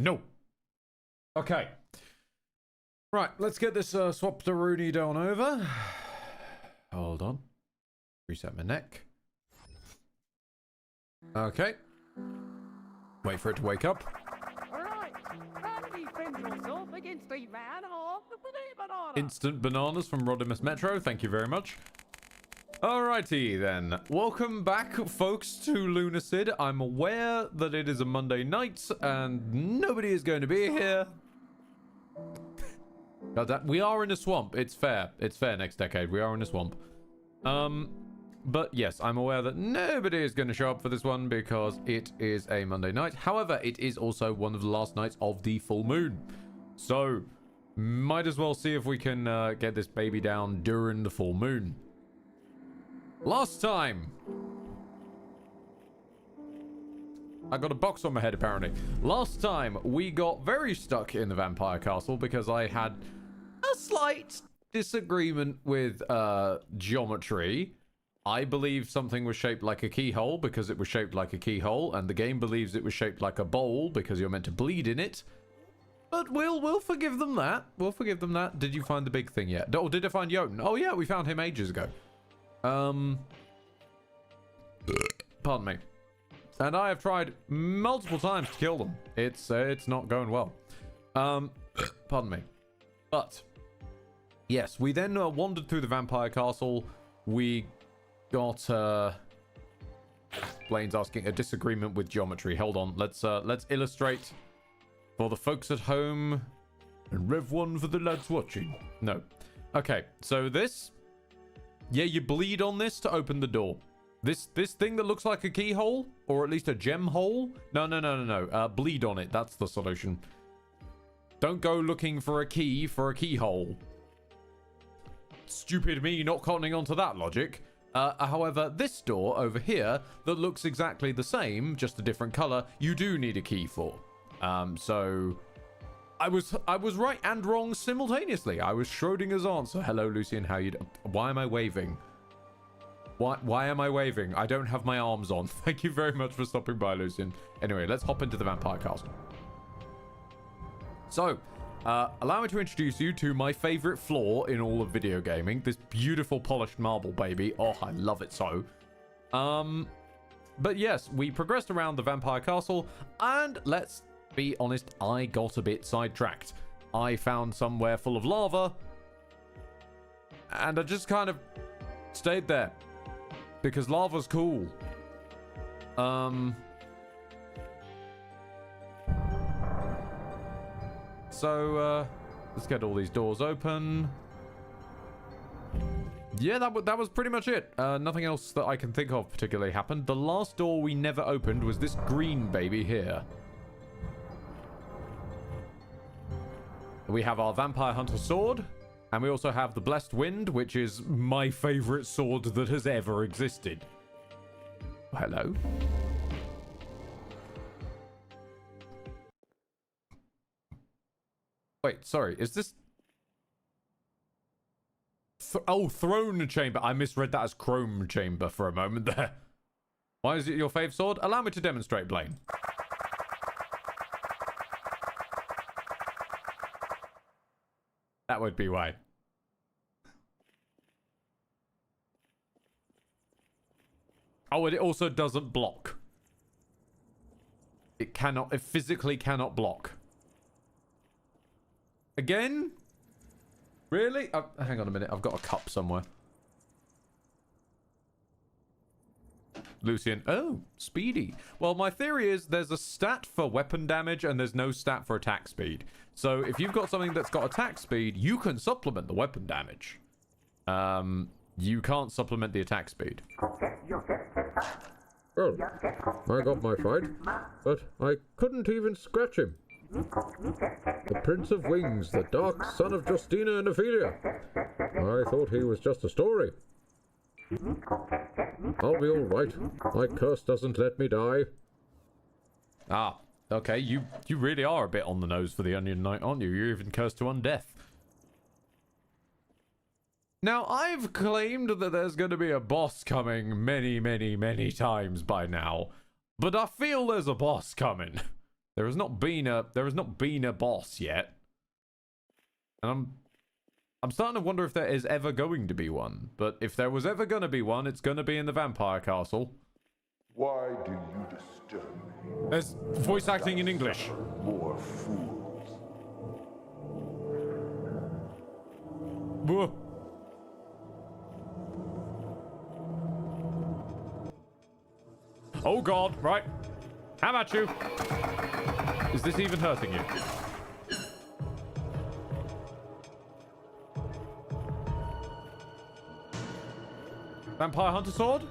No. Okay. Right, let's get this swap-the-rooney down over. Hold on. Reset my neck. Okay. Wait for it to wake up. Alright, how do you defend yourself against the man of the banana? Instant bananas from Rodimus Metro. Thank you very much. Alrighty then. Welcome back, folks, to Lunacid. I'm aware that it is a Monday night and nobody is going to be here. We are in a swamp. It's fair. It's fair next decade. We are in a swamp. But yes, I'm aware that nobody is going to show up for this one because it is a Monday night. However, it is also one of the last nights of the full moon. So, might as well see if we can get this baby down during the full moon. Last time, I got a box on my head apparently. Last time, we got very stuck in the vampire castle because I had a slight disagreement with geometry. I believe something was shaped like a keyhole because it was shaped like a keyhole, and the game believes it was shaped like a bowl because you're meant to bleed in it. But we'll forgive them that. We'll forgive them that. Did you find the big thing yet? Oh, did I find Jotun? Oh yeah, we found him ages ago. Pardon me. And I have tried multiple times to kill them. It's not going well. Pardon me. But yes, we then wandered through the vampire castle. We got Blaine's asking a disagreement with geometry. Hold on. Let's illustrate for the folks at home and Rev 1 for the lads watching. No. Okay, so this, yeah, you bleed on this to open the door. This thing that looks like a keyhole, or at least a gem hole. No. Bleed on it. That's the solution. Don't go looking for a key for a keyhole. Stupid me not cottoning onto that logic. However, this door over here that looks exactly the same, just a different color, you do need a key for. So I was right and wrong simultaneously. I was Schrodinger's answer. Hello, Lucian. How you doing? Why am I waving? Why am I waving? I don't have my arms on. Thank you very much for stopping by, Lucian. Anyway, let's hop into the vampire castle. So, allow me to introduce you to my favorite floor in all of video gaming. This beautiful polished marble baby. Oh, I love it so. But yes, we progressed around the vampire castle, and let's be honest, I got a bit sidetracked. I found somewhere full of lava, and I just kind of stayed there because lava's cool. So, let's get all these doors open. Yeah, that was pretty much it. Nothing else that I can think of particularly happened. The last door we never opened was this green baby here. We have our Vampire Hunter sword, and we also have the Blessed Wind, which is my favorite sword that has ever existed. Hello. Wait, sorry, is this... oh, Throne Chamber. I misread that as Chrome Chamber for a moment there. Why is it your fave sword? Allow me to demonstrate, Blaine. That would be why. Oh, and it also doesn't block. It physically cannot block. Again? Really? Hang on a minute. I've got a cup somewhere. Lucian. Oh, speedy. Well, my theory is there's a stat for weapon damage and there's no stat for attack speed. So if you've got something that's got attack speed, you can supplement the weapon damage. You can't supplement the attack speed. Oh, I got my fight, but I couldn't even scratch him. The Prince of Wings, the dark son of Justina and Ophelia. I thought he was just a story. I'll be all right. My curse doesn't let me die. Ah, okay. You really are a bit on the nose for the Onion Knight, aren't you? You're even cursed to undeath. Now, I've claimed that there's going to be a boss coming many times by now. But I feel there's a boss coming. There has not been a boss yet. And I'm starting to wonder if there is ever going to be one. But if there was ever going to be one, it's going to be in the vampire castle. Why do you disturb me? There's voice acting in English. More fools. Whoa. Oh god, right. How about you? Is this even hurting you? Vampire Hunter Sword?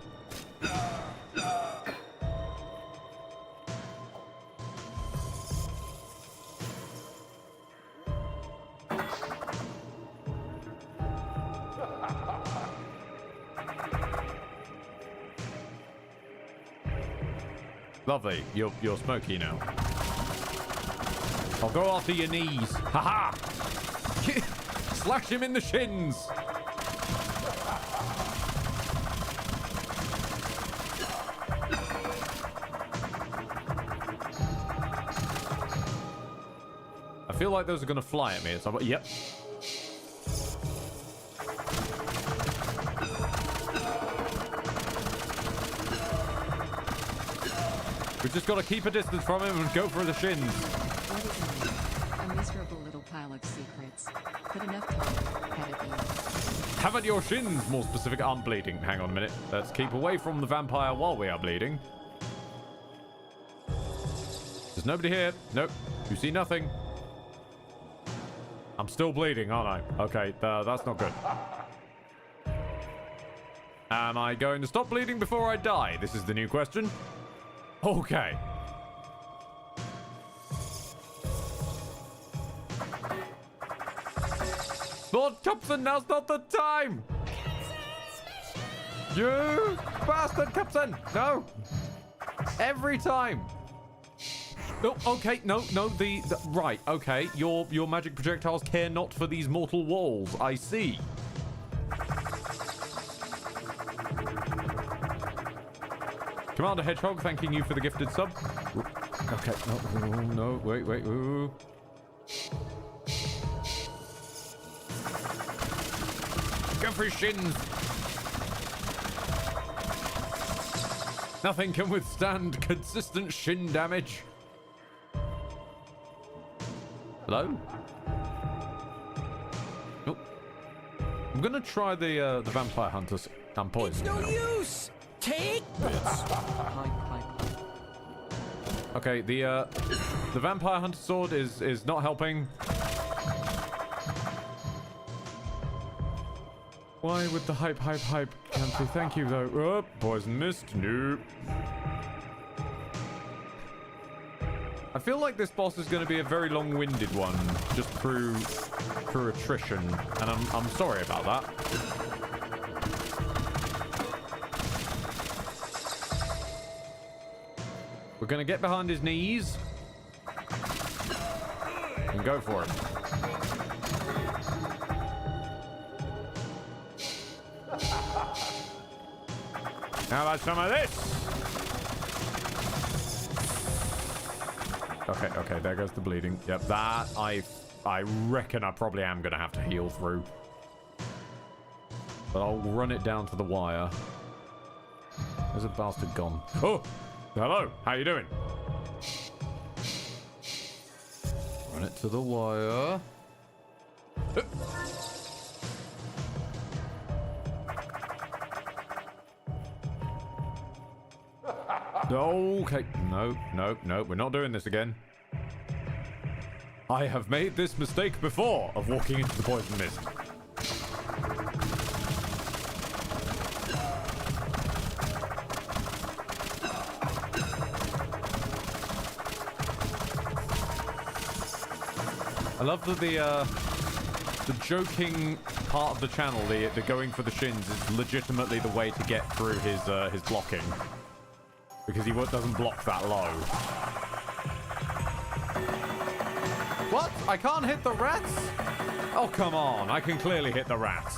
Lovely. You're smoky now. I'll go after your knees. Haha! Slash him in the shins! I feel like those are gonna fly at me at some point. Yep. We've just got to keep a distance from him and go for the shins. What is it? A miserable little pile of secrets. But enough talk. Had it be. Haven't your shins more specific? I'm bleeding. Hang on a minute. Let's keep away from the vampire while we are bleeding. There's nobody here. Nope. You see nothing. I'm still bleeding, aren't I? Okay, that's not good. Am I going to stop bleeding before I die? This is the new question. Okay. Lord Cupson, now's not the time! You bastard, Cupson! No! Every time! Oh, okay, no, the right, okay. Your magic projectiles care not for these mortal walls. I see. Commander Hedgehog, thanking you for the gifted sub. Okay, no, wait, ooh. Go for his shins. Nothing can withstand consistent shin damage. Hello? Nope. I'm gonna try the vampire hunters. I'm poisoned. No use! Take this! Okay, the vampire hunter sword is not helping. Why with the hype? Can't say thank you though. Oh, poison mist. Nope. I feel like this boss is going to be a very long-winded one, just through attrition, and I'm sorry about that. We're going to get behind his knees and go for it. How about some of this? Okay, there goes the bleeding. Yep, that I reckon I probably am going to have to heal through. But I'll run it down to the wire. Where's the bastard gone? Oh! Hello, how you doing? Run it to the wire. Okay, no, we're not doing this again. I have made this mistake before of walking into the poison mist. I love that the joking part of the channel, the going for the shins, is legitimately the way to get through his blocking. Because he doesn't block that low. What? I can't hit the rats? Oh, come on. I can clearly hit the rats.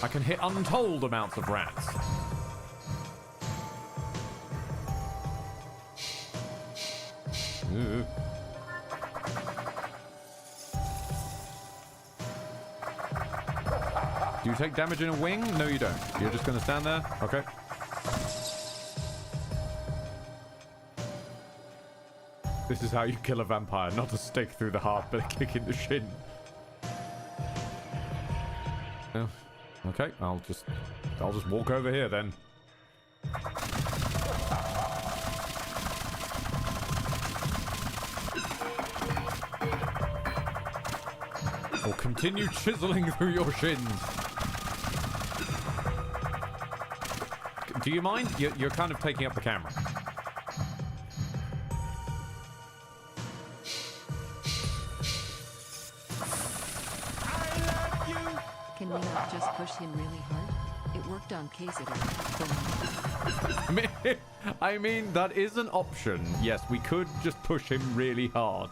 I can hit untold amounts of rats. Do you take damage in a wing? No, you don't. You're just going to stand there? Okay. This is how you kill a vampire. Not a stick through the heart, but a kick in the shin. Oh, okay, I'll just walk over here then. Or continue chiseling through your shins. Do you mind? You're kind of taking up the camera. Can we not just push him really hard? It worked on Kazita. I mean, that is an option. Yes, we could just push him really hard.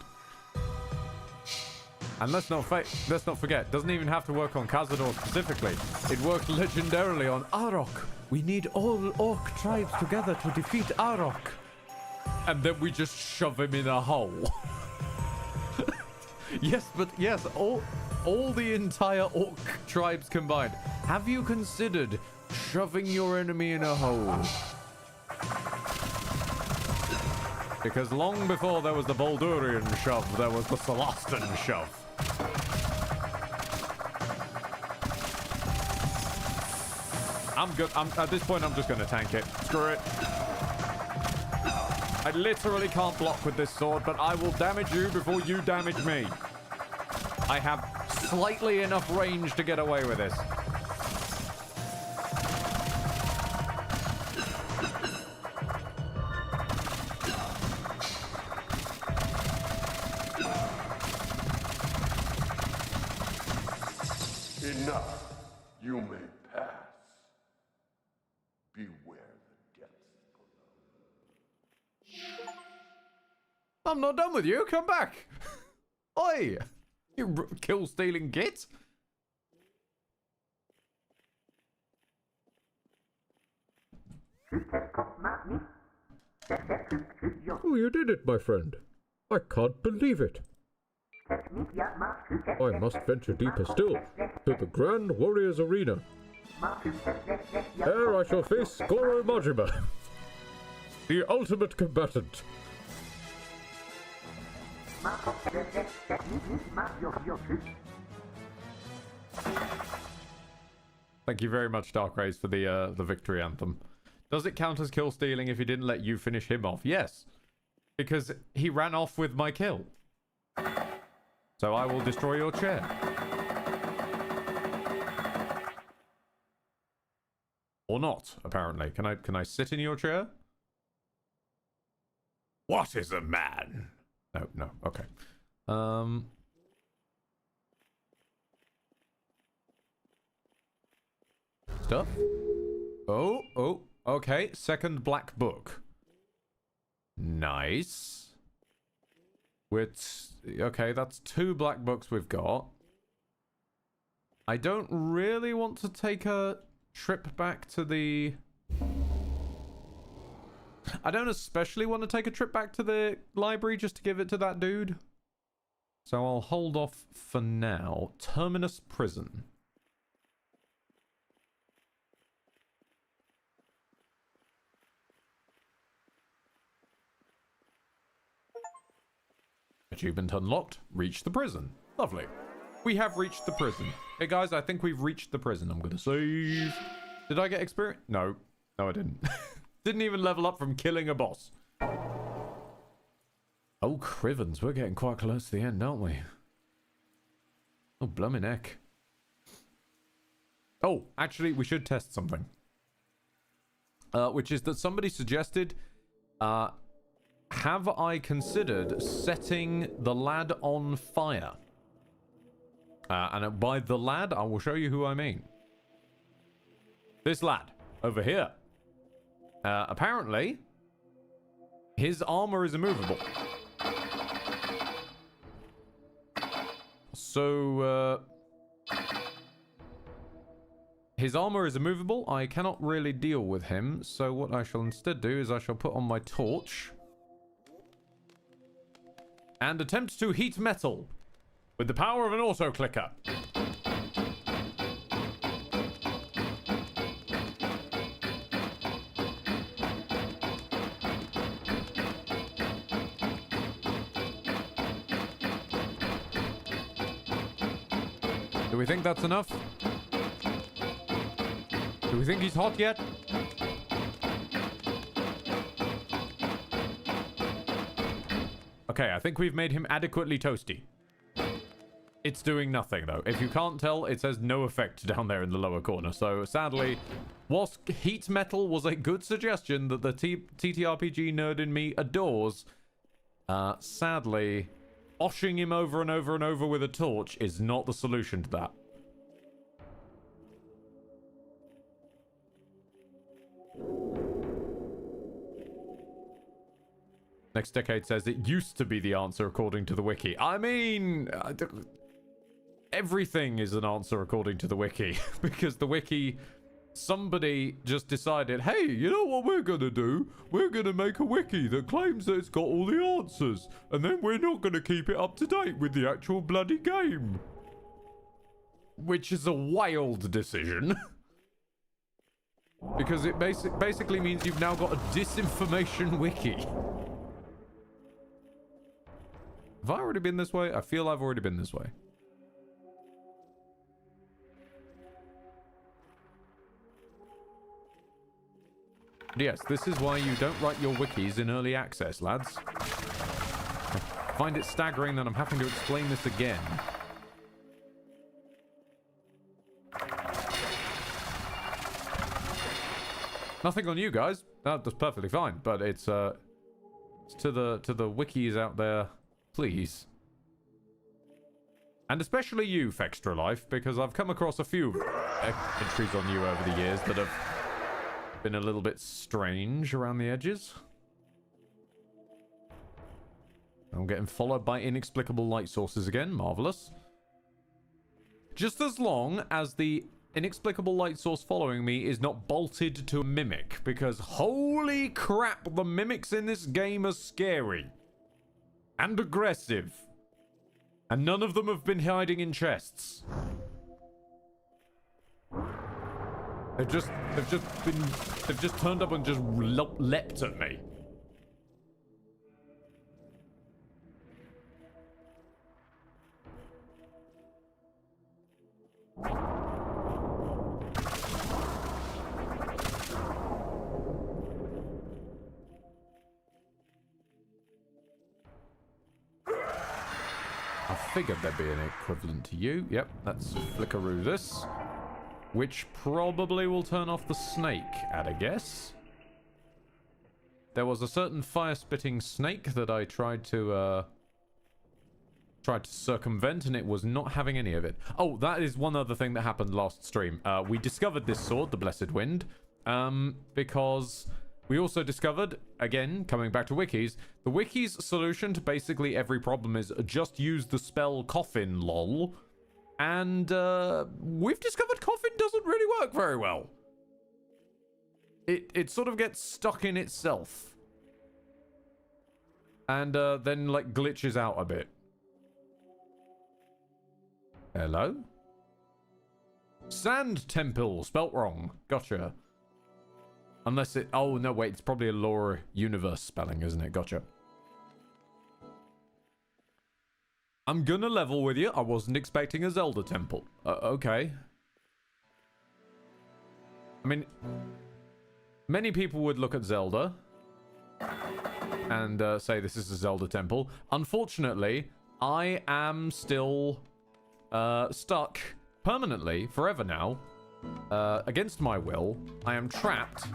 And let's not forget, doesn't even have to work on Cazador specifically. It worked legendarily on Arok. We need all orc tribes together to defeat Arok. And then we just shove him in a hole. Yes, but yes, all the entire orc tribes combined. Have you considered shoving your enemy in a hole? Because long before there was the Baldurian shove, there was the Celestin shove. I'm good. At this point, I'm just going to tank it. Screw it. I literally can't block with this sword, but I will damage you before you damage me. I have slightly enough range to get away with this. Enough. You may pass. Beware the depths below. I'm not done with you. Come back. Oi. You kill-stealing git. Oh, you did it, my friend. I can't believe it. I must venture deeper still, to the Grand Warriors Arena. There I shall face Goro Majima, the ultimate combatant. Thank you very much, Dark Rays, for the victory anthem. Does it count as kill stealing if he didn't let you finish him off? Yes, because he ran off with my kill. So I will destroy your chair. Or not, apparently. Can I sit in your chair? What is a man? No, okay. Stuff? Oh, okay. Second black book. Nice. Okay, that's 2 black books we've got. I don't really want to take a trip back to the... I don't especially want to take a trip back to the library just to give it to that dude. So I'll hold off for now. Terminus Prison. Achievement unlocked. Reach the prison. Lovely. We have reached the prison. Hey guys, I think we've reached the prison. I'm gonna save. Did I get experience? No. No, I didn't. Didn't even level up from killing a boss. Oh, Crivens. We're getting quite close to the end, aren't we? Oh, blummin' heck. Oh, actually, we should test something. Which is that somebody suggested... have I considered setting the lad on fire? And by the lad, I will show you who I mean. This lad, over here. Apparently, his armor is immovable. So, his armor is immovable. I cannot really deal with him. So what I shall instead do is I shall put on my torch. and attempt to heat metal with the power of an auto clicker. Do we think that's enough? Do we think he's hot yet? Okay, I think we've made him adequately toasty. It's doing nothing, though. If you can't tell, it says no effect down there in the lower corner. So, sadly, whilst heat metal was a good suggestion that the TTRPG nerd in me adores, sadly, washing him over and over and over with a torch is not the solution to that. Next Decade says it used to be the answer according to the wiki. I mean, everything is an answer according to the wiki. Because the wiki, somebody just decided, hey, you know what we're gonna do? We're gonna make a wiki that claims that it's got all the answers. And then we're not gonna keep it up to date with the actual bloody game. Which is a wild decision. Because it basically means you've now got a disinformation wiki. Have I already been this way? I feel I've already been this way. Yes, this is why you don't write your wikis in early access, lads. I find it staggering that I'm having to explain this again. Nothing on you guys. That's perfectly fine, but it's to the wikis out there. Please. And especially you, Fextra Life, because I've come across a few entries on you over the years that have been a little bit strange around the edges. I'm getting followed by inexplicable light sources again. Marvelous. Just as long as the inexplicable light source following me is not bolted to a mimic, because holy crap, the mimics in this game are scary. And aggressive. And none of them have been hiding in chests. They've just turned up and just leapt at me. I figured there'd be an equivalent to you. Yep, let's flickaroo this. Which probably will turn off the snake, at a guess. There was a certain fire-spitting snake that I tried to circumvent, and it was not having any of it. Oh, that is one other thing that happened last stream. We discovered this sword, the Blessed Wind, because we also discovered, again, coming back to wikis, the wiki's solution to basically every problem is just use the spell coffin, lol. And we've discovered coffin doesn't really work very well. It sort of gets stuck in itself. And then, like, glitches out a bit. Hello? Sand Temple, spelt wrong. Gotcha. Unless it... Oh, no, wait. It's probably a lore universe spelling, isn't it? Gotcha. I'm gonna level with you. I wasn't expecting a Zelda temple. Okay. I mean... Many people would look at Zelda and say this is a Zelda temple. Unfortunately, I am still stuck permanently, forever now, against my will. I am trapped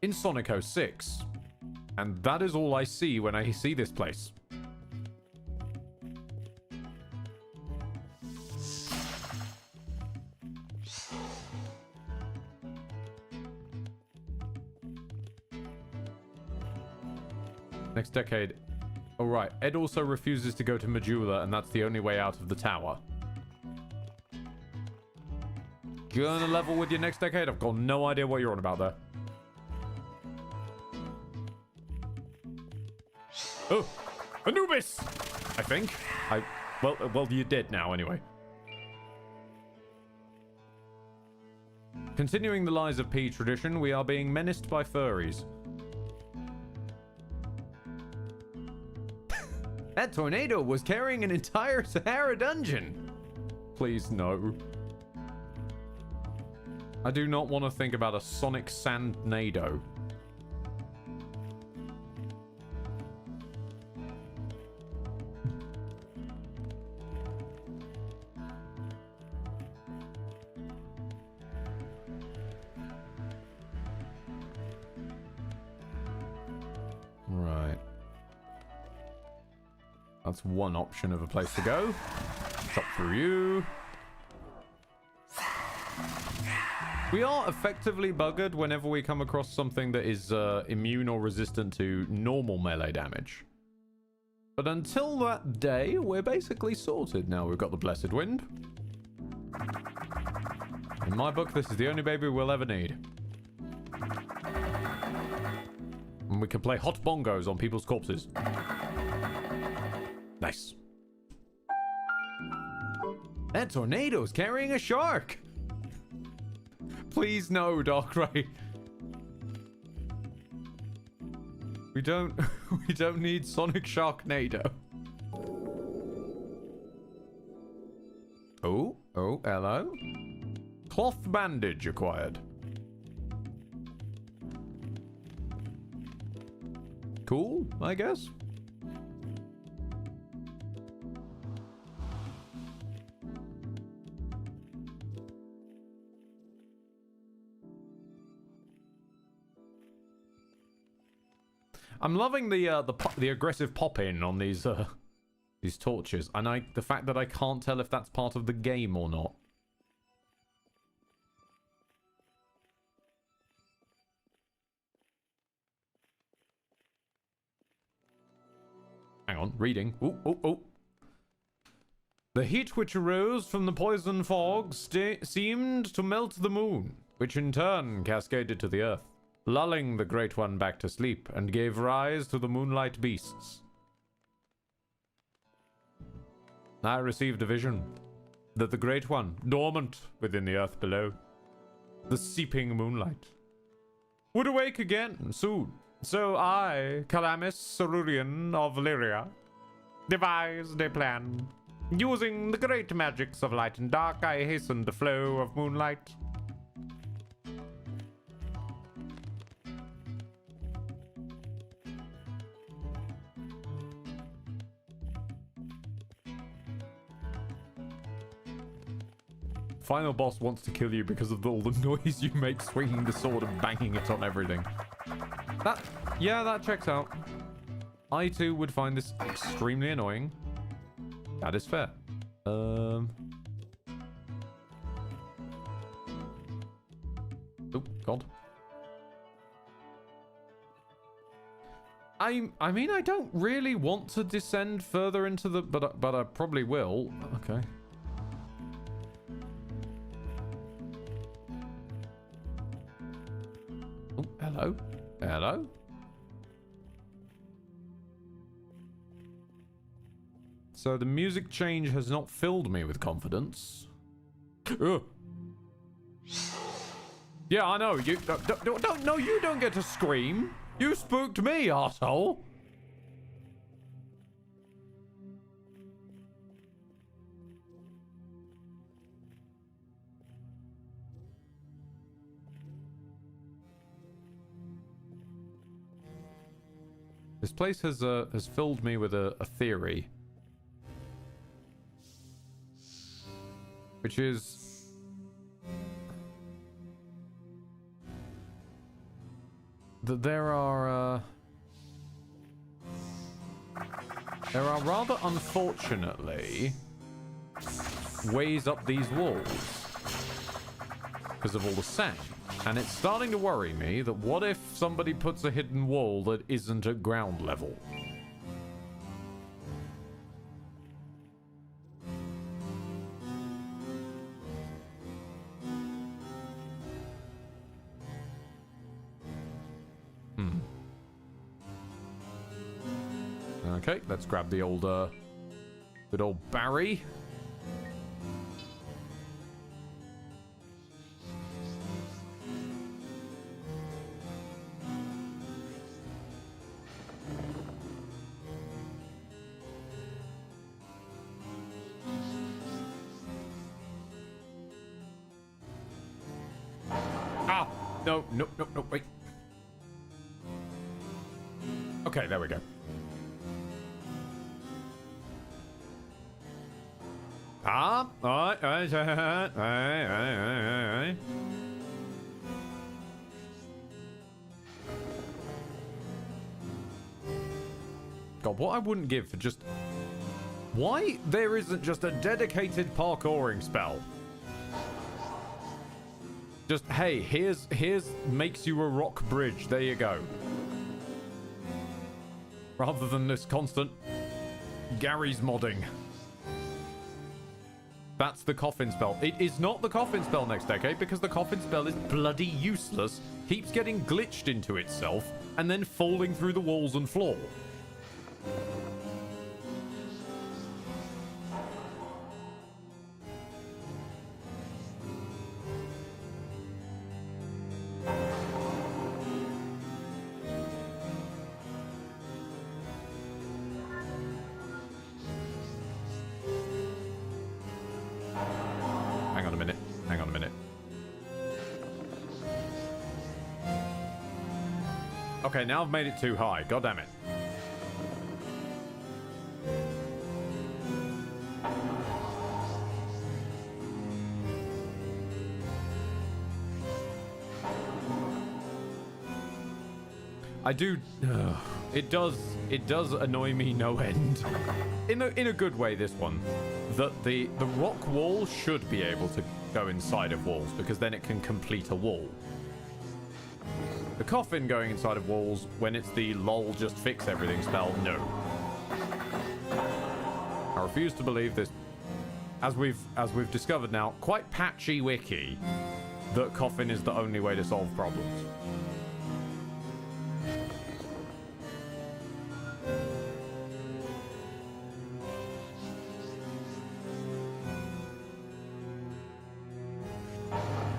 in Sonic 06. And that is all I see when I see this place. Next decade. Oh, right. Ed also refuses to go to Majula, and that's the only way out of the tower. Gonna level with you next decade? I've got no idea what you're on about there. Oh! Anubis! I think. Well, you're dead now anyway. Continuing the Lies of P tradition, we are being menaced by furries. That tornado was carrying an entire Sahara dungeon. Please, no. I do not want to think about a sonic sand-nado. Right. That's one option of a place to go. Chop through you. We are effectively buggered whenever we come across something that is immune or resistant to normal melee damage. But until that day, we're basically sorted. Now we've got the Blessed Wind. In my book, this is the only baby we'll ever need. And we can play hot bongos on people's corpses. Nice. That tornado's carrying a shark. Please no, Darkrai. We don't need Sonic Sharknado. Oh, hello. Cloth bandage acquired. Cool, I guess. I'm loving the aggressive pop-in on these torches, and the fact that I can't tell if that's part of the game or not. Hang on, reading. Oh. The heat which arose from the poison fog seemed to melt the moon, which in turn cascaded to the earth, lulling the Great One back to sleep, and gave rise to the moonlight beasts. I received a vision that the Great One, dormant within the earth below, the seeping moonlight, would awake again soon. So I, Calamus Cerurian of Lyria, devised a plan. Using the great magics of light and dark, I hastened the flow of moonlight. Final boss wants to kill you because of all the noise you make swinging the sword and banging it on everything. That checks out. I too would find this extremely annoying. That is fair. Oh, God. I mean, I don't really want to descend further into the... But I probably will. Okay. Oh, hello. Hello. So the music change has not filled me with confidence. Ugh. Yeah, I know. You don't get to scream. You spooked me, arsehole. This place has filled me with a theory, which is that there are rather unfortunately ways up these walls because of all the sand. And it's starting to worry me that what if somebody puts a hidden wall that isn't at ground level? Okay, let's grab the old, good old Barry. Ah! No, no, no, no, wait. Okay, there we go. Ah, God, what I wouldn't give for just... Why there isn't just a dedicated parkouring spell? Just, hey, here's makes you a rock bridge. There you go. Rather than this constant Gary's modding. That's the coffin spell. It is not the coffin spell next decade because the coffin spell is bloody useless, keeps getting glitched into itself, and then falling through the walls and floor. Hang on a minute. Hang on a minute. Okay, now I've made it too high. God damn it. I do... It does annoy me no end. In a good way, this one. That the rock wall should be able to go inside of walls, because then it can complete a wall. The coffin going inside of walls, when it's the lol just fix everything spell, no. I refuse to believe this, as we've discovered now, quite patchy wiki, that coffin is the only way to solve problems.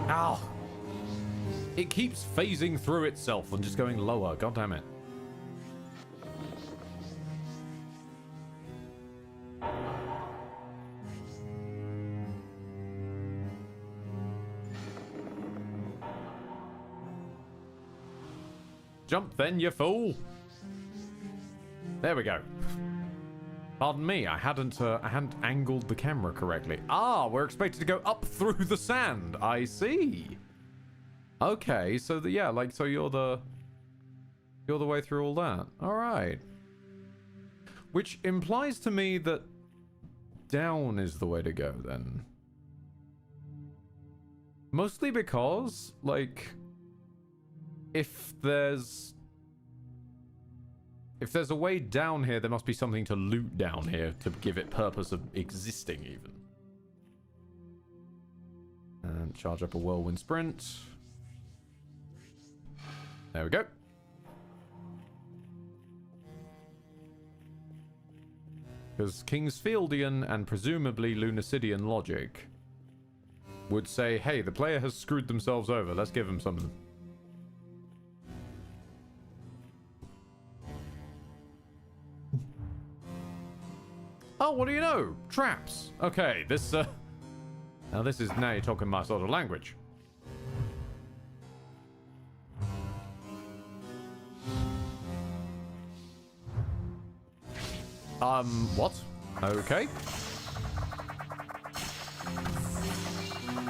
Ow! It keeps phasing through itself and just going lower. God damn it. Jump then, you fool! There we go. Pardon me, I hadn't angled the camera correctly. Ah, we're expected to go up through the sand. I see. Okay, so so you're the way through all that. All right. Which implies to me that down is the way to go then. Mostly because, like, if there's a way down here, there must be something to loot down here to give it purpose of existing, even. And charge up a whirlwind sprint. There we go. Because Kingsfieldian and presumably Lunacidian logic would say, hey, the player has screwed themselves over. Let's give them something. Oh, what do you know? Traps. Okay, this, now you're talking my sort of language. What? Okay.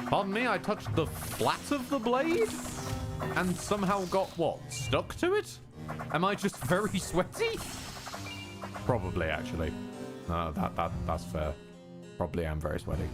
Pardon me, I touched the flat of the blade? And somehow got, what, stuck to it? Am I just very sweaty? Probably, actually. That's fair. Probably am very sweaty.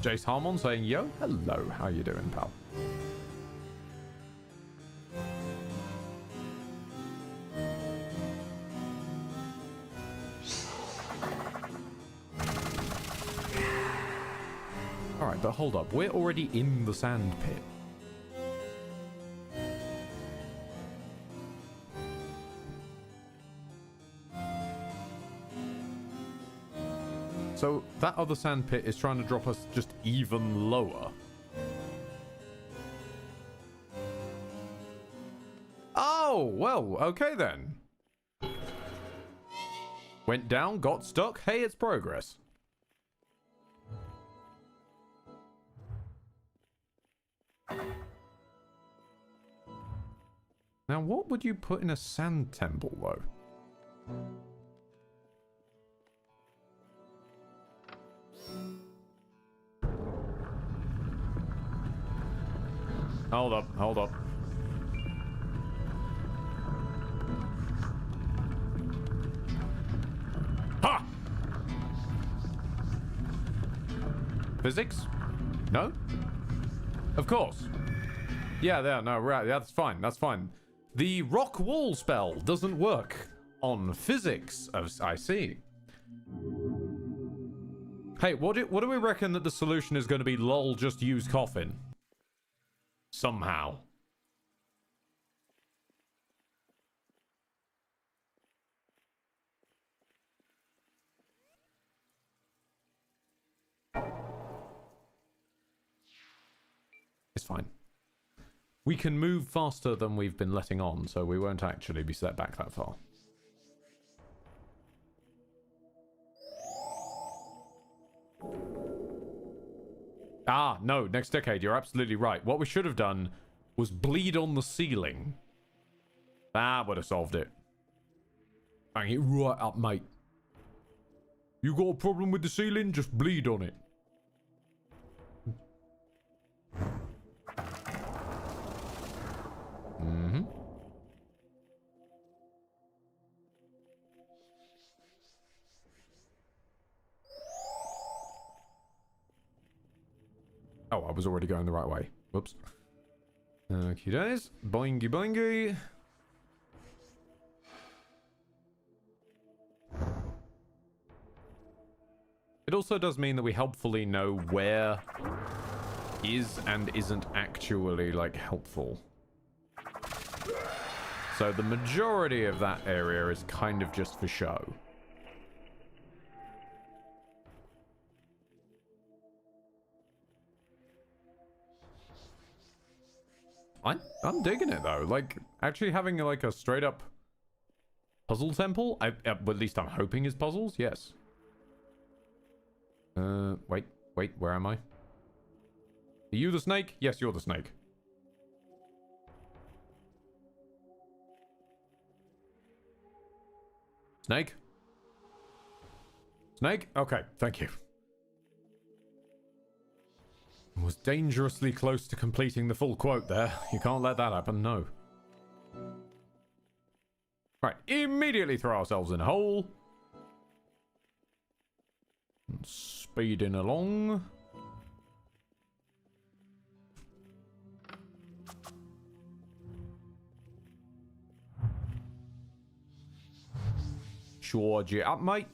Jace Harmon saying, yo, hello, how you doing, pal? Alright, but hold up, we're already in the sand pit. So that other sand pit is trying to drop us just even lower. Oh, well, okay then. Went down, got stuck. Hey, it's progress. Now, what would you put in a sand temple, though? Hold up, hold up. Ha! Physics? No? Of course. Yeah, there, no, right, yeah, that's fine, that's fine. The rock wall spell doesn't work on physics, I see. Hey, what do we reckon that the solution is going to be? Lol, just use coffin. Somehow. It's fine. We can move faster than we've been letting on, so we won't actually be set back that far. Ah, no, next decade, you're absolutely right. What we should have done was bleed on the ceiling. That would have solved it. Bang it right up, mate. You got a problem with the ceiling? Just bleed on it. Mm-hmm. Oh, I was already going the right way. Whoops. Okay, guys. Boingy boingy. It also does mean that we helpfully know where is and isn't actually, like, helpful. So the majority of that area is kind of just for show. I'm digging it though. Like, actually having like a straight up puzzle temple, at least I'm hoping is puzzles. Yes. Wait, where am I? Are you the snake? Yes, you're the snake. Snake? Snake? Okay, thank you. Was dangerously close to completing the full quote there. You can't let that happen, no. Right, immediately throw ourselves in a hole. And speeding along. Charge it up, mate.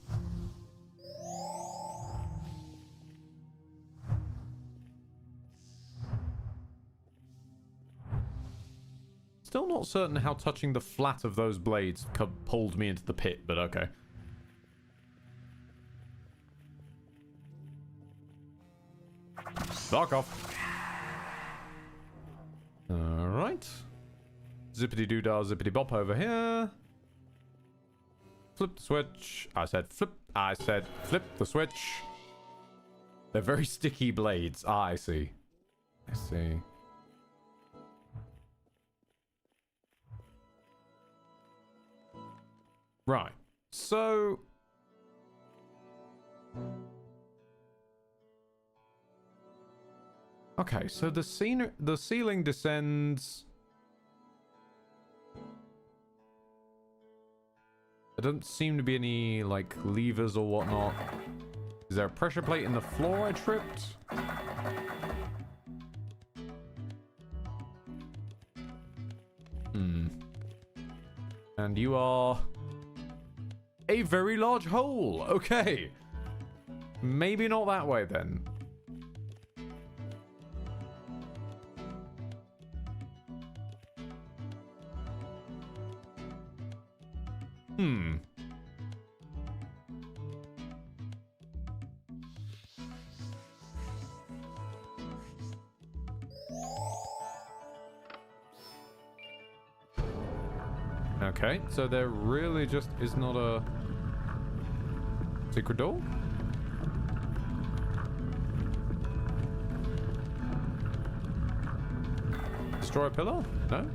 Still not certain how touching the flat of those blades pulled me into the pit, but okay. Fuck off. Alright. Zippity-doo-dah, zippity-bop over here. Flip the switch. I said flip. I said flip the switch. They're very sticky blades. Ah, I see. I see. Right. So... okay, so the ceiling descends... there don't seem to be any, like, levers or whatnot. Is there a pressure plate in the floor I tripped? And you are a very large hole. Okay. Maybe not that way then. Okay, so there really just is not a secret door? Destroy a pillar? No?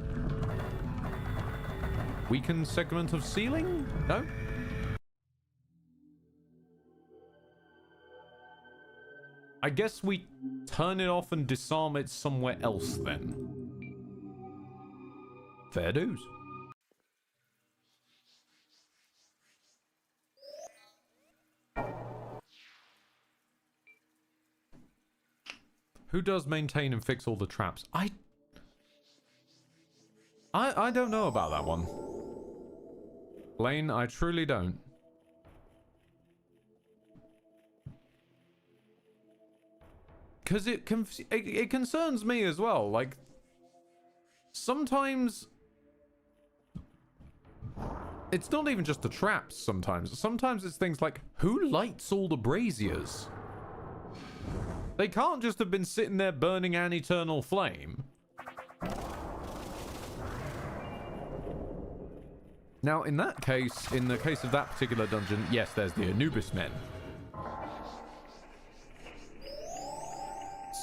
Weaken segment of ceiling? No? I guess we turn it off and disarm it somewhere else then. Fair dues. Who does maintain and fix all the traps? I don't know about that one. Lane, I truly don't. Because it concerns me as well. Like, sometimes it's not even just the traps sometimes. Sometimes it's things like, who lights all the braziers? They can't just have been sitting there burning an eternal flame. Now, in that case, in the case of that particular dungeon, yes, there's the Anubis men.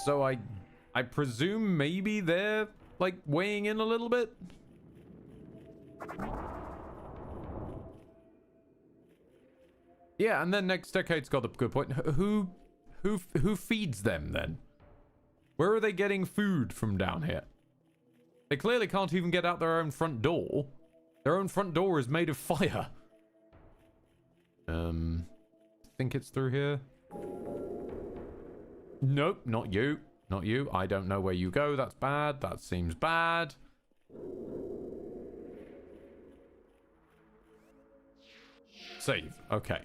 So I presume maybe they're, like, weighing in a little bit? Yeah, and then Next Decade's got a good point. Who feeds them, then? Where are they getting food from down here? They clearly can't even get out their own front door. Their own front door is made of fire. Think it's through here? Nope, not you. Not you. I don't know where you go. That's bad. That seems bad. Save. Okay.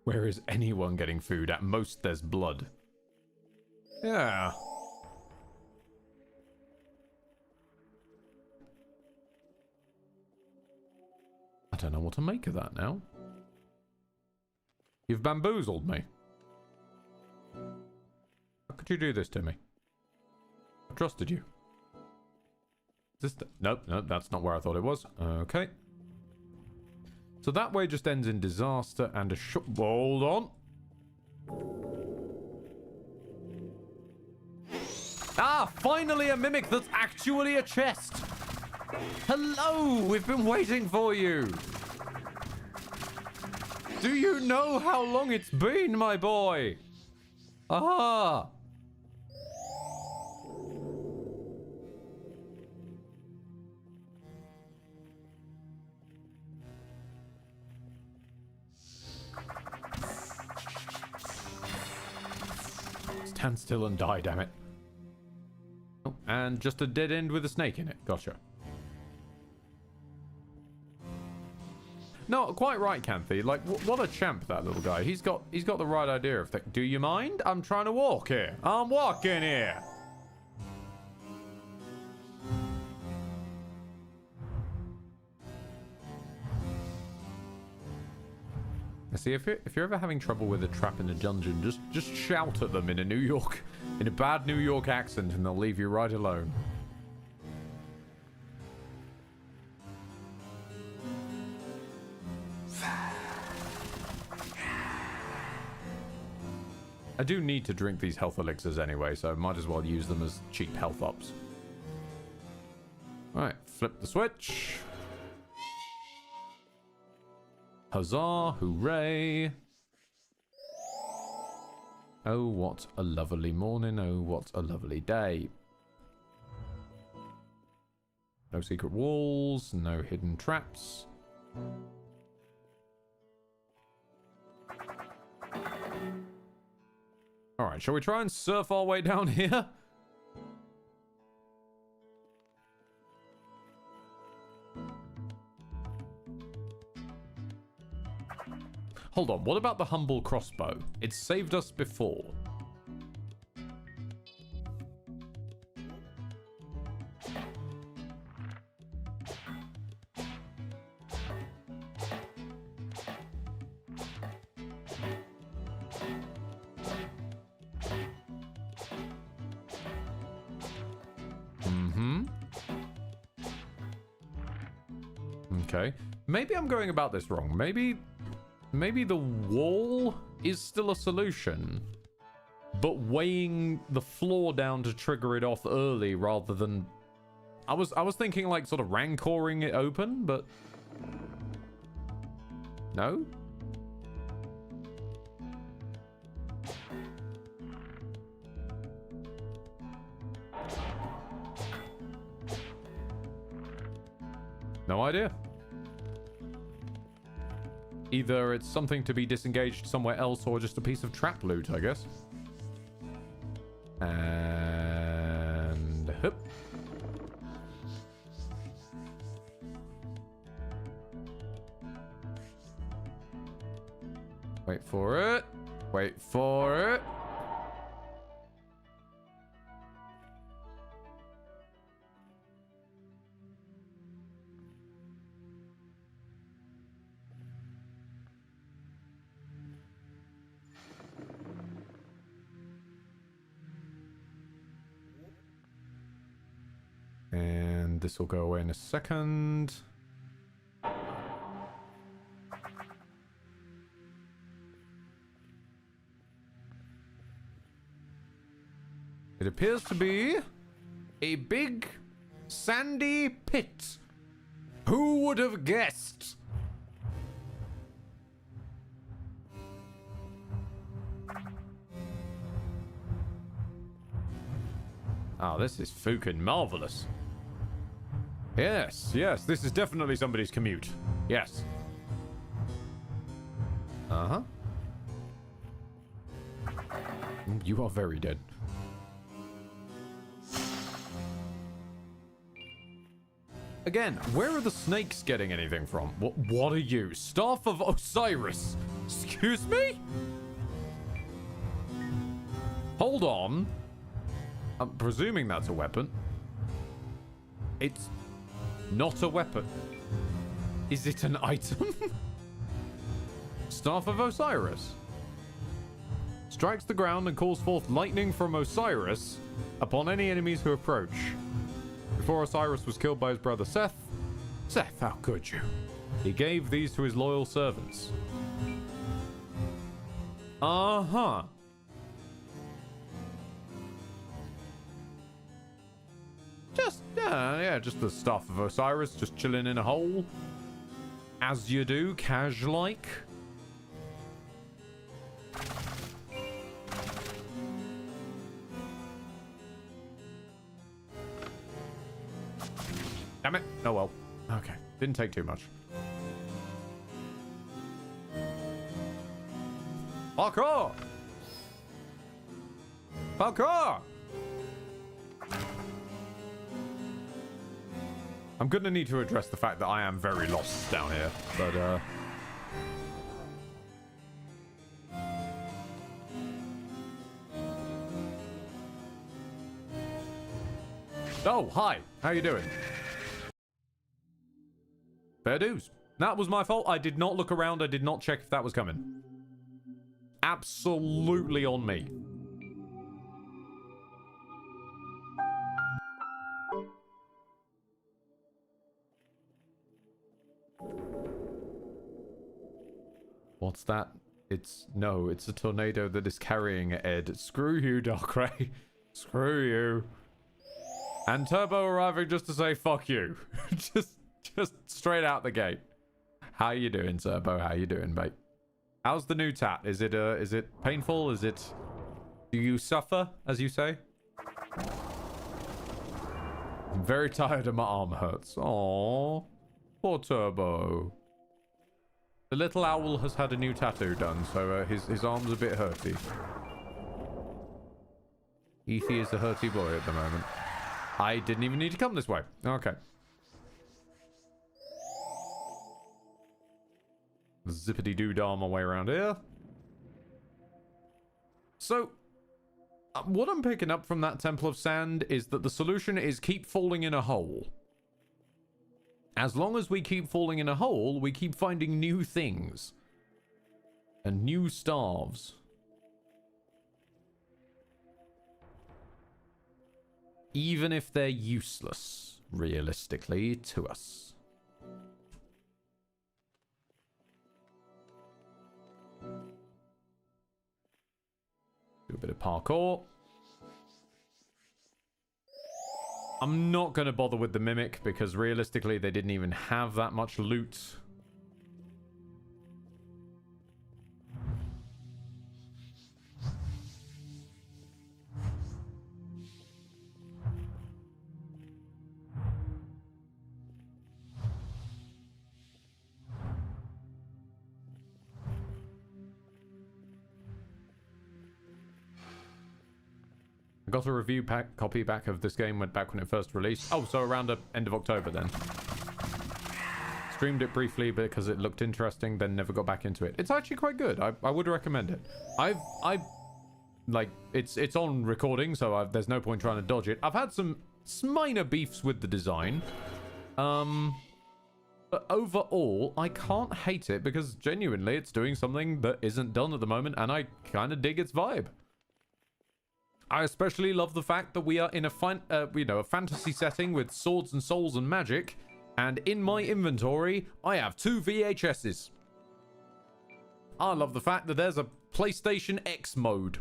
Where is anyone getting food? At most, there's blood. Yeah. I don't know what to make of that now. You've bamboozled me. How could you do this to me? I trusted you. Is this nope, that's not where I thought it was. Okay. So that way just ends in disaster and a hold on. Ah, finally a mimic that's actually a chest. Hello, we've been waiting for you. Do you know how long it's been, my boy? Ah. Stand still and die, damn it. Oh, and just a dead end with a snake in it. Gotcha. No, quite right, Canthy. Like, what a champ, that little guy. He's got the right idea of things. Do you mind? I'm trying to walk here. I'm walking here. See, if you're ever having trouble with a trap in a dungeon, just shout at them in a bad New York accent, and they'll leave you right alone. I do need to drink these health elixirs anyway, so I might as well use them as cheap health ups. Alright, flip the switch. Huzzah, hooray. Oh, what a lovely morning. Oh, what a lovely day. No secret walls, no hidden traps. Alright, shall we try and surf our way down here? Hold on, what about the humble crossbow? It's saved us before. Okay. Maybe I'm going about this wrong. Maybe the wall is still a solution, but weighing the floor down to trigger it off early rather than... I was thinking like sort of rancoring it open, but... No? No idea. Either it's something to be disengaged somewhere else or just a piece of trap loot, I guess. And... Hup. Wait for it. Wait for it. And this will go away in a second. It appears to be a big sandy pit. Who would have guessed? Oh, this is fucking marvelous. Yes, yes, this is definitely somebody's commute. Yes. Uh-huh. You are very dead. Again, where are the snakes getting anything from? What are you? Staff of Osiris? Excuse me? Hold on. I'm presuming that's a weapon. It's not a weapon. Is it an item? Staff of Osiris. Strikes the ground and calls forth lightning from Osiris upon any enemies who approach. Before Osiris was killed by his brother Seth, how could you? He gave these to his loyal servants. Uh-huh. Just the stuff of Osiris, just chilling in a hole. As you do, cash-like. Damn it. Oh well. Okay. Didn't take too much. Parkour! Parkour! I'm gonna need to address the fact that I am very lost down here, but Oh, hi. How you doing? Fair dues. That was my fault. I did not look around. I did not check if that was coming. Absolutely on me. What's that? It's a tornado that is carrying Ed. Screw you, Darkrai. Screw you. And Turbo arriving just to say fuck you. just straight out the gate. How you doing, Turbo? How you doing, mate? How's the new tat? Is it painful? Do you suffer, as you say? I'm very tired and my arm hurts. Aww. Poor Turbo. The little owl has had a new tattoo done, so his arm's a bit hurty. Ethy is a hurty boy at the moment. I didn't even need to come this way. Okay. Zippity-doo-dah my way around here. So, what I'm picking up from that Temple of Sand is that the solution is keep falling in a hole. As long as we keep falling in a hole, we keep finding new things. And new starves. Even if they're useless, realistically, to us. Do a bit of parkour. I'm not going to bother with the Mimic because realistically they didn't even have that much loot. I got a review copy back of this game back when it first released. Oh, so around the end of October then. Streamed it briefly because it looked interesting, then never got back into it. It's actually quite good. I would recommend it. I like it's on recording, so there's no point trying to dodge it. I've had some minor beefs with the design. But overall, I can't hate it because genuinely it's doing something that isn't done at the moment, and I kind of dig its vibe. I especially love the fact that we are in a fantasy setting with swords and souls and magic, and in my inventory, I have 2 VHSs. I love the fact that there's a PlayStation X mode.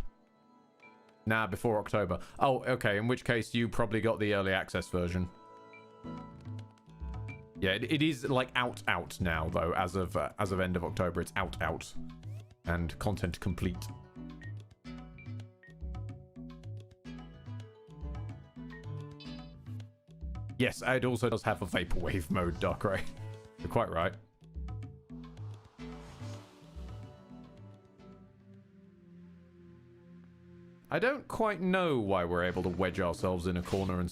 Nah, before October. Oh, okay, in which case you probably got the early access version. Yeah, it is like out now though, as of end of October. It's out. And content complete. Yes, it also does have a vaporwave mode, Darkrai. You're quite right. I don't quite know why we're able to wedge ourselves in a corner and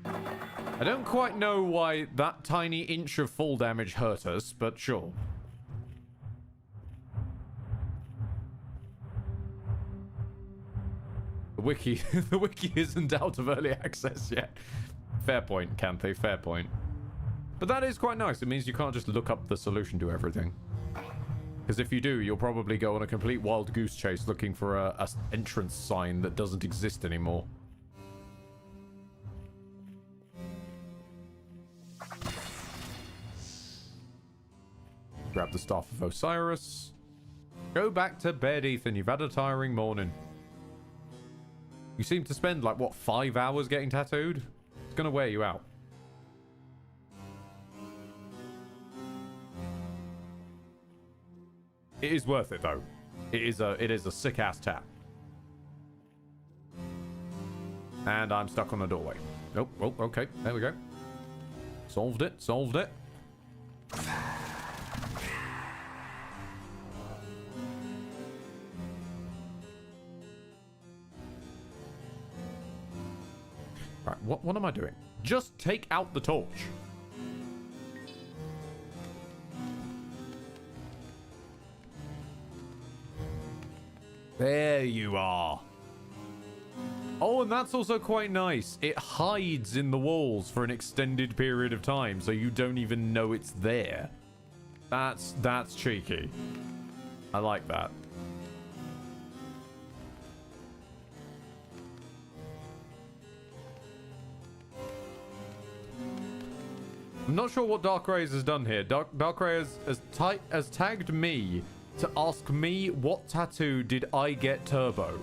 I don't quite know why that tiny inch of fall damage hurt us, but sure. The wiki isn't out of early access yet. Fair point, Canthe, fair point. But that is quite nice. It means you can't just look up the solution to everything. Because if you do, you'll probably go on a complete wild goose chase looking for a entrance sign that doesn't exist anymore. Grab the Staff of Osiris. Go back to bed, Ethan. You've had a tiring morning. You seem to spend, like, what, 5 hours getting tattooed? It's gonna wear you out. It is worth it, though. It is a sick-ass tat. And I'm stuck on a doorway. Nope. Oh, okay. There we go. Solved it. Right, what am I doing? Just take out the torch. There you are. Oh, and that's also quite nice. It hides in the walls for an extended period of time, so you don't even know it's there. That's cheeky. I like that. I'm not sure what Darkrai has done here. Darkrai has tagged me to ask me what tattoo did I get Turbo.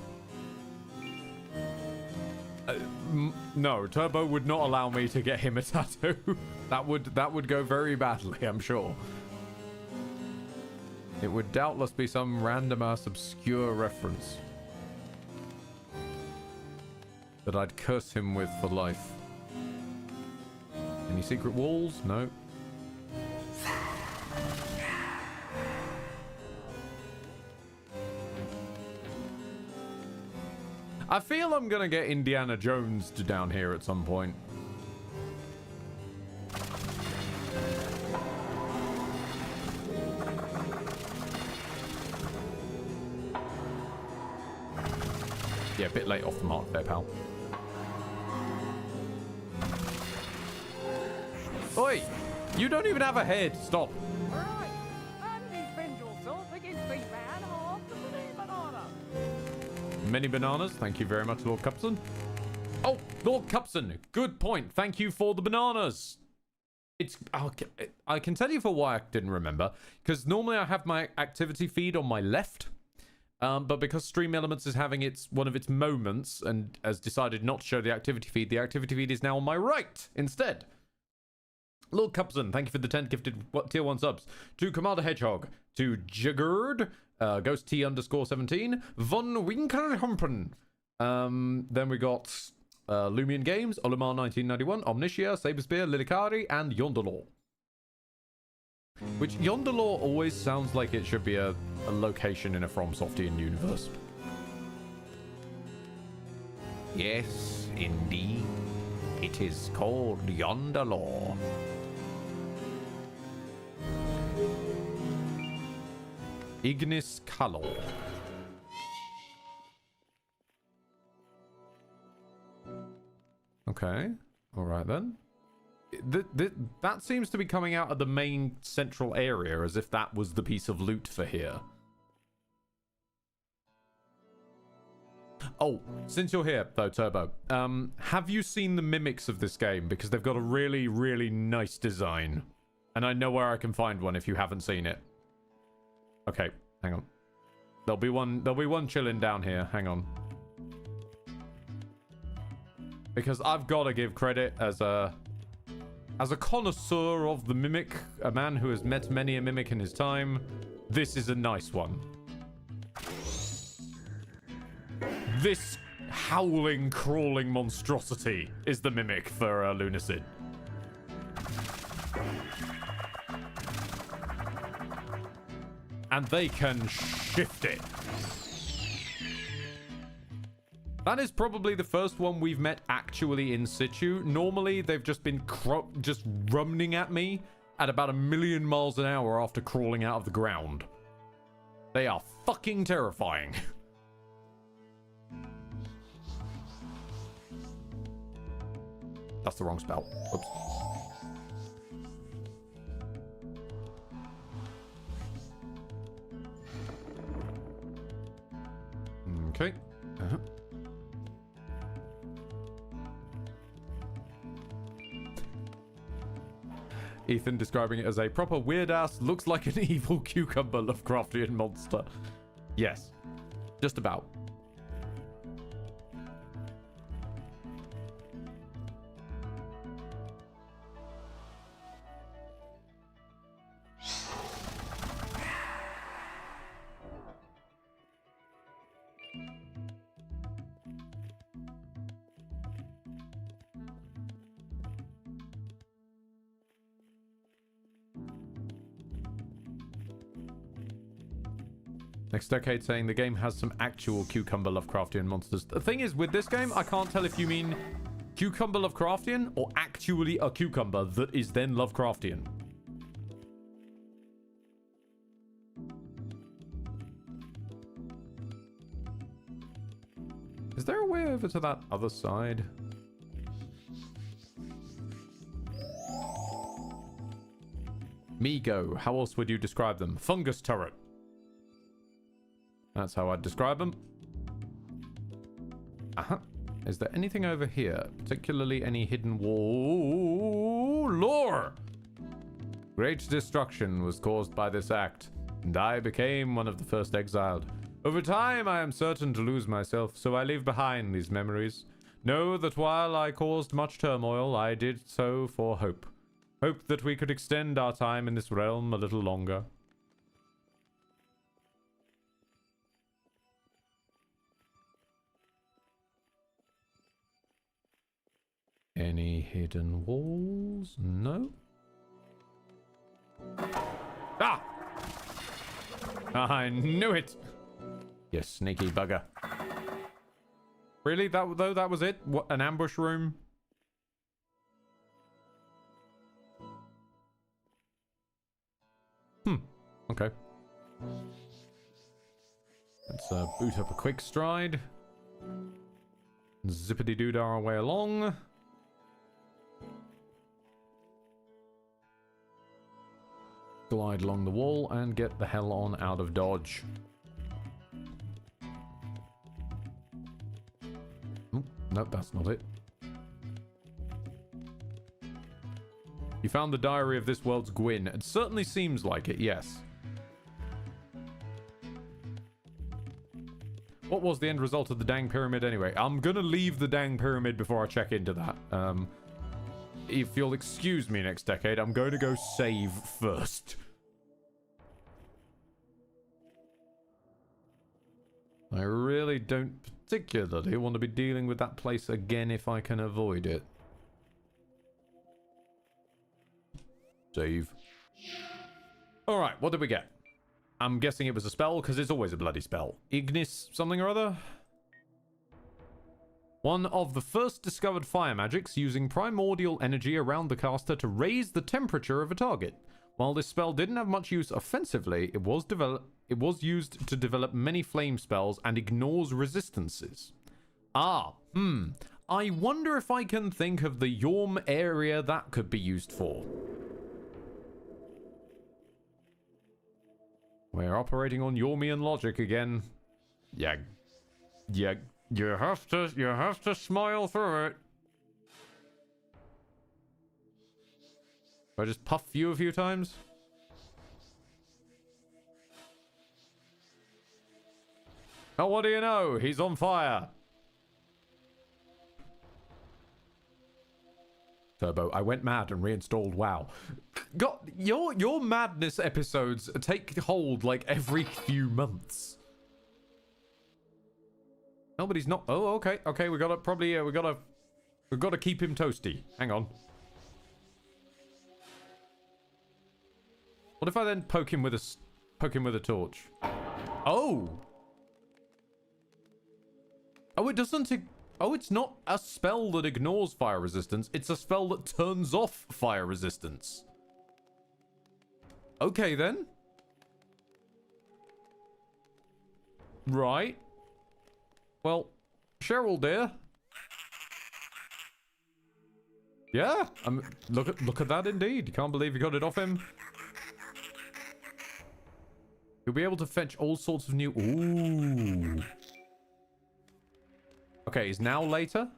No, Turbo would not allow me to get him a tattoo. that would go very badly, I'm sure. It would doubtless be some random ass obscure reference that I'd curse him with for life. Any secret walls? No. I feel I'm gonna get Indiana Jones to down here at some point. Yeah, a bit late off the mark there, pal. Oi! You don't even have a head. Stop. Right. And defend yourself against the man of the banana. Many bananas. Thank you very much, Lord Cupson. Oh, Lord Cupson. Good point. Thank you for the bananas. It's I can tell you for why I didn't remember. Because normally I have my activity feed on my left. But because Stream Elements is having one of its moments and has decided not to show the activity feed is now on my right instead. Lord Cupson, thank you for the 10 gifted tier 1 subs. To Commander Hedgehog, to Jigurd, Ghost T _17, Von Winkelhumpen. Then we got Lumion Games, Olimar 1991, Omnitia, Saberspear, Lilikari, and Yonderlaw. Which Yonderlaw always sounds like it should be a location in a FromSoftian universe. Yes, indeed. It is called Yonderlaw. Ignis Kalor. Okay. All right then. That seems to be coming out of the main central area as if that was the piece of loot for here. Oh, since you're here though, Turbo, have you seen the mimics of this game? Because they've got a really, really nice design. And I know where I can find one if you haven't seen it. Okay, hang on. There'll be one chilling down here. Hang on. Because I've got to give credit as a connoisseur of the mimic, a man who has met many a mimic in his time. This is a nice one. This howling, crawling monstrosity is the mimic for Lunacid. And they can shift it. That is probably the first one we've met actually in situ. Normally, they've just been just running at me at about 1,000,000 miles an hour after crawling out of the ground. They are fucking terrifying. That's the wrong spell. Oops. Okay. Ethan describing it as a proper weird-ass, looks like an evil cucumber Lovecraftian monster. Yes. Just about. Next Decade saying the game has some actual cucumber Lovecraftian monsters. The thing is, with this game, I can't tell if you mean cucumber Lovecraftian or actually a cucumber that is then Lovecraftian. Is there a way over to that other side? Migo, how else would you describe them? Fungus turret. That's how I'd describe them. Uh-huh. Is there anything over here? Particularly any hidden wall? Lore! Great destruction was caused by this act, and I became one of the first exiled. Over time, I am certain to lose myself, so I leave behind these memories. Know that while I caused much turmoil, I did so for hope. Hope that we could extend our time in this realm a little longer. Any hidden walls? No. Ah! I knew it! You sneaky bugger. Really? That was it? What, an ambush room? Okay. Let's boot up a quick stride. Zippity-doo our way along. Glide along the wall and get the hell on out of dodge. Nope, that's not it. You found the diary of this world's Gwyn. It certainly seems like it, yes. What was the end result of the dang pyramid anyway? I'm gonna leave the dang pyramid before I check into that. If you'll excuse me next decade, I'm going to go save first. I really don't particularly want to be dealing with that place again if I can avoid it. Save. Alright, what did we get? I'm guessing it was a spell, because it's always a bloody spell. Ignis something or other? One of the first discovered fire magics using primordial energy around the caster to raise the temperature of a target. While this spell didn't have much use offensively, it was used to develop many flame spells and ignores resistances. I wonder if I can think of the Yorm area that could be used for. We're operating on Yormian logic again. Yeah, you have to smile through it. Do I just puff you a few times? Oh, what do you know? He's on fire. Turbo, I went mad and reinstalled WoW. God, your madness episodes take hold like every few months. Nobody's not. Oh, okay, okay. We gotta probably. We gotta keep him toasty. Hang on. What if I then poke him with a torch? Oh. Oh, it doesn't. Oh, it's not a spell that ignores fire resistance. It's a spell that turns off fire resistance. Okay, then. Right. Well, Cheryl, dear. Yeah, look at that indeed. You can't believe you got it off him. You'll be able to fetch all sorts of new... Ooh. Okay, is now later?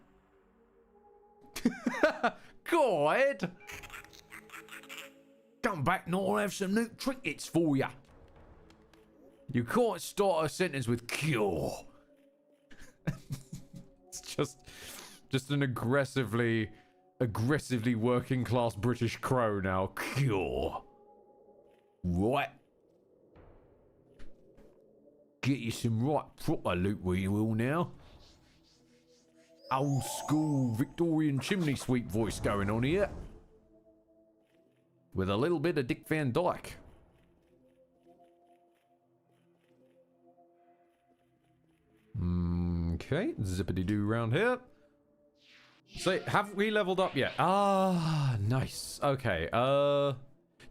God! Come back and I'll have some new trinkets for ya. You can't start a sentence with cure. It's just an aggressively working class British crow now. Cure. Right. Get you some right proper loot where you will now. Old school Victorian chimney sweep voice going on here. With a little bit of Dick Van Dyke. Okay, zippity-doo round here. So, have we leveled up yet? Ah, nice. Okay, do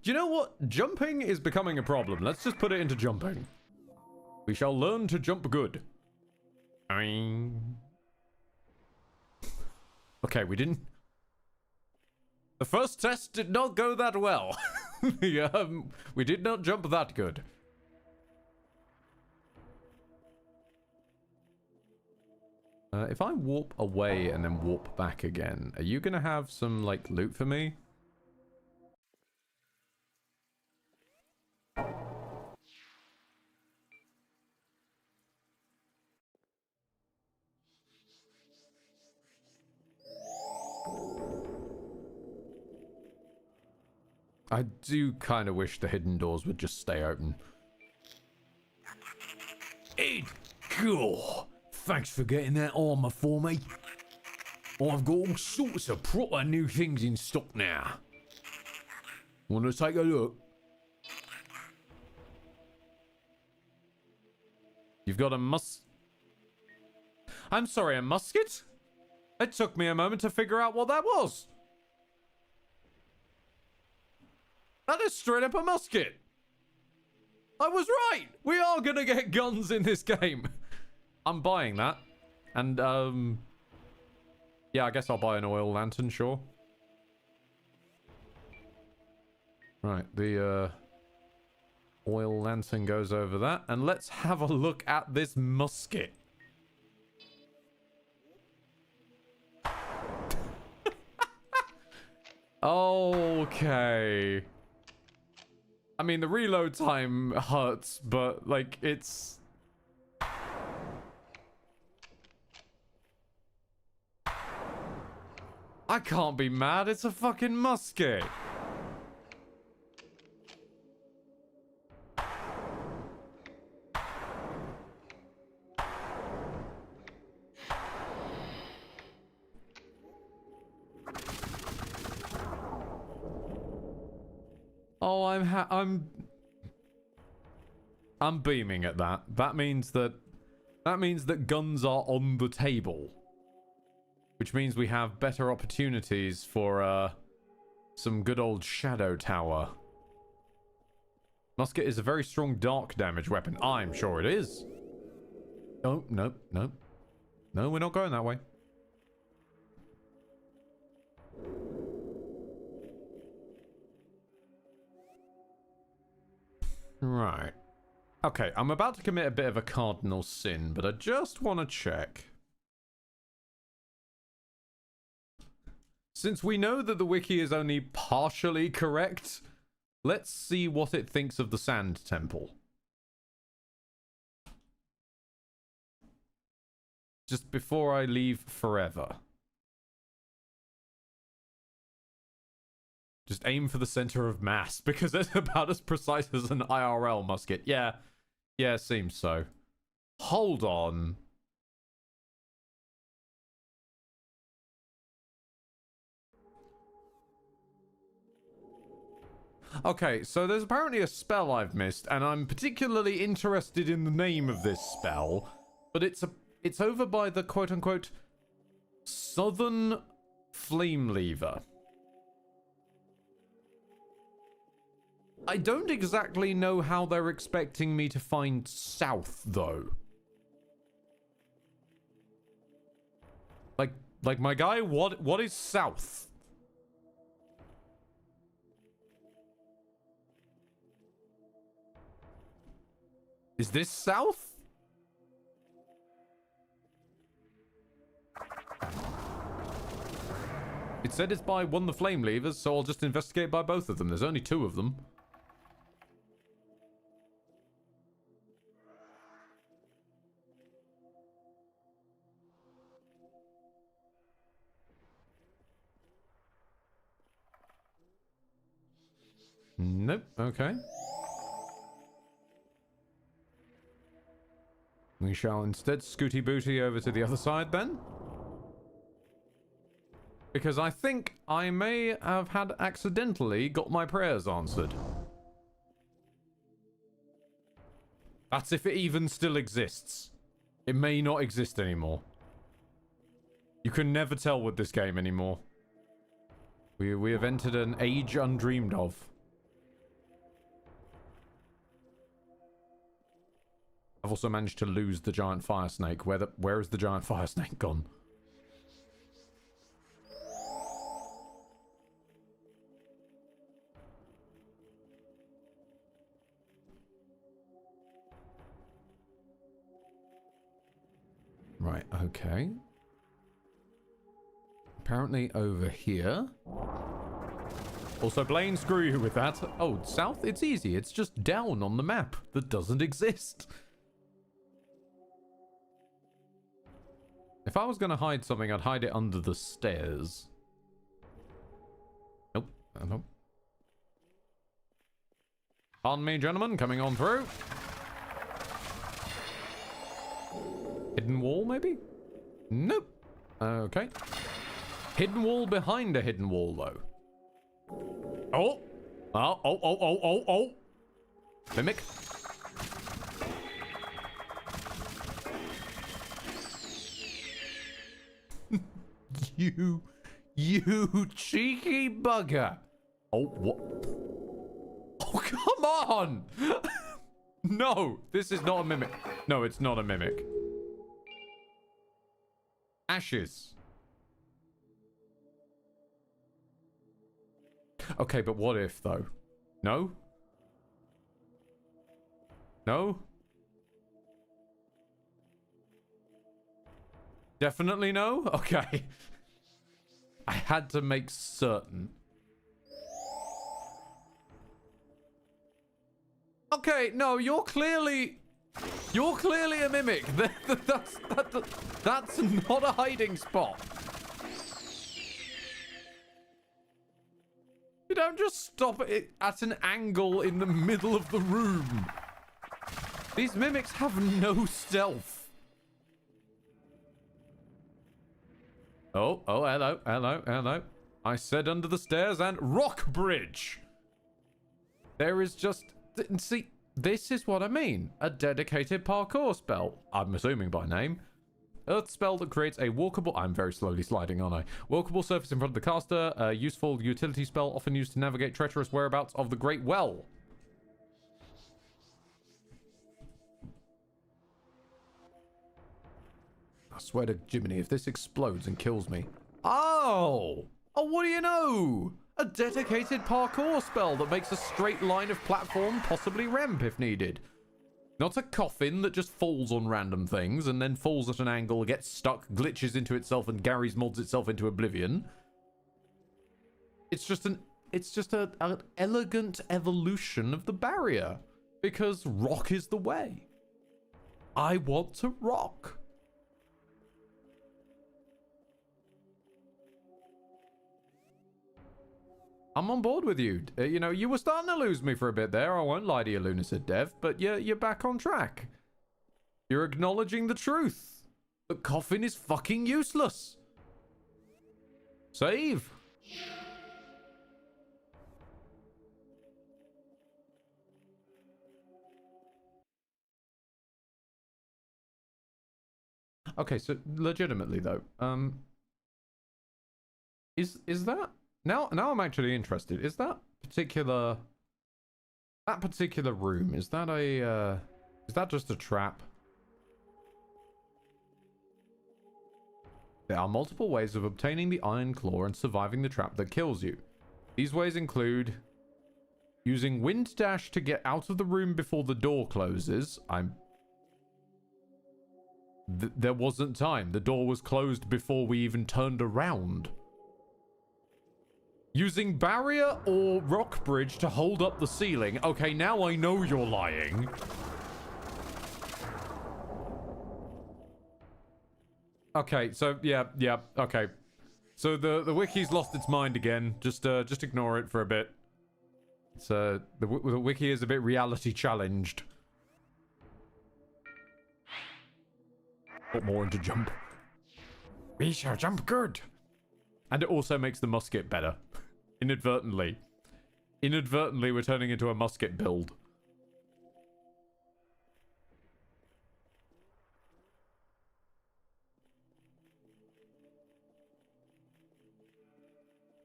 you know what? Jumping is becoming a problem. Let's just put it into jumping. We shall learn to jump good. Okay, we didn't... The first test did not go that well. We did not jump that good. If I warp away and then warp back again, are you gonna have some, like, loot for me? I do kind of wish the hidden doors would just stay open. Ed, cool. Thanks for getting that armor for me. I've got all sorts of proper new things in stock now. Want to take a look? You've got a I'm sorry, a musket? It took me a moment to figure out what that was. That is straight up a musket. I was right. We are gonna get guns in this game. I'm buying that. And, yeah, I guess I'll buy an oil lantern, sure. Right, the, oil lantern goes over that. And let's have a look at this musket. Okay. I mean, the reload time hurts, but, like, it's... I can't be mad. It's a fucking musket. Oh, I'm beaming at that. That means that guns are on the table. Which means we have better opportunities for some good old Shadow Tower. Musket is a very strong dark damage weapon. I'm sure it is. Oh, no, no. No, we're not going that way. Right. Okay, I'm about to commit a bit of a cardinal sin, but I just want to check. Since we know that the wiki is only partially correct, let's see what it thinks of the Sand Temple. Just before I leave forever. Just aim for the center of mass, because it's about as precise as an IRL musket. Yeah. Yeah, seems so. Hold on. Okay, so there's apparently a spell I've missed, and I'm particularly interested in the name of this spell, but it's over by the quote-unquote Southern Flame Lever. I don't exactly know how they're expecting me to find south, though. Like my guy, what is south? Is this south? It said it's by one of the flame levers, so I'll just investigate by both of them. There's only two of them. Nope. Okay. We shall instead scooty booty over to the other side then. Because I think I may have had accidentally got my prayers answered. That's if it even still exists. It may not exist anymore. You can never tell with this game anymore. We have entered an age undreamed of. I've also managed to lose the giant fire snake. Where is the giant fire snake gone? Right, okay. Apparently over here. Also, Blaine, screw you with that. Oh, south? It's easy. It's just down on the map that doesn't exist. If I was going to hide something, I'd hide it under the stairs. Nope. Nope. Pardon me, gentlemen. Coming on through. Hidden wall, maybe? Nope. Okay. Hidden wall behind a hidden wall, though. Oh. Oh. Mimic. You cheeky bugger. Oh, what? Oh, come on. No, this is not a mimic. No, it's not a mimic. Ashes. Okay, but what if, though? No? No? Definitely no? Okay. I had to make certain. Okay, no, you're clearly a mimic. That's not a hiding spot. You don't just stop it at an angle in the middle of the room. These mimics have no stealth. Oh, hello. I said under the stairs and rock bridge. There is just... See, this is what I mean. A dedicated parkour spell. I'm assuming by name. Earth spell that creates a walkable... I'm very slowly sliding, aren't I? Walkable surface in front of the caster. A useful utility spell often used to navigate treacherous whereabouts of the Great Well. I swear to Jiminy, if this explodes and kills me... Oh! Oh, what do you know? A dedicated parkour spell that makes a straight line of platform, possibly ramp if needed. Not a coffin that just falls on random things and then falls at an angle, gets stuck, glitches into itself, and Gary's mods itself into oblivion. It's just an elegant evolution of the barrier. Because rock is the way. I want to rock. I'm on board with you. You know, you were starting to lose me for a bit there. I won't lie to you, Lunacid Dev, but you're back on track. You're acknowledging the truth. The coffin is fucking useless. Save. Okay, so legitimately though, is that now I'm actually interested. Is that particular room, is that just a trap? There are multiple ways of obtaining the Iron Claw and surviving the trap that kills you. These ways include using Wind Dash to get out of the room before the door closes. There wasn't time. The door was closed before we even turned around. Using barrier or rock bridge to hold up the ceiling. Okay, now I know you're lying. Okay, so yeah, okay. So the wiki's lost its mind again. Just ignore it for a bit. It's the wiki is a bit reality challenged. Put more into jump. We shall jump good. And it also makes the musket better. Inadvertently. Inadvertently, we're turning into a musket build.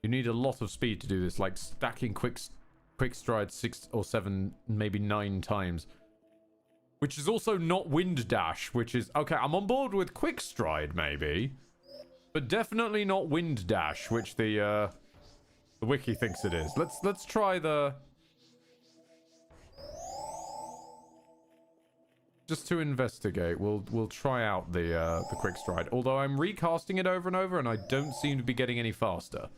You need a lot of speed to do this, like stacking quick stride 6 or 7, maybe 9 times. Which is also not wind dash, which is... Okay, I'm on board with quick stride, maybe. But definitely not wind dash, which the wiki thinks it is. Let's try the... Just to investigate, we'll try out the quick stride. Although I'm recasting it over and over, and I don't seem to be getting any faster.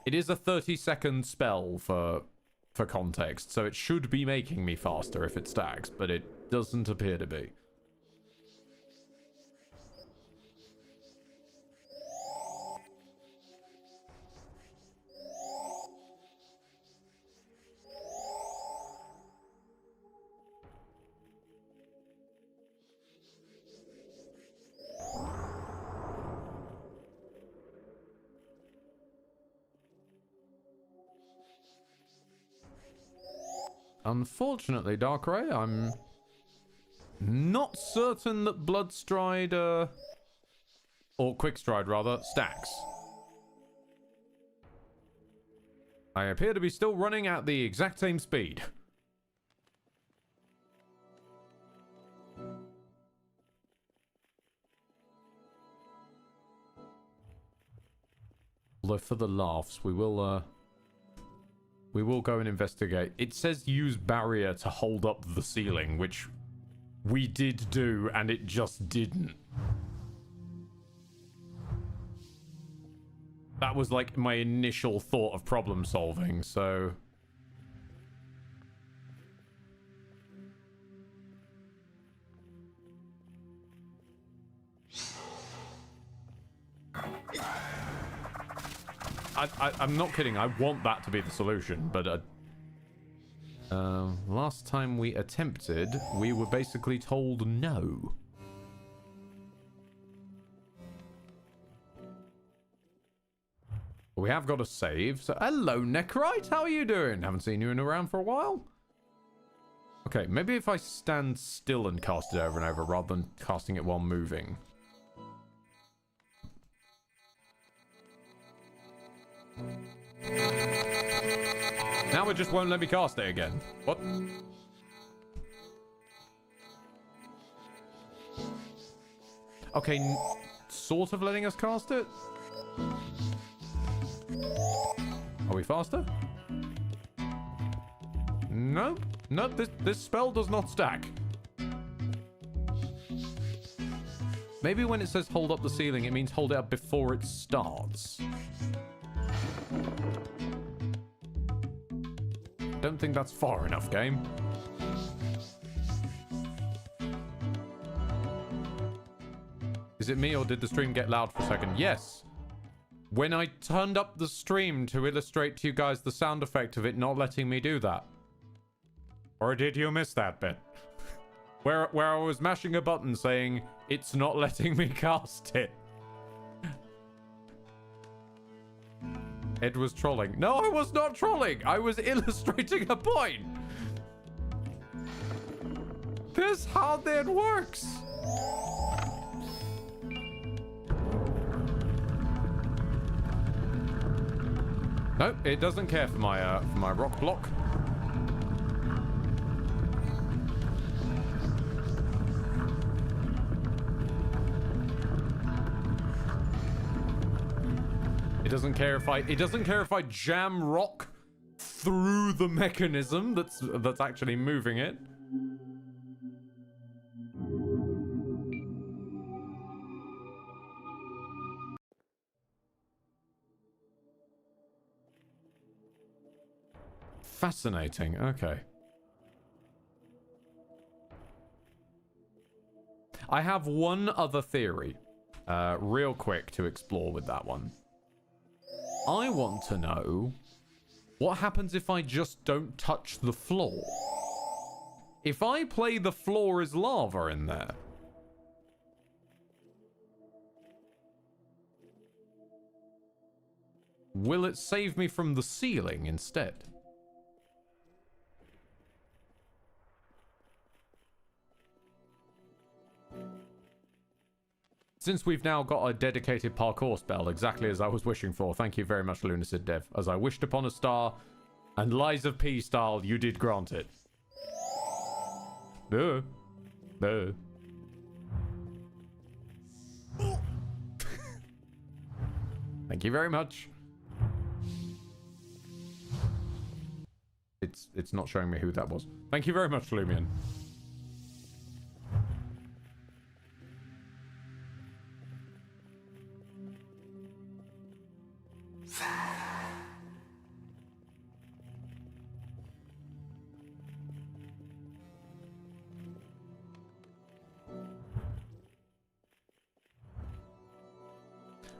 It is a 30-second spell for context, so it should be making me faster if it stacks, but it doesn't appear to be. Unfortunately, Darkray, I'm not certain that Bloodstride or quick stride rather, stacks. I appear to be still running at the exact same speed. Although for the laughs, we will go and investigate. It says use barrier to hold up the ceiling, which we did do, and it just didn't. That was like my initial thought of problem solving, so... I'm not kidding, I want that to be the solution, but... last time we attempted, we were basically told no. We have got a save, so hello Necrite, how are you doing? Haven't seen you in around for a while. Okay, maybe if I stand still and cast it over and over rather than casting it while moving. Now it just won't let me cast it again. What? Okay, sort of letting us cast it? Are we faster? Nope. Nope, this spell does not stack. Maybe when it says hold up the ceiling, it means hold it up before it starts. Don't think that's far enough, game. Is it me or did the stream get loud for a second? Yes. When I turned up the stream to illustrate to you guys the sound effect of it not letting me do that. Or did you miss that bit? where I was mashing a button saying, it's not letting me cast it. Ed was trolling. No, I was not trolling. I was illustrating a point. This is how that works. Nope, it doesn't care for my rock block. It doesn't care if I jam rock through the mechanism that's actually moving it. Fascinating. Okay. I have one other theory, real quick to explore with that one. I want to know what happens if I just don't touch the floor. If I play the floor as lava in there, will it save me from the ceiling instead? Since we've now got a dedicated parkour spell, exactly as I was wishing for, thank you very much, Lunacid Dev. As I wished upon a star, and Lies of P style, you did grant it. Duh. Duh. Thank you very much. It's not showing me who that was. Thank you very much, Lumion.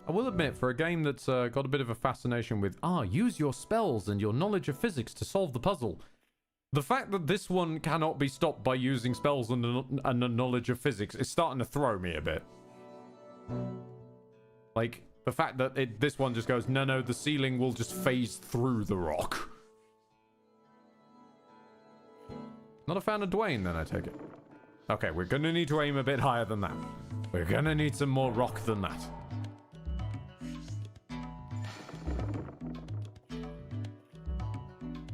I will admit, for a game that's got a bit of a fascination with, use your spells and your knowledge of physics to solve the puzzle. The fact that this one cannot be stopped by using spells and a knowledge of physics is starting to throw me a bit. Like, the fact that this one just goes, no, the ceiling will just phase through the rock. Not a fan of Dwayne, then, I take it. Okay, we're gonna need to aim a bit higher than that. We're gonna need some more rock than that.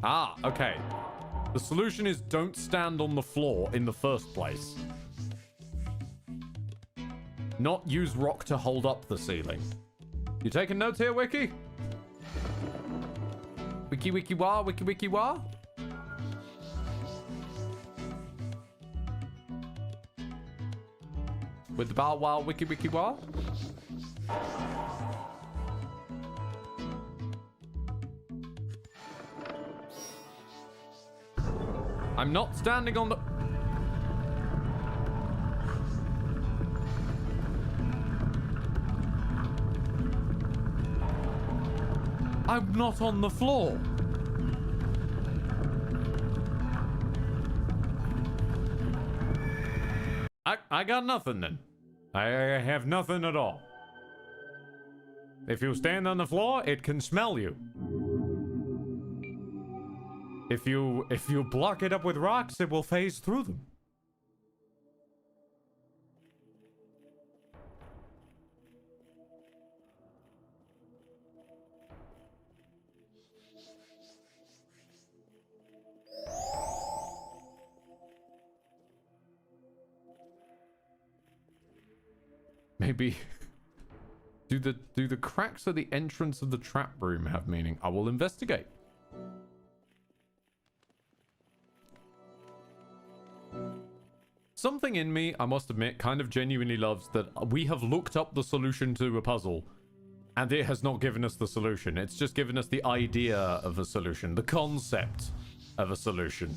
Ah, okay. The solution is don't stand on the floor in the first place. Not use rock to hold up the ceiling. You taking notes here, Wiki? Wiki wiki wah, wiki wiki wah? With the bow wow, wiki wiki wah? I'm not standing on the... I'm not on the floor. I got nothing then. I have nothing at all. If you stand on the floor, it can smell you. If you block it up with rocks, it will phase through them. Maybe do the cracks at the entrance of the trap room have meaning? I will investigate. Something in me, I must admit, kind of genuinely loves that we have looked up the solution to a puzzle and it has not given us the solution. It's just given us the idea of a solution, the concept of a solution.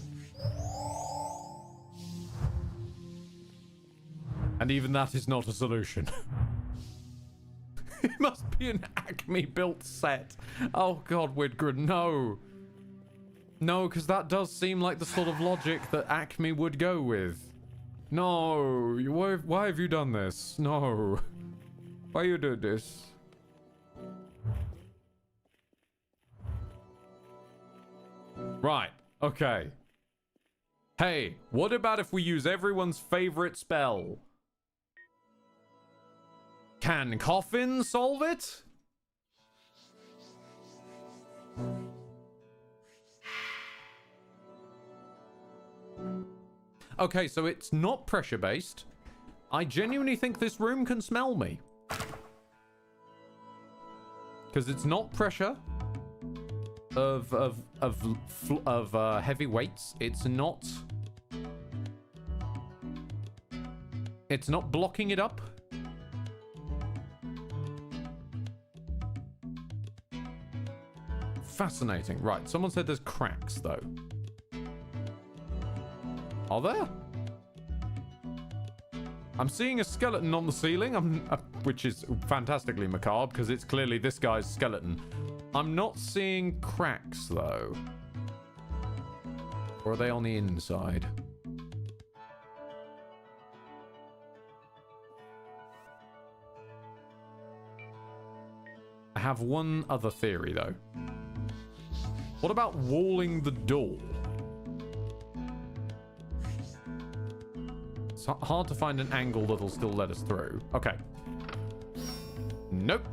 And even that is not a solution. It must be an Acme built set. Oh god, Widgren, no. No, because that does seem like the sort of logic that Acme would go with. No, why have you done this? No. Why you did this? Right, okay. Hey, what about if we use everyone's favorite spell? Can Coffin solve it? Okay, so it's not pressure based. I genuinely think this room can smell me. Because it's not pressure of heavy weights. It's not blocking it up. Fascinating. Right, someone said there's cracks though. Are there? I'm seeing a skeleton on the ceiling, which is fantastically macabre because it's clearly this guy's skeleton. I'm not seeing cracks though. Or are they on the inside? I have one other theory though. What about walling the door? It's hard to find an angle that'll still let us through. Okay. Nope.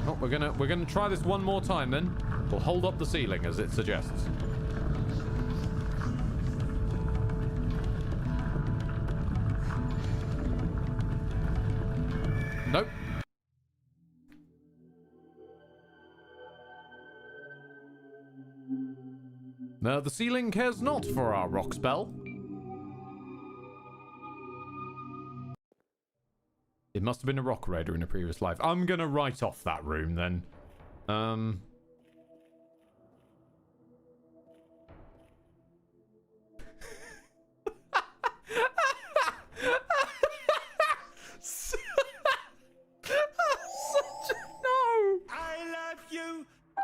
Oh, we're gonna try this one more time then. We'll hold up the ceiling as it suggests. Nope. No, the ceiling cares not for our rock spell. It must have been a rock raider in a previous life. I'm gonna write off that room then.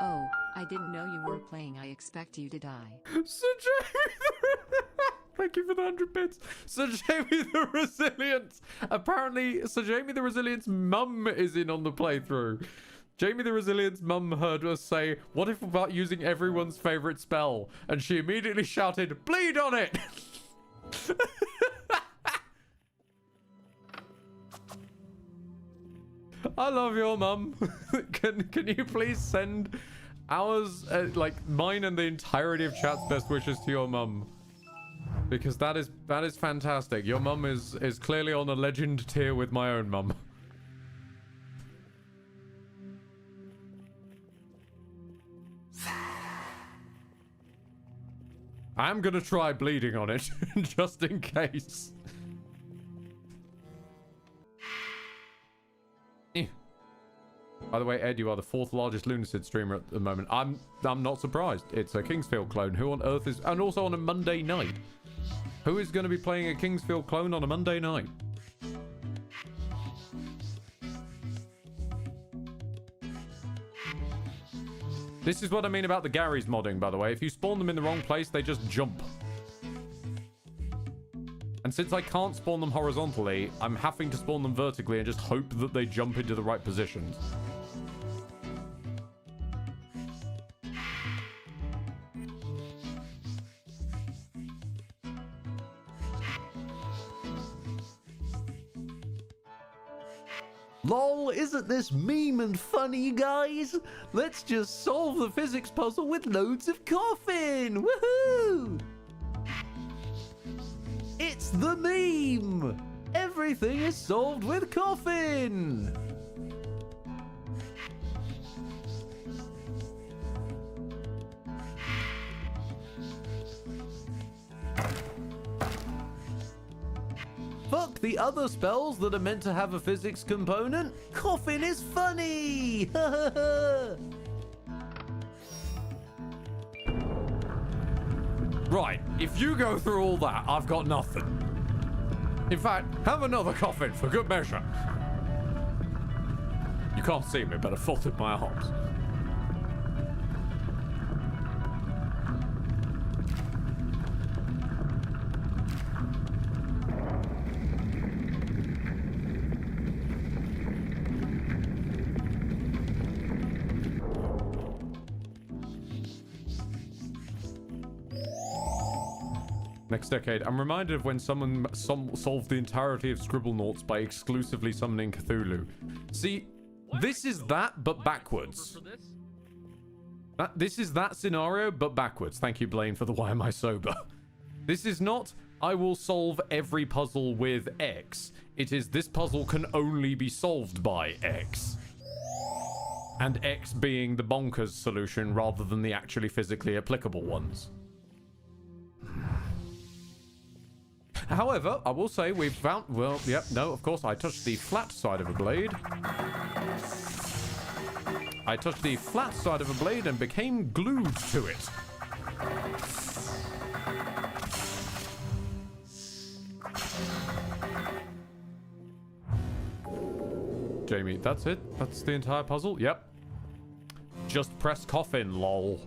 Oh, I didn't know you were playing. I expect you to die. Sir Jamie Thank you for the 100 bits. Sir Jamie the Resilient. Apparently, Sir Jamie the Resilient's mum is in on the playthrough. Jamie the Resilient's mum heard us say, what if about using everyone's favourite spell? And she immediately shouted, bleed on it! I love your mum. Can you please send ours, like mine and the entirety of chat's best wishes to your mum? Because that is fantastic. Your mum is clearly on a legend tier with my own mum. I'm gonna try bleeding on it, just in case. By the way, Ed, you are the 4th largest Lunacid streamer at the moment. I'm not surprised. It's a Kingsfield clone. Who on earth is... And also on a Monday night. Who is going to be playing a Kingsfield clone on a Monday night? This is what I mean about the Garys modding, by the way. If you spawn them in the wrong place, they just jump. And since I can't spawn them horizontally, I'm having to spawn them vertically and just hope that they jump into the right positions. Lol, isn't this meme and funny, guys? Let's just solve the physics puzzle with loads of coffin! Woohoo! It's the meme! Everything is solved with coffin! Fuck the other spells that are meant to have a physics component. Coffin is funny! Right, if you go through all that, I've got nothing. In fact, have another coffin for good measure. You can't see me, but I folded my arms. Next decade. I'm reminded of when someone solved the entirety of Scribblenauts by exclusively summoning Cthulhu. See, this is that, but backwards. This is that scenario, but backwards. Thank you, Blaine, for the why am I sober. This is not, I will solve every puzzle with X. It is, this puzzle can only be solved by X. And X being the bonkers solution rather than the actually physically applicable ones. However, I will say we've found... Well, yep, no, of course, I touched the flat side of a blade. I touched the flat side of a blade and became glued to it. Jamie, that's it? That's the entire puzzle? Yep. Just press coffin, lol.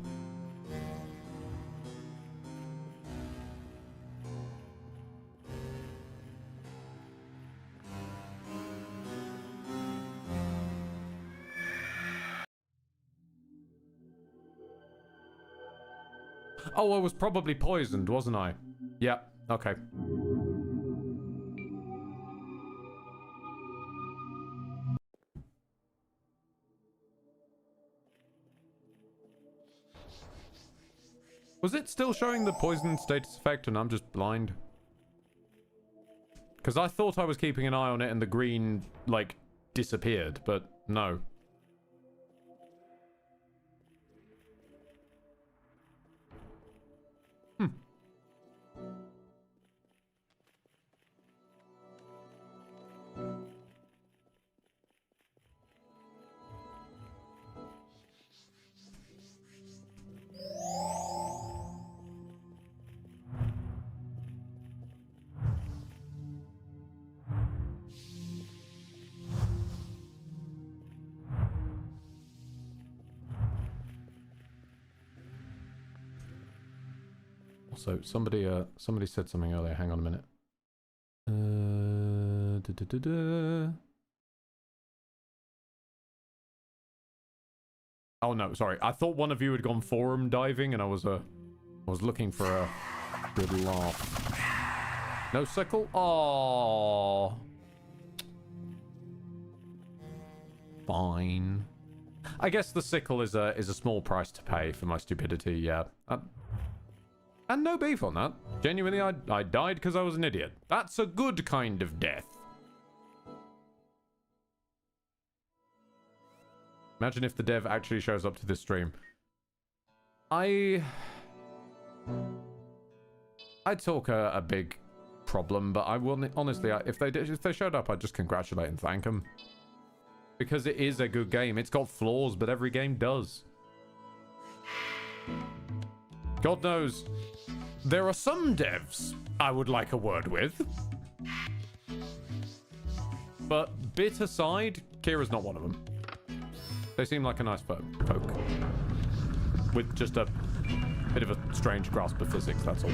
Oh, I was probably poisoned, wasn't I? Yeah, okay. Was it still showing the poison status effect and I'm just blind? Because I thought I was keeping an eye on it and the green, like, disappeared, but no. So somebody said something earlier. Hang on a minute. Oh no, sorry. I thought one of you had gone forum diving, and I was looking for a good laugh. No sickle? Oh. fine. I guess the sickle is a small price to pay for my stupidity, yeah. And no beef on that. Genuinely, I died because I was an idiot. That's a good kind of death. Imagine if the dev actually shows up to this stream. I talk a big problem, but I will honestly, if they showed up, I'd just congratulate and thank them. Because it is a good game. It's got flaws, but every game does. God knows, there are some devs I would like a word with. But bit aside, Kira's not one of them. They seem like a nice folk. With just a bit of a strange grasp of physics, that's all.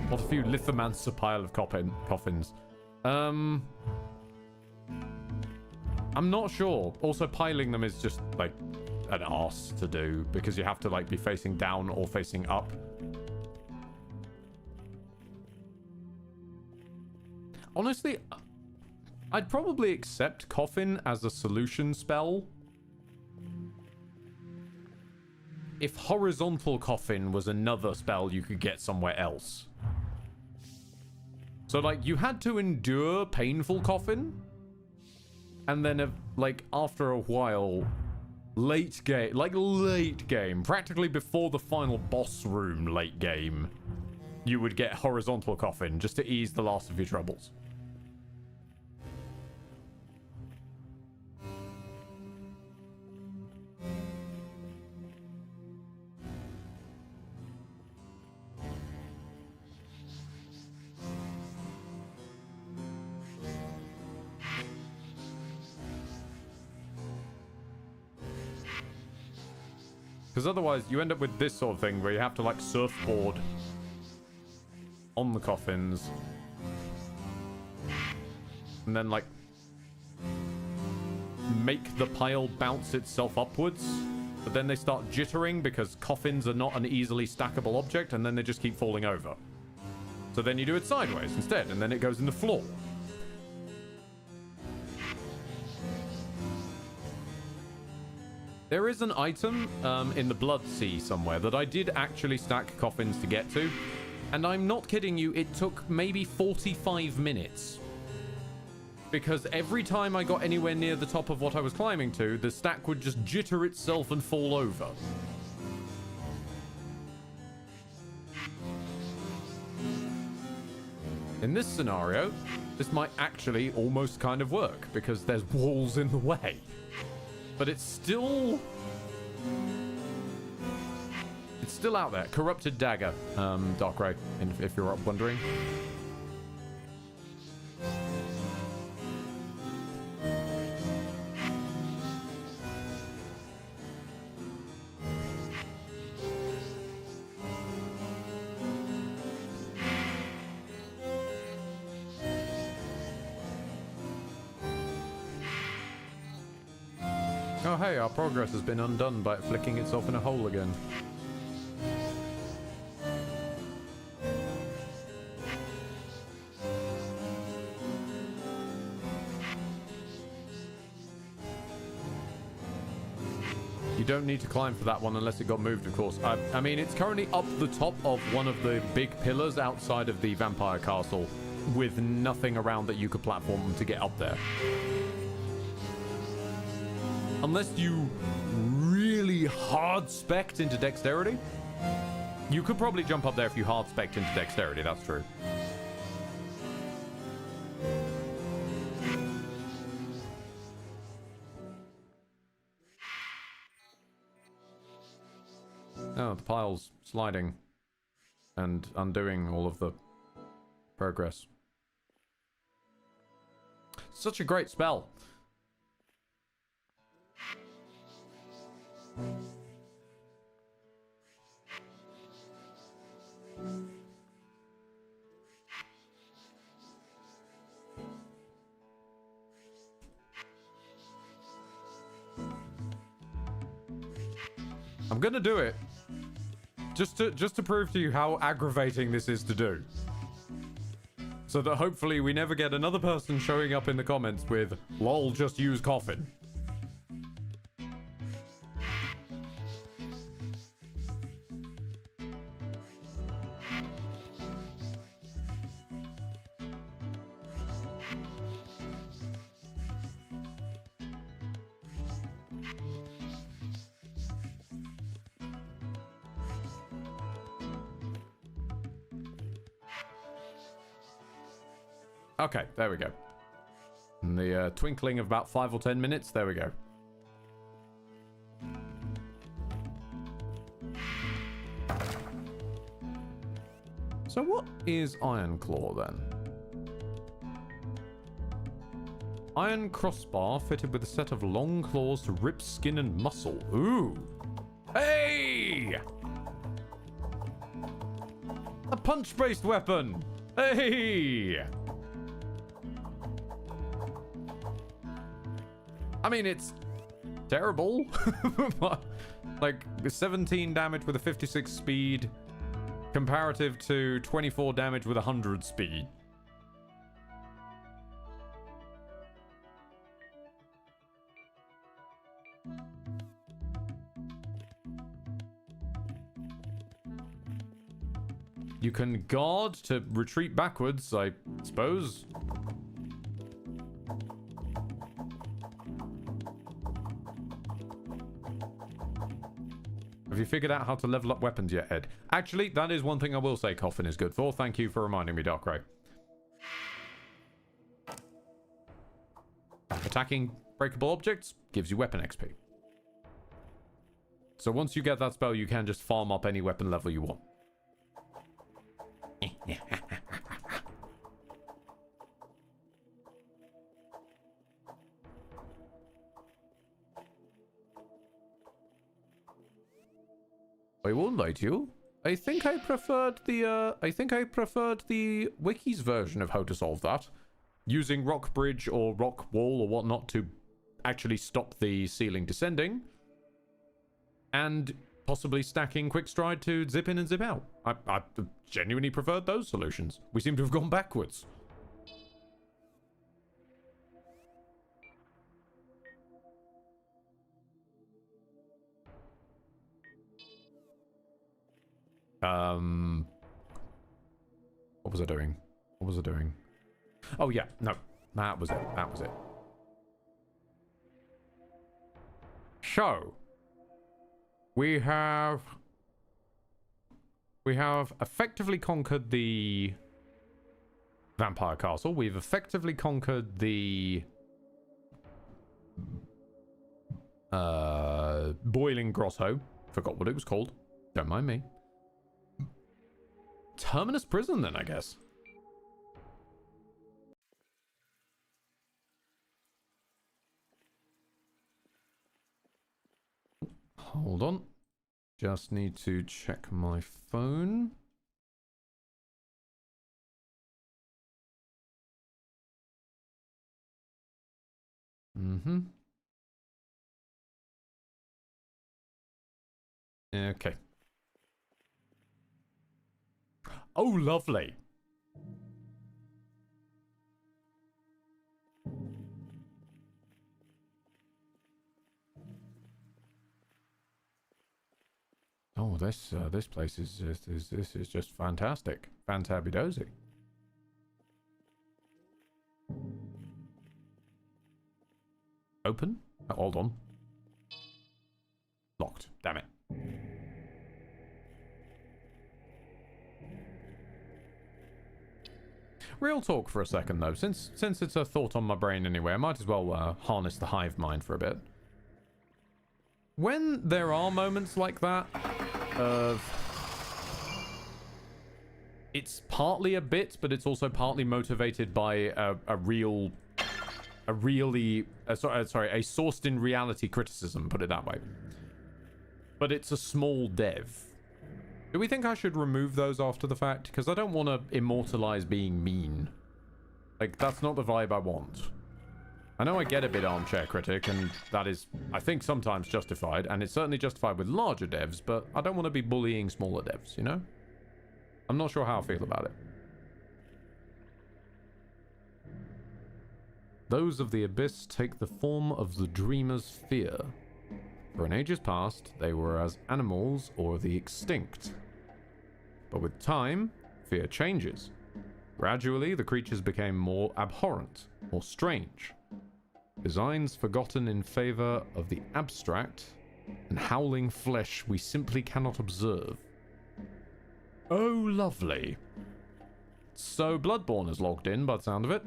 What a few lithomancer pile of coffins. I'm not sure. Also, piling them is just like an arse to do because you have to like be facing down or facing up. Honestly, I'd probably accept coffin as a solution spell if horizontal coffin was another spell you could get somewhere else. So, like, you had to endure painful coffin, and then, like, after a while, late game, practically before the final boss room late game, you would get horizontal coffin just to ease the last of your troubles. Because otherwise, you end up with this sort of thing where you have to, like, surfboard on the coffins. And then, like, make the pile bounce itself upwards. But then they start jittering because coffins are not an easily stackable object, and then they just keep falling over. So then you do it sideways instead, and then it goes in the floor. There is an item in the Blood Sea somewhere that I did actually stack coffins to get to. And I'm not kidding you, it took maybe 45 minutes. Because every time I got anywhere near the top of what I was climbing to, the stack would just jitter itself and fall over. In this scenario, this might actually almost kind of work, because there's walls in the way. But it's still out there. Corrupted Dagger, Dark Ray, if you're wondering. Oh hey, our progress has been undone by it flicking itself in a hole again. You don't need to climb for that one unless it got moved, of course. I mean, it's currently up the top of one of the big pillars outside of the vampire castle with nothing around that you could platform to get up there. Unless you really hard-spec'd into dexterity. You could probably jump up there if you hard-spec'd into dexterity, that's true. Oh, the pile's sliding and undoing all of the progress. Such a great spell. I'm gonna do it. Just to prove to you how aggravating this is to do. So that hopefully we never get another person showing up in the comments with, lol, just use coffin. Okay, there we go. In the twinkling of about 5 or 10 minutes, there we go. So what is Iron Claw then? Iron crossbar fitted with a set of long claws to rip skin and muscle. Ooh. Hey! A punch-based weapon. Hey! I mean, it's terrible. Like 17 damage with a 56 speed comparative to 24 damage with 100 speed. You can guard to retreat backwards, I suppose. Have you figured out how to level up weapons yet, Ed? Actually, that is one thing I will say Coffin is good for. Thank you for reminding me, Darkrai. Attacking breakable objects gives you weapon XP. So once you get that spell, you can just farm up any weapon level you want. I won't lie to you. I think I preferred the wiki's version of how to solve that. Using rock bridge or rock wall or whatnot to actually stop the ceiling descending. And possibly stacking quick stride to zip in and zip out. I genuinely preferred those solutions. We seem to have gone backwards. What was I doing? What was I doing? Oh yeah, no. That was it. That was it. So we have effectively conquered the vampire castle. We've effectively conquered the boiling grotto. Forgot what it was called. Don't mind me. Terminus prison then, I guess. Hold on. Just need to check my phone. Okay. Oh, lovely. Oh, this place is just fantastic. Fantabidozy. Open? Oh, hold on. Locked. Damn it. Real talk for a second though, since it's a thought on my brain anyway, I might as well harness the hive mind for a bit. When there are moments like that of it's partly a bit, but it's also partly motivated by a sourced in reality criticism, put it that way. But it's a small dev. Do we think I should remove those after the fact? Because I don't want to immortalize being mean. Like, that's not the vibe I want. I know I get a bit armchair critic, and that is, I think, sometimes justified, and it's certainly justified with larger devs, but I don't want to be bullying smaller devs, you know? I'm not sure how I feel about it. Those of the abyss take the form of the dreamer's fear. For in ages past, they were as animals or the extinct. But with time, fear changes. Gradually, the creatures became more abhorrent, more strange. Designs forgotten in favor of the abstract and howling flesh we simply cannot observe. Oh, lovely. So Bloodborne is logged in by the sound of it.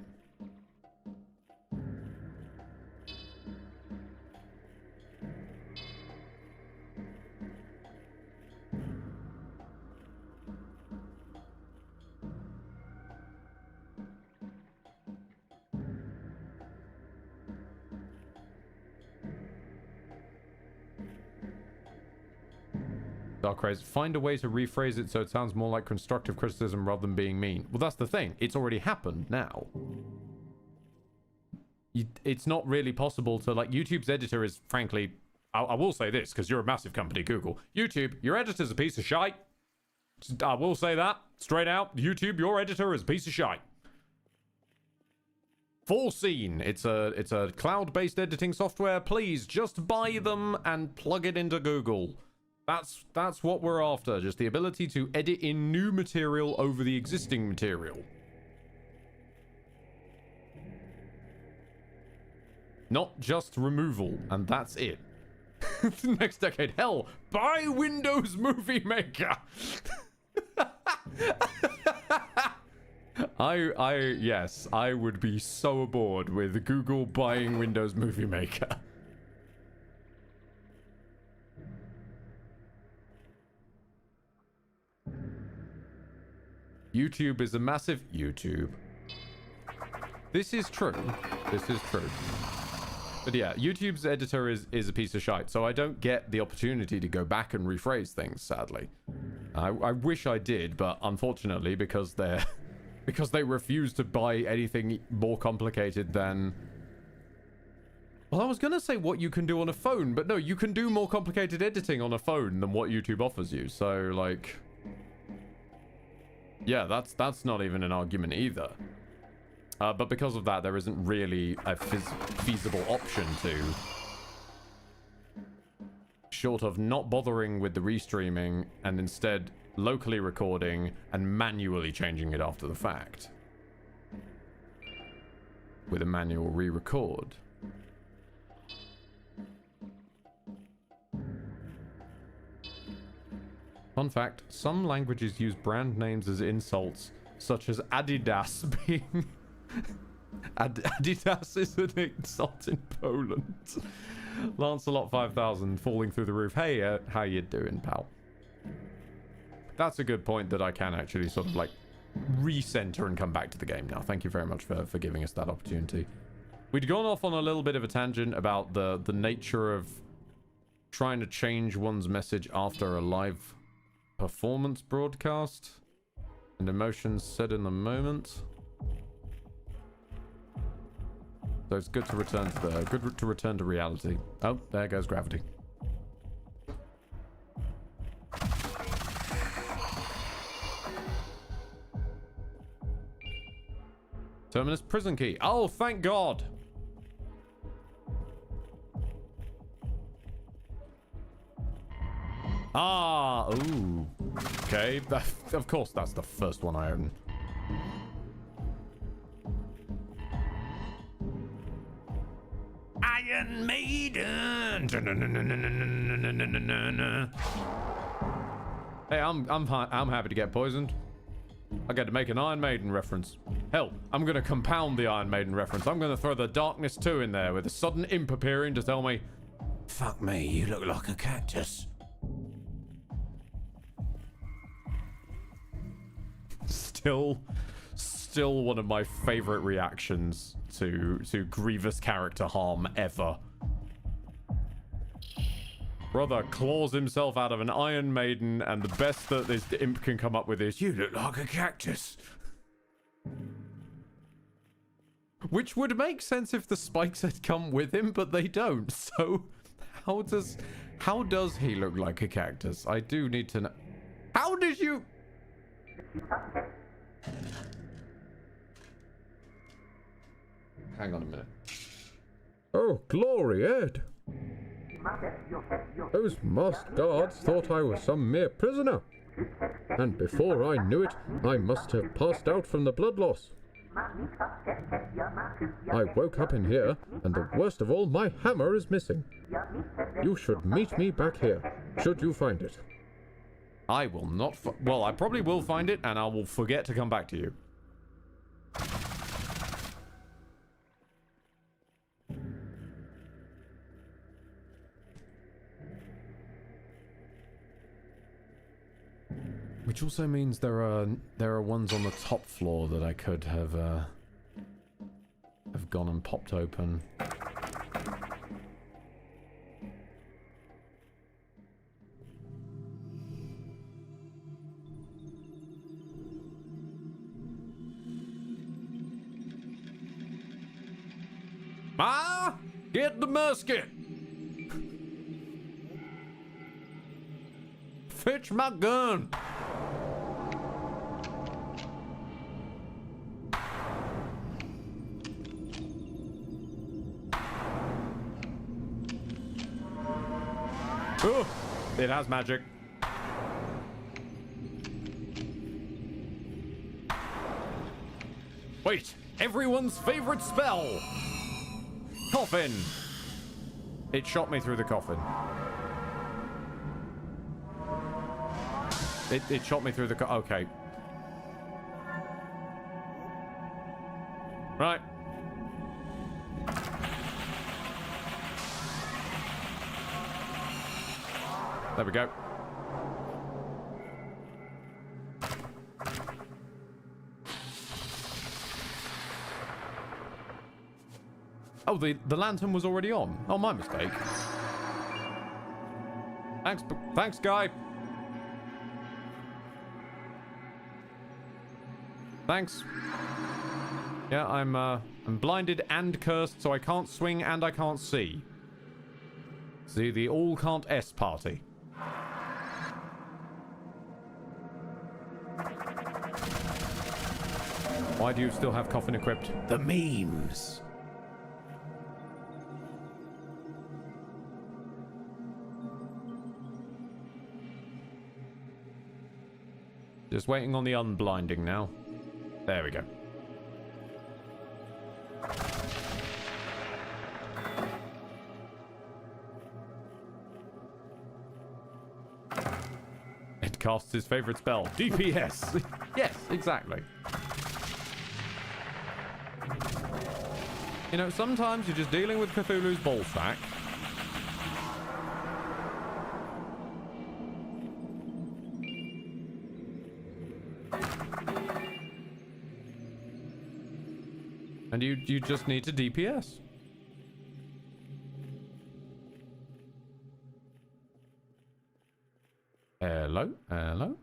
Darkrai, find a way to rephrase it so it sounds more like constructive criticism rather than being mean. Well, that's the thing. It's already happened now. It's not really possible to, like, YouTube's editor is, frankly, I will say this, because you're a massive company, Google. YouTube, your editor's a piece of shite. I will say that, straight out. YouTube, your editor is a piece of shite. Full scene. It's a cloud-based editing software. Please, just buy them and plug it into Google. That's what we're after. Just the ability to edit in new material over the existing material. Not just removal, and that's it. Next decade. Hell, buy Windows Movie Maker. Yes, I would be so bored with Google buying Windows Movie Maker. YouTube is a massive YouTube. This is true. This is true. But yeah, YouTube's editor is a piece of shite, so I don't get the opportunity to go back and rephrase things, sadly. I wish I did, but unfortunately, because they refuse to buy anything more complicated than... Well, I was going to say what you can do on a phone, but no, you can do more complicated editing on a phone than what YouTube offers you, so, like... Yeah, that's not even an argument either. But because of that, there isn't really a feasible option to... Short of not bothering with the restreaming and instead locally recording and manually changing it after the fact. With a manual re-record. Fun fact, some languages use brand names as insults, such as Adidas being... Adidas is an insult in Poland. Lancelot 5000 falling through the roof. Hey, how you doing, pal? That's a good point that I can actually sort of, like, recenter and come back to the game now. Thank you very much for giving us that opportunity. We'd gone off on a little bit of a tangent about the nature of trying to change one's message after a live performance broadcast and emotions said in the moment. So it's good to return to reality. Oh, there goes gravity. Terminus prison key. Oh, thank God. Ah, ooh. Okay, of course that's the first one I own. Iron Maiden. Hey, I'm happy to get poisoned. I get to make an Iron Maiden reference. Hell, I'm gonna compound the Iron Maiden reference. I'm gonna throw the Darkness 2 in there with a sudden imp appearing to tell me, "Fuck me, you look like a cactus." Still one of my favorite reactions to grievous character harm ever. Brother claws himself out of an Iron Maiden, and the best that this imp can come up with is, "You look like a cactus." Which would make sense if the spikes had come with him, but they don't. So how does he look like a cactus? I do need to know. How did you... Hang on a minute. Oh, glory, Ed! Those masked guards thought I was some mere prisoner. And before I knew it, I must have passed out from the blood loss. I woke up in here, and the worst of all, my hammer is missing. You should meet me back here, should you find it. I will not... Well, I probably will find it, and I will forget to come back to you. Which also means there are ones on the top floor that I could have gone and popped open. Ah! Get the musket! Fetch my gun! Oh, it has magic. Wait, everyone's favorite spell! Coffin! It shot me through the coffin. It shot me through the okay. Right. There we go. Oh, the lantern was already on. Oh, my mistake. Thanks, guy. Thanks. Yeah, I'm blinded and cursed, so I can't swing and I can't see. See, the all can't S party. Why do you still have coffin equipped? The memes. Just waiting on the unblinding now. There we go. It casts his favorite spell, DPS. Yes, exactly. You know, sometimes you're just dealing with Cthulhu's ballsack. And you just need to DPS. Hello? Hello?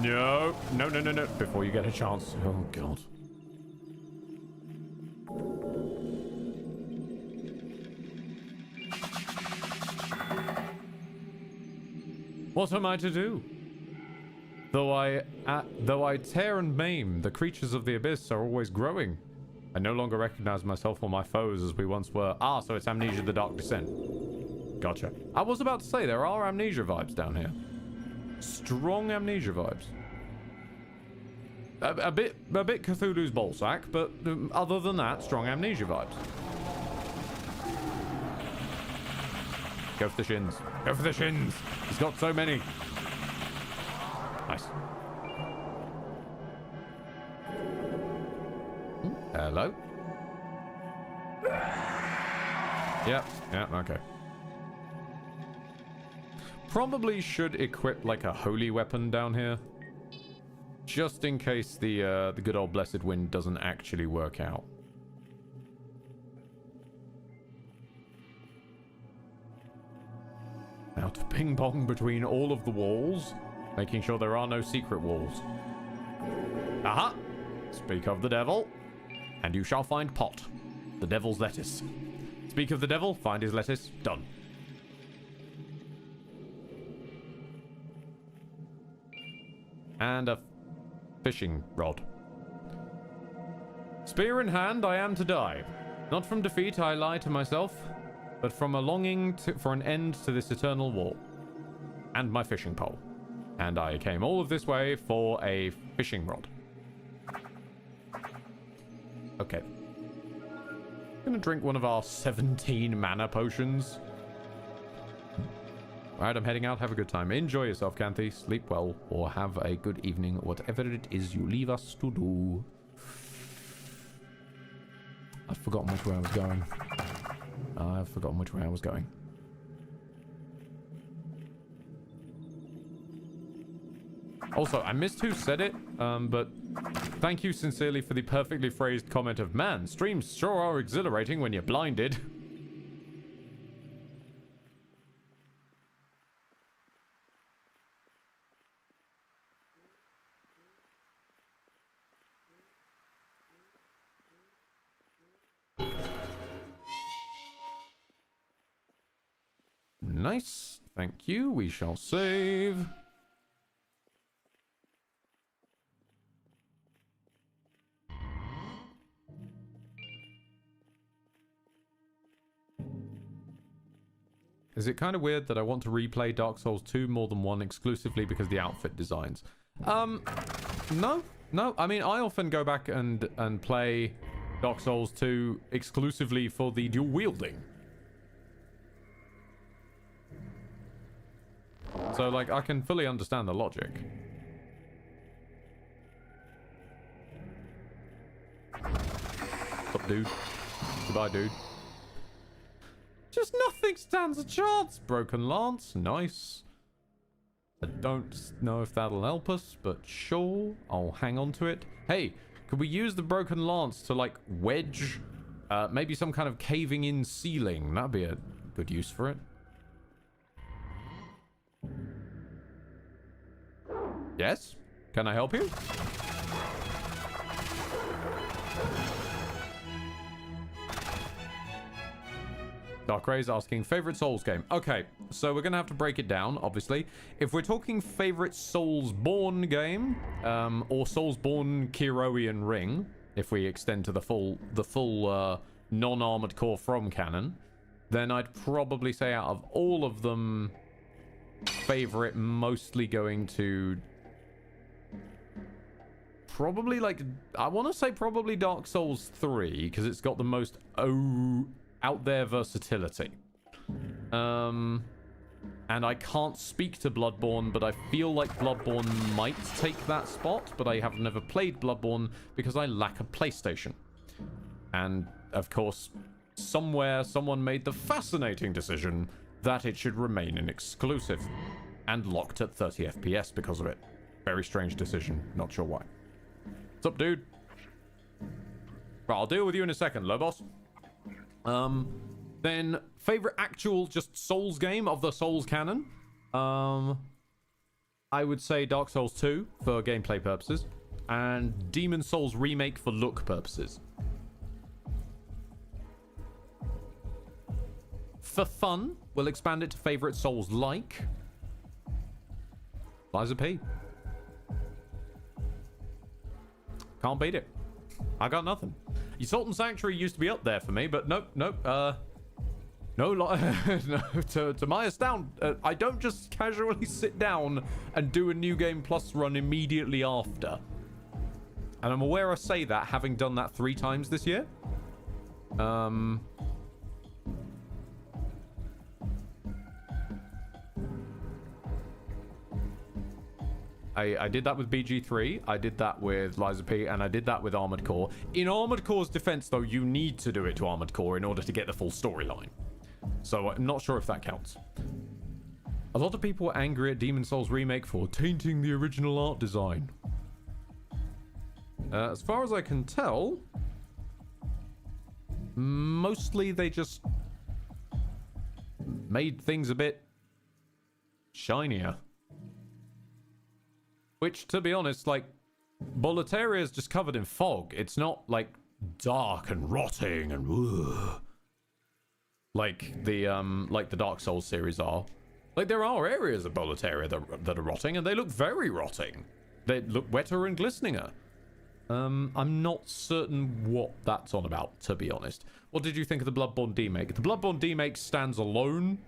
No. No, no, no, no. Before you get a chance. Oh, God. What am I to do? Though I tear and maim, the creatures of the abyss are always growing. I no longer recognize myself or my foes as we once were. Ah, so it's Amnesia the Dark Descent. Gotcha. I was about to say, there are Amnesia vibes down here. Strong Amnesia vibes. A bit Cthulhu's ballsack, but other than that, strong Amnesia vibes. Go for the shins. Go for the shins. He's got so many. Nice. Hello? Yep, okay. Probably should equip like a holy weapon down here. Just in case the good old blessed wind doesn't actually work out. Now to ping pong between all of the walls, making sure there are no secret walls. Aha! Speak of the devil, and you shall find pot, the devil's lettuce. Speak of the devil, find his lettuce. Done. And a fishing rod. Spear in hand, I am to die. Not from defeat, I lie to myself, but from a longing for an end to this eternal war. And my fishing pole. And I came all of this way for a fishing rod. Okay. Gonna drink one of our 17 mana potions. Alright, I'm heading out. Have a good time. Enjoy yourself, Canthy. Sleep well, or have a good evening, whatever it is you leave us to do. I've forgotten which way I was going. I've forgotten which way I was going. Also, I missed who said it, but thank you sincerely for the perfectly phrased comment of, man, streams sure are exhilarating when you're blinded. Nice. Thank you. We shall save. Is it kind of weird that I want to replay Dark Souls 2 more than 1 exclusively because of the outfit designs? No. I mean, I often go back and play Dark Souls 2 exclusively for the dual wielding. So, like, I can fully understand the logic. What's up, dude? Goodbye, dude. Just nothing stands a chance. Broken lance. Nice. I don't know if that'll help us, but sure. I'll hang on to it. Hey, could we use the broken lance to, like, wedge maybe some kind of caving in ceiling? That'd be a good use for it. Yes? Can I help you? Dark Ray's asking, favorite Souls game? Okay, so we're gonna have to break it down, obviously. If we're talking favorite Soulsborne game, or Soulsborne Kiroian Ring, if we extend to the full non-armored core from canon, then I'd probably say out of all of them, favorite mostly going to probably, like, I want to say probably Dark Souls 3 because it's got the most out there versatility. And I can't speak to Bloodborne, but I feel like Bloodborne might take that spot, but I have never played Bloodborne because I lack a PlayStation. And of course, somewhere someone made the fascinating decision that it should remain an exclusive and locked at 30 FPS because of it. Very strange decision. Not sure why. What's up, dude? Right, I'll deal with you in a second, Lobos. Then favorite actual just Souls game of the Souls canon. I would say Dark Souls 2 for gameplay purposes and Demon Souls Remake for look purposes. For fun, we'll expand it to favorite Souls like Liza P. Can't beat it. I got nothing. Sultan Sanctuary used to be up there for me, but nope. No, to my astound, I don't just casually sit down and do a New Game Plus run immediately after. And I'm aware I say that, having done that 3 times this year. I did that with BG3, I did that with Liza P, and I did that with Armored Core. In Armored Core's defense, though, you need to do it to Armored Core in order to get the full storyline. So I'm not sure if that counts. A lot of people were angry at Demon Souls Remake for tainting the original art design. As far as I can tell, mostly they just made things a bit shinier. Which, to be honest, like, Boletaria is just covered in fog. It's not like dark and rotting and like the Dark Souls series are. Like, there are areas of Boletaria that are rotting, and they look very rotting. They look wetter and glisteninger. I'm not certain what that's on about, to be honest. What did you think of the Bloodborne demake? The Bloodborne demake stands alone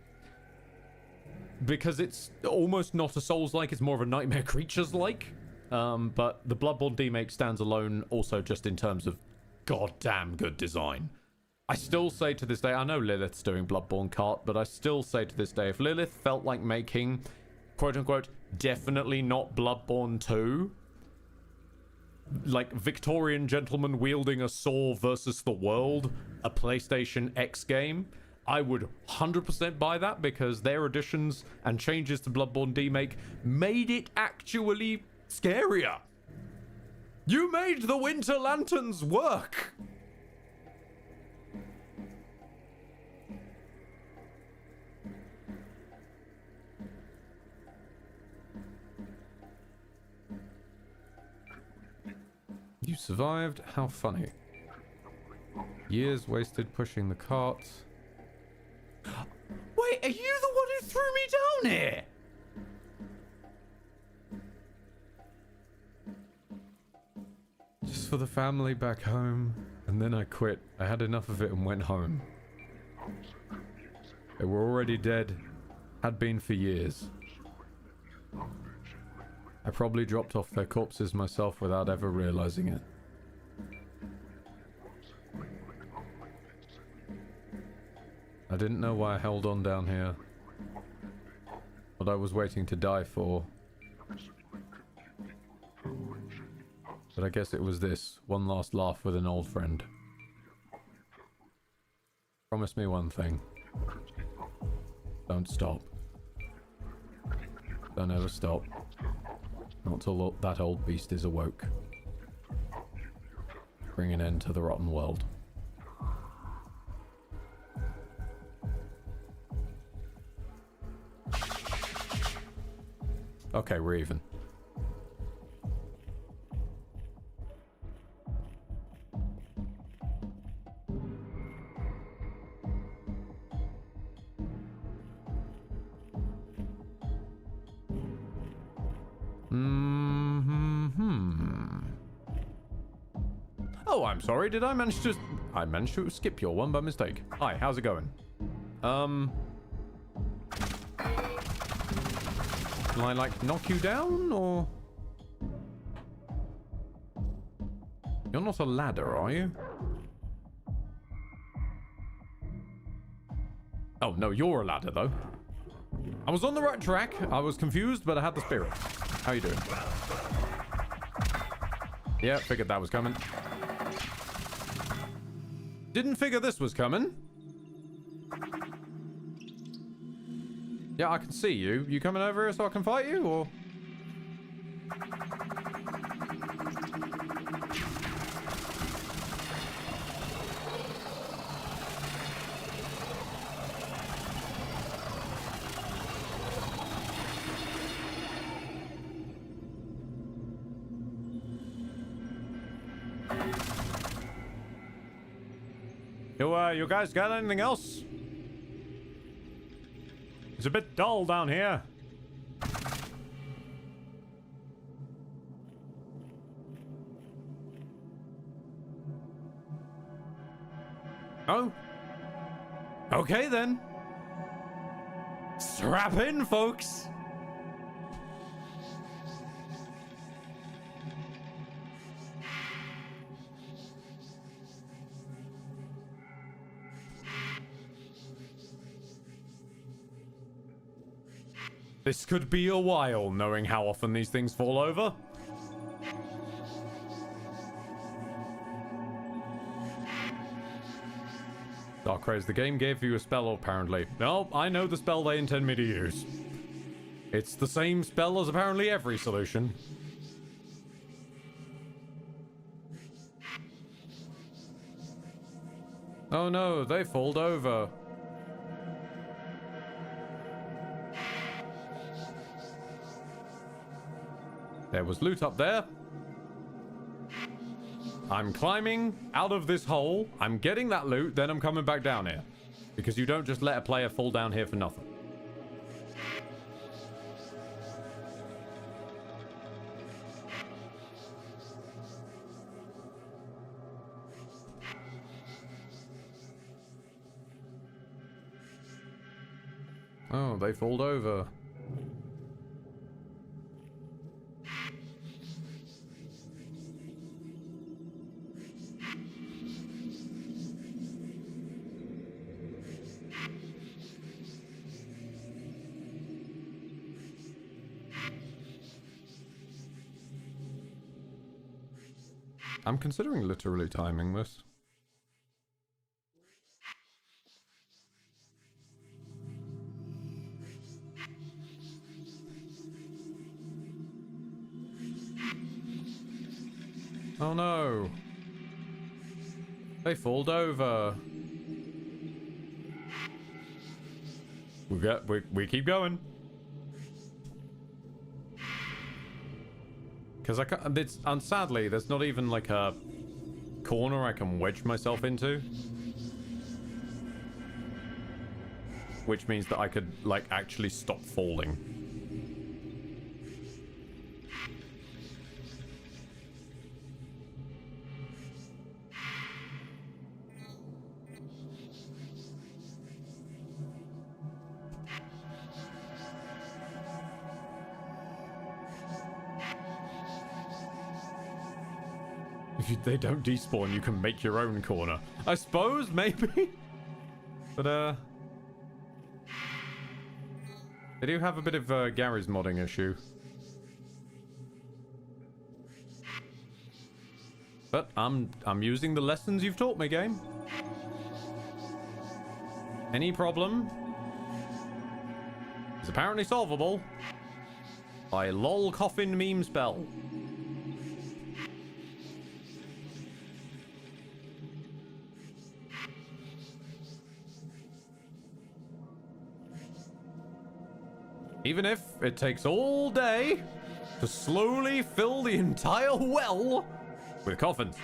because it's almost not a Souls-like, it's more of a Nightmare Creatures-like. But the Bloodborne demake stands alone also just in terms of goddamn good design. I still say to this day, I know Lilith's doing Bloodborne Cart, but I still say to this day, if Lilith felt like making, quote-unquote, definitely not Bloodborne 2, like Victorian gentleman wielding a saw versus the world, a PlayStation X game, I would 100% buy that, because their additions and changes to Bloodborne demake made it actually scarier. You made the Winter Lanterns work! You survived? How funny. Years wasted pushing the cart. Wait, are you the one who threw me down here? Just for the family back home, and then I quit. I had enough of it and went home. They were already dead. Had been for years. I probably dropped off their corpses myself without ever realizing it. I didn't know why I held on down here. What I was waiting to die for. But I guess it was this. One last laugh with an old friend. Promise me one thing. Don't stop. Don't ever stop. Not till that old beast is awoke. Bring an end to the rotten world. Okay, we're even. Oh, I'm sorry. Did I manage to... I managed to skip your one by mistake. Hi, how's it going? Can I, like, knock you down, or... You're not a ladder, are you? Oh, no, you're a ladder, though. I was on the right track. I was confused, but I had the spirit. How you doing? Yeah, figured that was coming. Didn't figure this was coming. Yeah, I can see you. You coming over here so I can fight you, or...? You guys got anything else? It's a bit dull down here. Oh? Okay then. Strap in, folks. This could be a while, knowing how often these things fall over. Darkrai, the game gave you a spell, apparently. No, I know the spell they intend me to use. It's the same spell as apparently every solution. Oh no, they fold over. There was loot up there. I'm climbing out of this hole. I'm getting that loot. Then I'm coming back down here. Because you don't just let a player fall down here for nothing. Oh, they falled over. I'm considering literally timing this. Oh no. They falled over. We keep going. Because I can't, and sadly, there's not even like a corner I can wedge myself into. Which means that I could, like, actually stop falling. If they don't despawn, you can make your own corner. I suppose, maybe? But, they do have a bit of Gary's modding issue. But I'm using the lessons you've taught me, game. Any problem is apparently solvable by lol coffin meme spell. Even if it takes all day to slowly fill the entire well with coffins.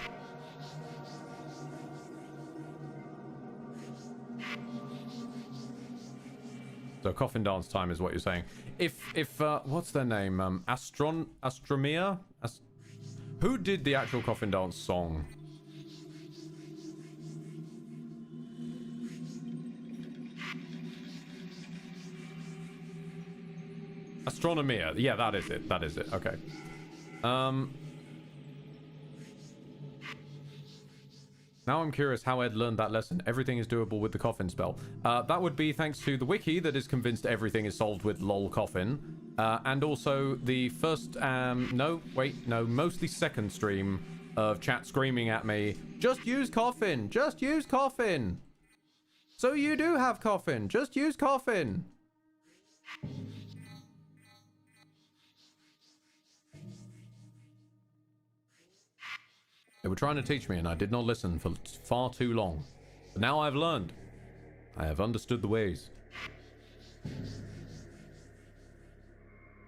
So coffin dance time is what you're saying. If what's their name? Astromia? Who did the actual coffin dance song? Astronomia. Yeah, that is it. That is it. Okay. Now I'm curious how Ed learned that lesson. Everything is doable with the coffin spell. That would be thanks to the wiki that is convinced everything is solved with lol coffin. And also the first, mostly second stream of chat screaming at me, just use coffin, just use coffin. So you do have coffin, just use coffin. They were trying to teach me and I did not listen for far too long. But now I've learned. I have understood the ways.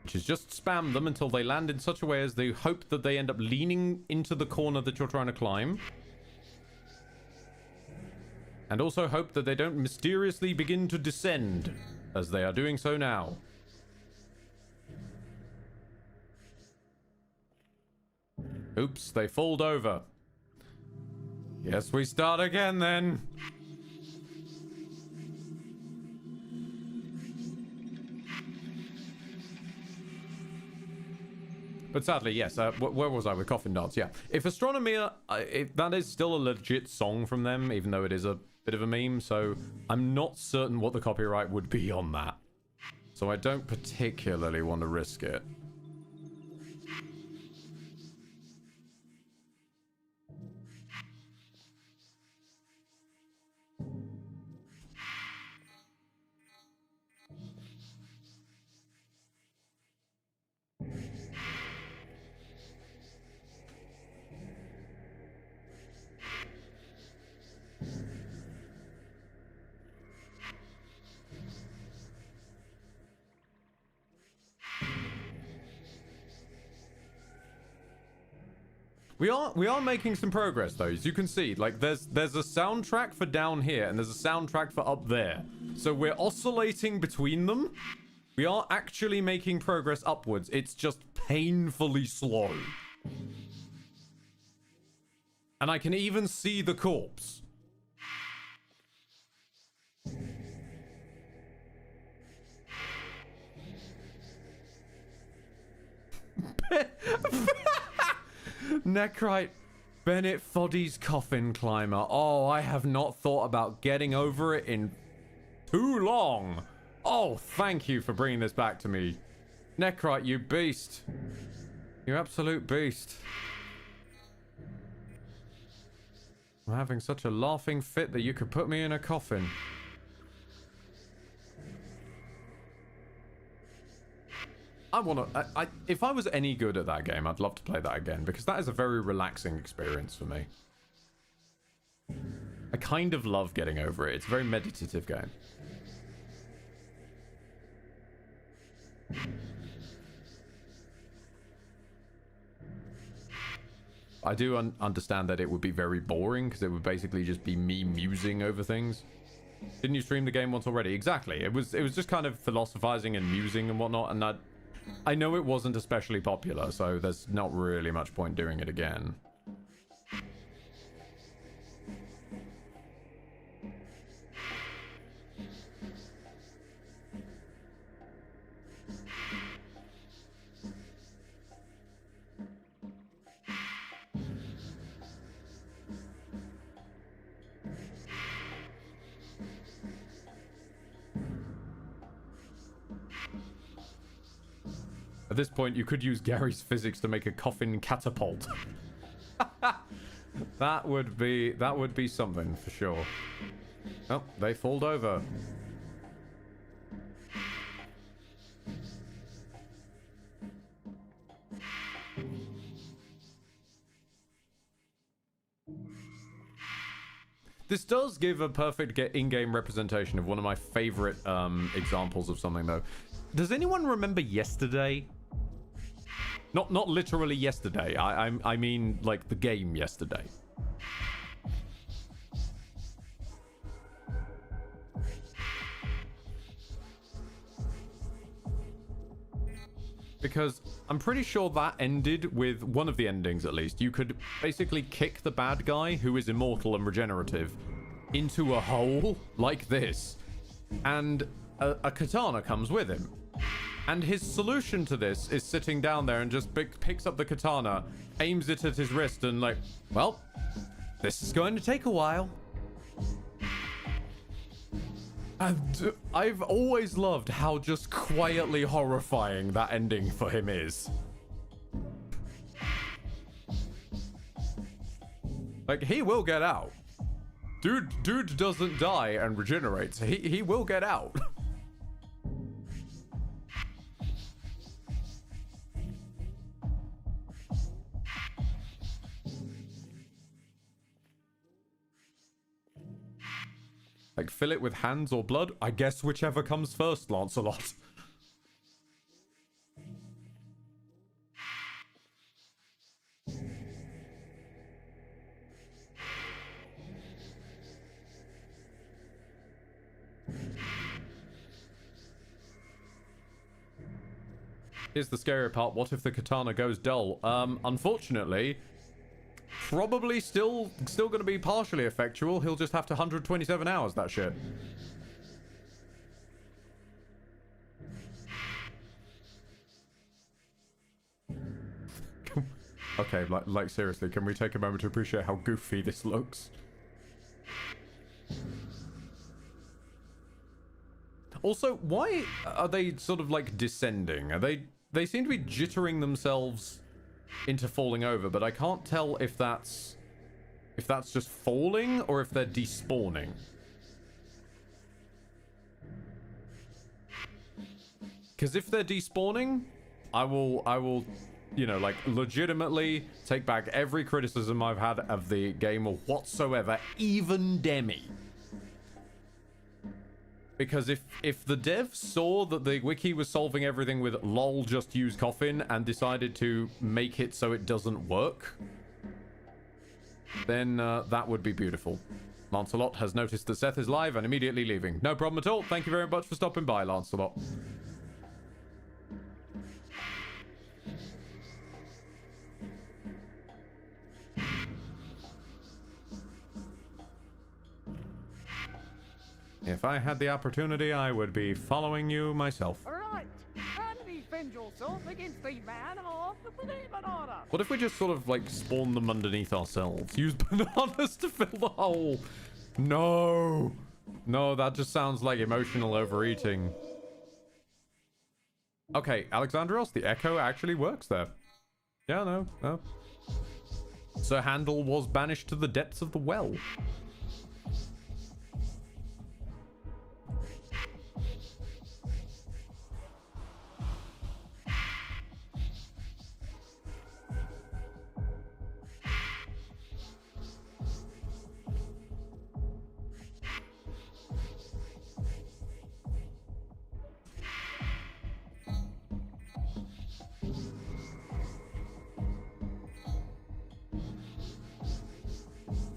Which is just spam them until they land in such a way as they hope that they end up leaning into the corner that you're trying to climb. And also hope that they don't mysteriously begin to descend, as they are doing so now. Oops, they falled over. Yes, we start again then. But sadly, yes, where was I with Coffin Dance? Yeah. If Astronomia, that is still a legit song from them, even though it is a bit of a meme, so I'm not certain what the copyright would be on that. So I don't particularly want to risk it. We are making some progress though, as you can see. Like there's a soundtrack for down here and there's a soundtrack for up there. So we're oscillating between them. We are actually making progress upwards. It's just painfully slow. And I can even see the corpse. Necrite, Bennett Foddy's coffin climber. Oh, I have not thought about getting over it in too long. Oh, thank you for bringing this back to me. Necrite, you beast. You absolute beast. I'm having such a laughing fit that you could put me in a coffin. I want to... if I was any good at that game, I'd love to play that again, because that is a very relaxing experience for me. I kind of love getting over it. It's a very meditative game. I do understand that it would be very boring, because it would basically just be me musing over things. Didn't you stream the game once already? Exactly. It was just kind of philosophizing and musing and whatnot, and I know it wasn't especially popular, so there's not really much point doing it again. At this point, you could use Gary's physics to make a coffin catapult. That would be something for sure. Oh, they falled over. This does give a perfect in-game representation of one of my favorite examples of something, though. Does anyone remember yesterday? Not literally yesterday. I mean like the game yesterday. Because I'm pretty sure that ended with one of the endings, at least. You could basically kick the bad guy, who is immortal and regenerative, into a hole like this. And a katana comes with him. And his solution to this is sitting down there and just picks up the katana, aims it at his wrist, and like, well, this is going to take a while. And I've always loved how just quietly horrifying that ending for him is. Like, he will get out. Dude doesn't die and regenerates. He will get out. Like, fill it with hands or blood? I guess whichever comes first, Lancelot. Here's the scary part. What if the katana goes dull? Unfortunately... probably still going to be partially effectual. He'll just have to 127 hours that shit. Okay, like seriously, can we take a moment to appreciate how goofy this looks? Also, why are they sort of like descending? They seem to be jittering themselves into falling over, but I can't tell if that's just falling or if they're despawning. Because if they're despawning, I will, you know, like, legitimately take back every criticism I've had of the game or whatsoever, even Demi. Because if the devs saw that the wiki was solving everything with lol just use coffin and decided to make it so it doesn't work, then that would be beautiful. Lancelot has noticed that Seth is live and immediately leaving. No problem at all. Thank you very much for stopping by, Lancelot. If I had the opportunity, I would be following you myself. Right. Can you defend yourself against the man of the banana? What if we just sort of, like, spawn them underneath ourselves? Use bananas to fill the hole. No. No, that just sounds like emotional overeating. Okay, Alexandros, the echo actually works there. Yeah, no. Sir Handel was banished to the depths of the well.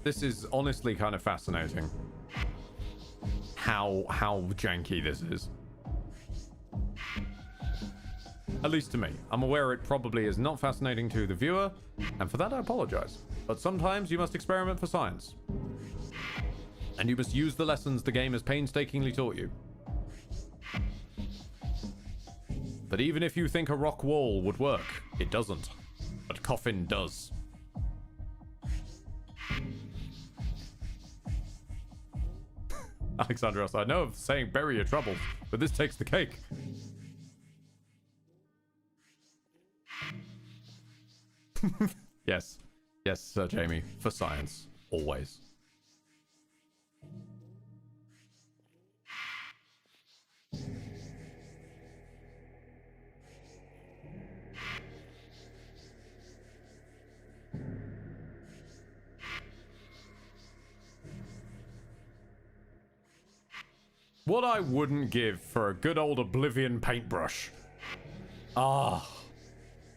This is honestly kind of fascinating. How janky this is. At least to me. I'm aware it probably is not fascinating to the viewer, and for that I apologize. But sometimes you must experiment for science. And you must use the lessons the game has painstakingly taught you. That even if you think a rock wall would work, it doesn't. But Coffin does. Alexandros, I know of saying bury your troubles, but this takes the cake. Yes, Sir Jamie, for science, always. What I wouldn't give for a good old Oblivion paintbrush. Ah,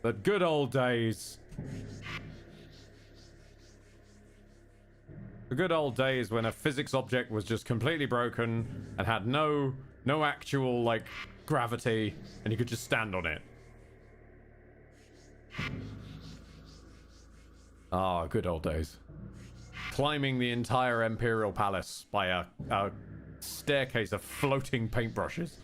the good old days. The good old days when a physics object was just completely broken and had no actual, like, gravity, and you could just stand on it. Ah, good old days. Climbing the entire Imperial Palace by a staircase of floating paintbrushes.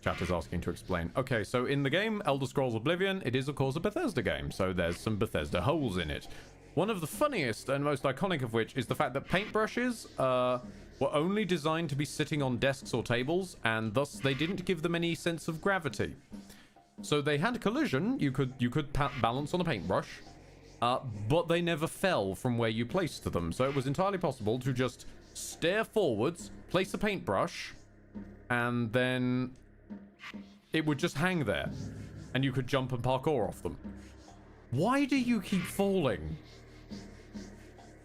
Chat is asking to explain. Okay, so in the game Elder Scrolls Oblivion, it is of course a Bethesda game, so there's some Bethesda holes in it. One of the funniest and most iconic of which is the fact that paintbrushes were only designed to be sitting on desks or tables, and thus they didn't give them any sense of gravity. So they had collision, you could balance on a paintbrush, but they never fell from where you placed them. So it was entirely possible to just stare forwards, place a paintbrush, and then it would just hang there. And you could jump and parkour off them. Why do you keep falling?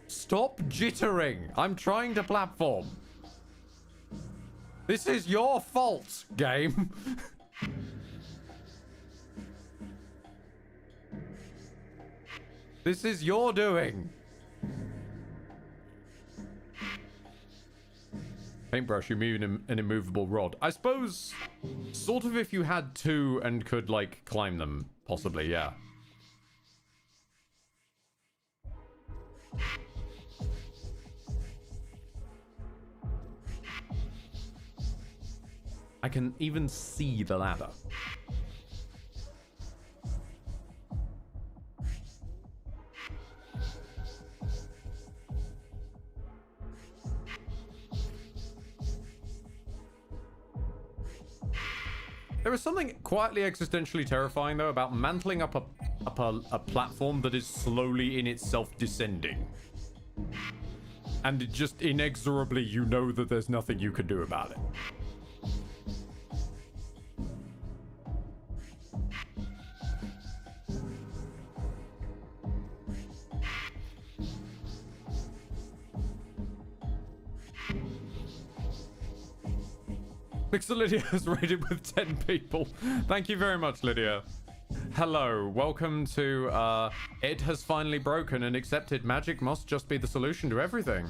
Stop jittering. I'm trying to platform. This is your fault, game. This is your doing. Paintbrush, you mean an immovable rod. I suppose, sort of if you had two and could, like, climb them. Possibly, yeah. I can even see the ladder. There is something quietly existentially terrifying, though, about mantling up a platform that is slowly in itself descending. And it just inexorably, you know that there's nothing you can do about it. Mixer Lydia is rated with 10 people. Thank you very much, Lydia. Hello, welcome to It Has Finally Broken and Accepted Magic Must Just Be the Solution to Everything.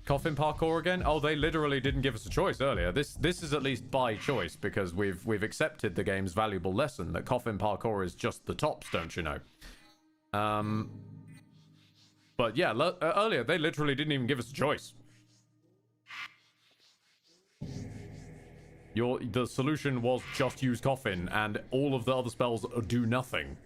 Coffin parkour again? Oh, they literally didn't give us a choice earlier. This is at least by choice because we've accepted the game's valuable lesson that coffin parkour is just the tops, don't you know? But yeah, earlier they literally didn't even give us a choice. The solution was just use coffin, and all of the other spells do nothing.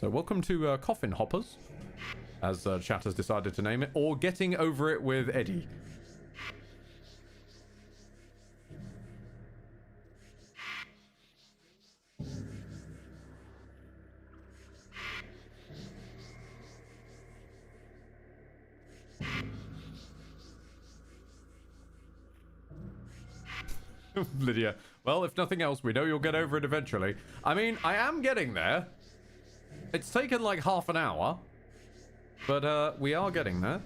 So welcome to Coffin Hoppers, as chat has decided to name it, or Getting Over It with Eddie. Lydia, well, if nothing else, we know you'll get over it eventually. I mean, I am getting there. It's taken like half an hour, but we are getting there.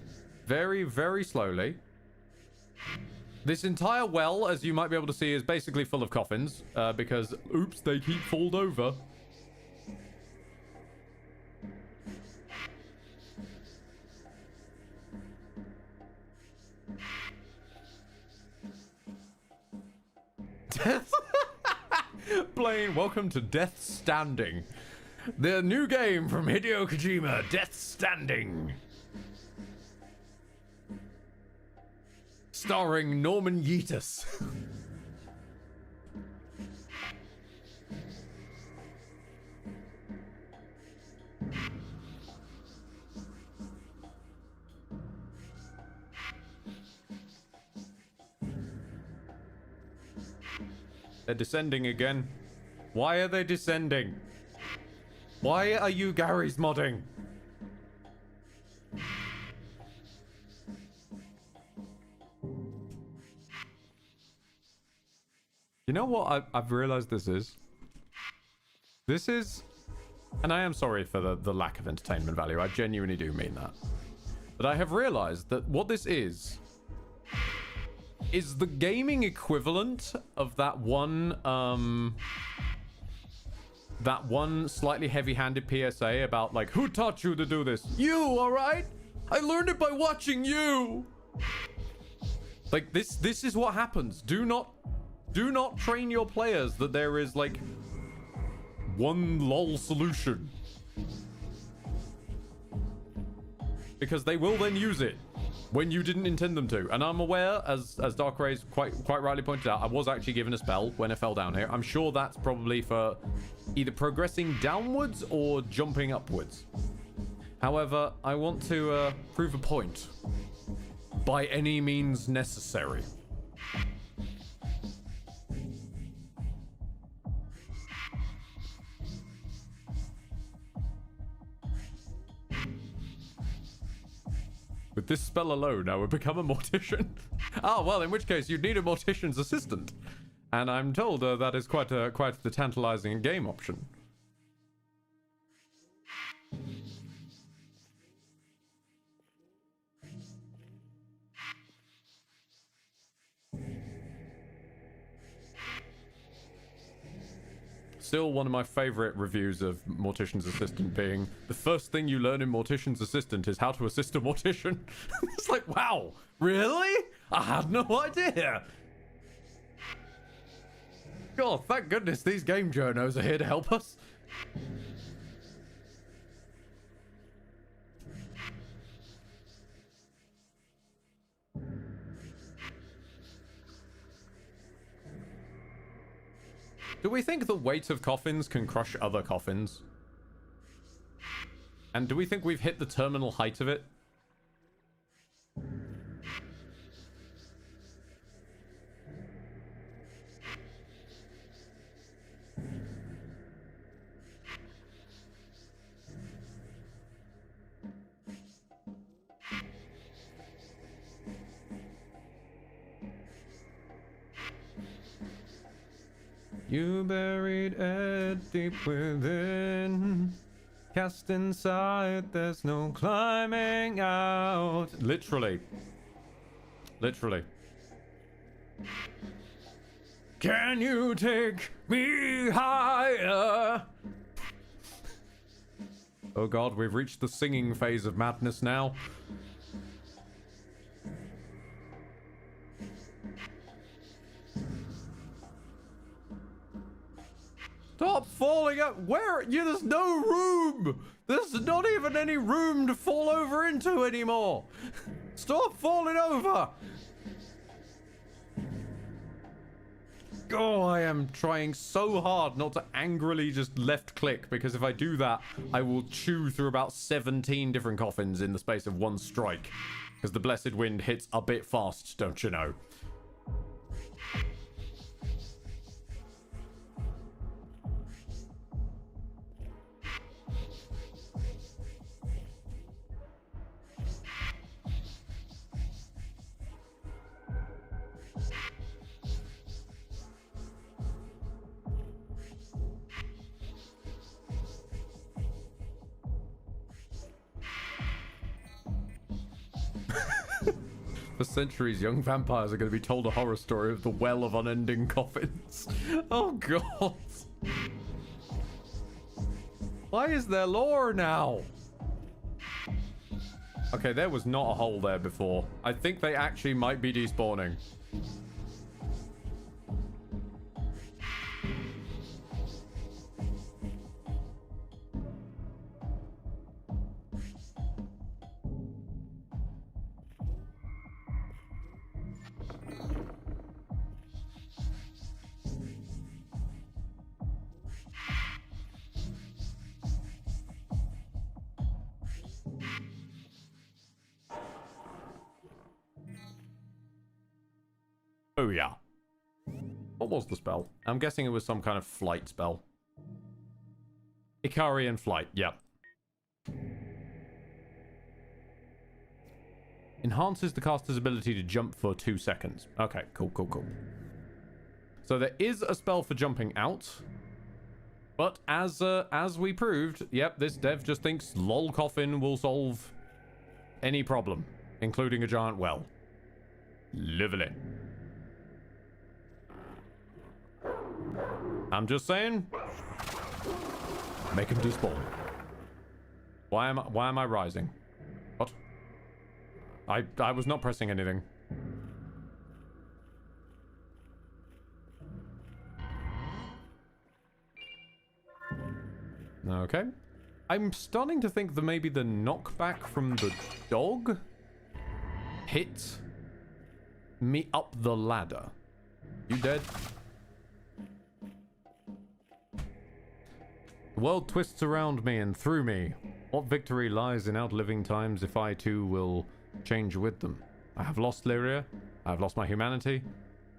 Very, very slowly. This entire well, as you might be able to see, is basically full of coffins, because, oops, they keep falled over. Death? Blaine, welcome to Death Standing. The new game from Hideo Kojima, Death Standing. Starring Norman Yeatus. They're descending again. Why are they descending? Why are you Gary's modding? You know what I've realized this is? This is... And I am sorry for the lack of entertainment value. I genuinely do mean that. But I have realized that what this is the gaming equivalent of that one slightly heavy-handed PSA about, like, who taught you to do this? You, alright? I learned it by watching you! Like, this is what happens. Do not train your players that there is, like, one lol solution. Because they will then use it when you didn't intend them to. And I'm aware, as Dark Rays quite rightly pointed out, I was actually given a spell when I fell down here. I'm sure that's probably for either progressing downwards or jumping upwards. However, I want to prove a point. By any means necessary. With this spell alone, I would become a mortician. Ah, well, in which case you'd need a mortician's assistant. And I'm told that is quite the tantalizing game option. Still one of my favorite reviews of Mortician's Assistant being, the first thing you learn in Mortician's Assistant is how to assist a mortician. It's like, wow, really? I had no idea. God, thank goodness these game journos are here to help us. Do we think the weight of coffins can crush other coffins? And do we think we've hit the terminal height of it? You buried Ed deep within. Cast inside, there's no climbing out. Literally. Literally. Can you take me higher? Oh god, we've reached the singing phase of madness now. Stop falling up. Where? There's no room. There's not even any room to fall over into anymore. Stop falling over. Oh, I am trying so hard not to angrily just left click, because if I do that, I will chew through about 17 different coffins in the space of one strike. Because the blessed wind hits a bit fast, don't you know? For centuries, young vampires are going to be told a horror story of the well of unending coffins. Oh, God. Why is there lore now? Okay, there was not a hole there before. I think they actually might be despawning. Oh, yeah. What was the spell? I'm guessing it was some kind of flight spell. Ikarian flight, yep. Enhances the caster's ability to jump for 2 seconds. Okay, cool, cool, cool. So there is a spell for jumping out. But as we proved, yep, this dev just thinks lol coffin will solve any problem, including a giant well. Lovely. I'm just saying, make him despawn. Why am I rising? What? I was not pressing anything. Okay. I'm starting to think that maybe the knockback from the dog hit me up the ladder. You dead? The world twists around me and through me. What victory lies in outliving times if I too will change with them? I have lost Lyria, I have lost my humanity,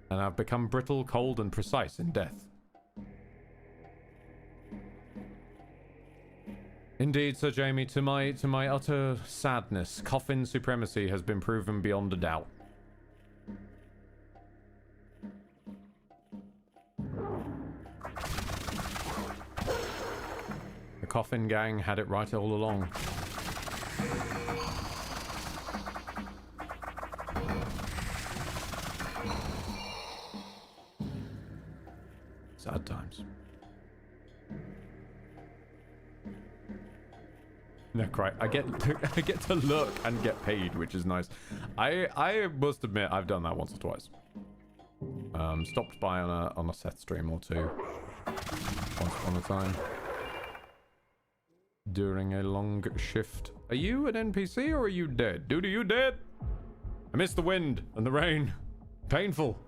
and I've become brittle, cold, and precise in death. Indeed, Sir Jamie, to my utter sadness, coffin supremacy has been proven beyond a doubt. The coffin gang had it right all along. Sad times. No, right. I get to look and get paid, which is nice. I must admit I've done that once or twice. Stopped by on a Seth stream or two. Once upon a time. During a long shift. Are you an NPC or are you dead? Dude, are you dead? I miss the wind and the rain. Painful.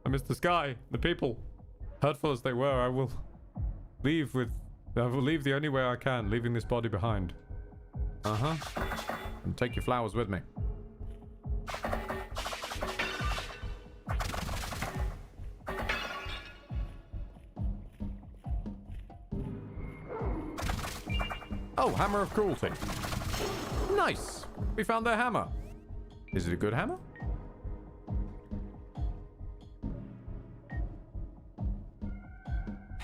I miss the sky, the people. Hurtful as they were, I will leave the only way I can, leaving this body behind. Uh-huh. And take your flowers with me. Oh, Hammer of Cruelty. Nice. We found their hammer. Is it a good hammer?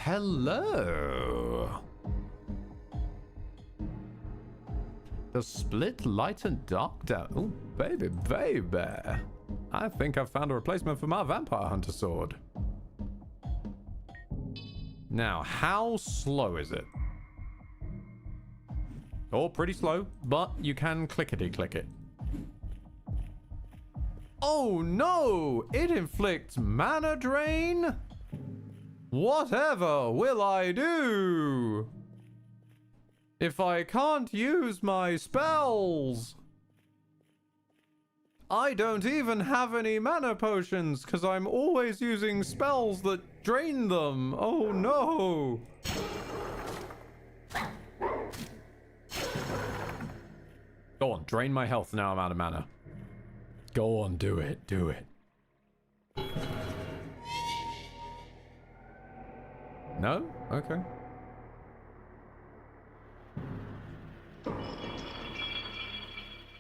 hello. The split light and dark down. Oh, baby, baby. I think I've found a replacement for my vampire hunter sword. Now, how slow is it? Oh, pretty slow, but you can clickety-click it. Oh no! It inflicts mana drain? Whatever will I do? If I can't use my spells? I don't even have any mana potions because I'm always using spells that drain them. Oh no! Go on, drain my health now I'm out of mana. Go on, do it, do it. No? Okay.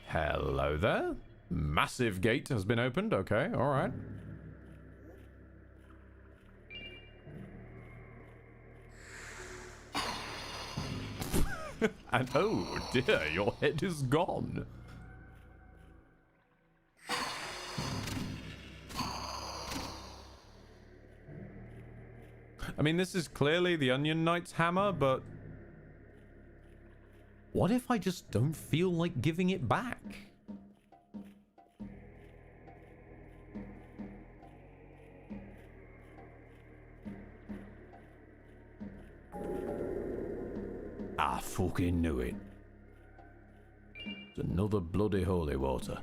Hello there. Massive gate has been opened. Okay, alright. And oh dear, your head is gone. I mean, this is clearly the Onion Knight's hammer, but what if I just don't feel like giving it back? I fucking knew it. It's another bloody holy water.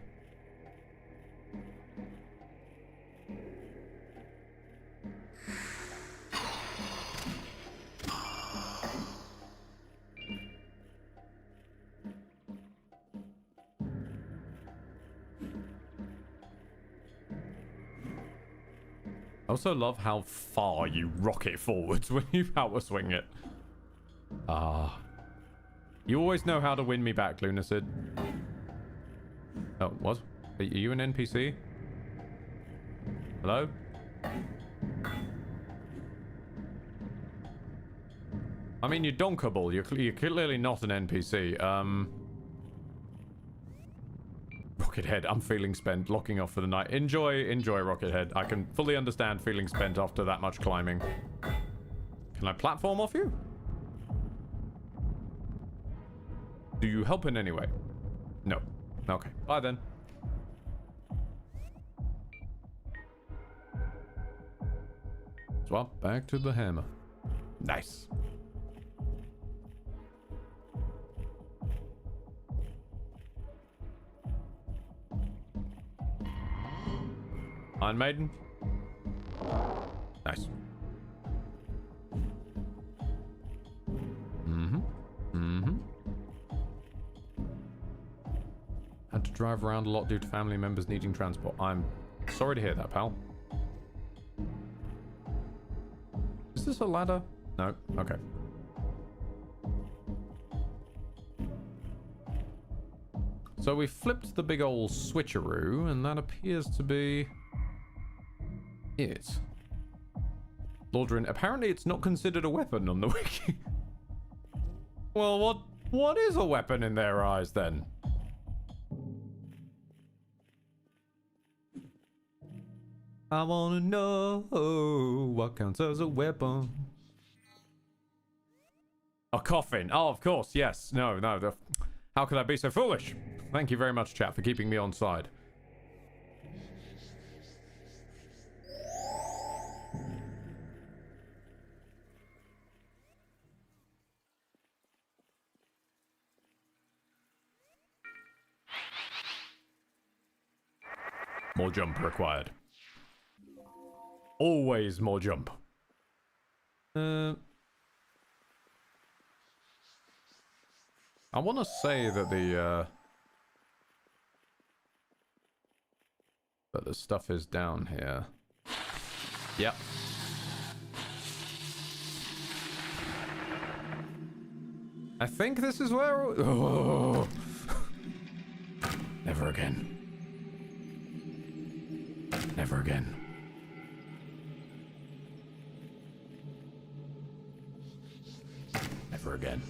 I also love how far you rocket forwards when you power swing it. You always know how to win me back, Lunacid. Oh, what? Are you an NPC? Hello? I mean, you're donkable. You're clearly not an NPC. Rockethead, I'm feeling spent. Locking off for the night. Enjoy, Rockethead. I can fully understand feeling spent after that much climbing. Can I platform off you? Do you help in any way? No. Okay. Bye then. Swap back to the hammer. Nice. Iron Maiden. Nice. Had to drive around a lot due to family members needing transport. I'm sorry to hear that, pal. Is this a ladder? No. Okay. So we flipped the big old switcheroo, and that appears to be it. Lordrin, apparently it's not considered a weapon on the wiki. Well, what is a weapon in their eyes then? I wanna know what counts as a weapon. A coffin. Oh, of course, yes. No. How could I be so foolish? Thank you very much, chat, for keeping me on side. More jump required. Always more jump. I want to say that the stuff is down here. Yep. I think this is where... Oh. Never again. Never again. over again.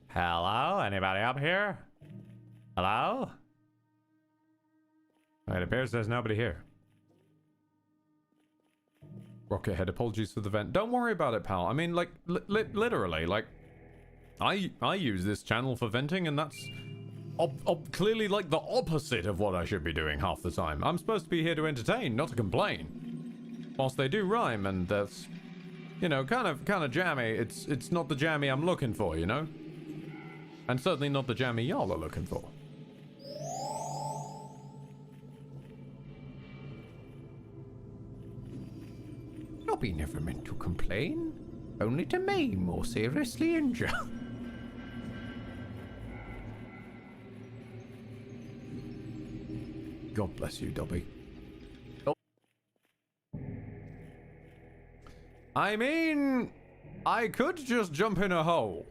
Hello? Anybody up here? Hello? It appears there's nobody here. Rockhead, apologies for the vent. Don't worry about it, pal. I mean, like, literally, like, I use this channel for venting, and that's clearly, like, the opposite of what I should be doing half the time. I'm supposed to be here to entertain, not to complain. Whilst they do rhyme, and that's, you know, kind of jammy, it's not the jammy I'm looking for, you know? And certainly not the jammy y'all are looking for. Nobby never meant to complain. Only to maim or seriously injure. God bless you, Dobby. I mean, I could just jump in a hole.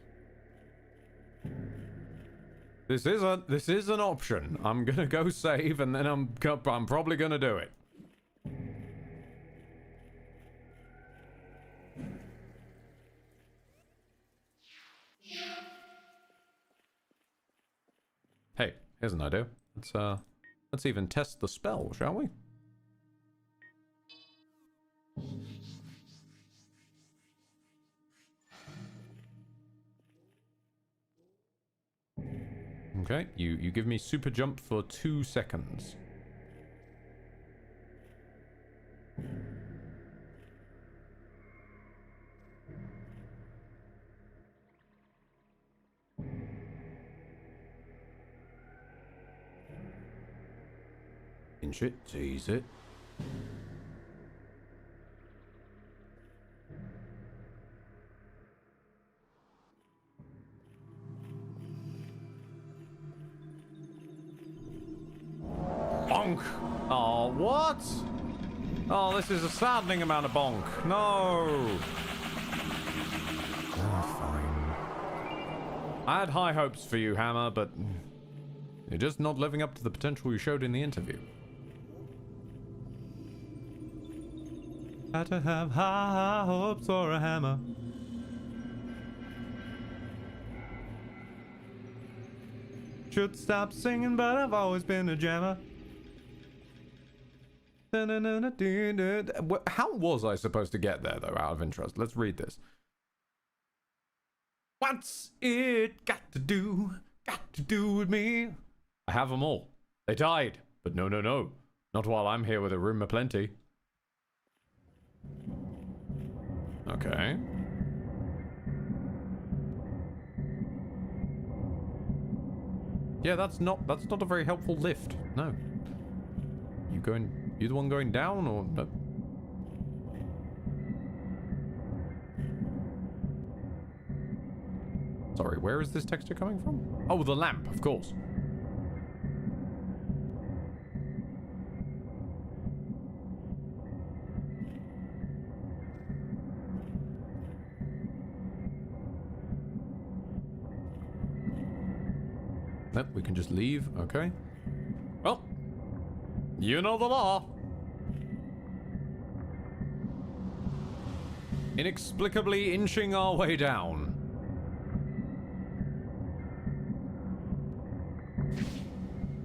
This is an option. I'm gonna go save, and then I'm probably gonna do it. Hey, here's an idea. Let's even test the spell, shall we? Okay, you give me super jump for 2 seconds. Inch it, tease it. Bonk! Oh, what? Oh, this is a saddening amount of bonk. No! Oh, fine. I had high hopes for you, Hammer, but you're just not living up to the potential you showed in the interview. Had to have high hopes for a hammer. Should stop singing, but I've always been a jammer. How was I supposed to get there, though, out of interest? Let's read this. What's it got to do with me? I have them all. They died. But no. Not while I'm here with a room aplenty. Okay. Yeah, that's not a very helpful lift. No. You the one going down, or no? Sorry, where is this texture coming from? Oh, the lamp, of course. Nope, we can just leave. Okay. Well, you know the law. Inexplicably inching our way down.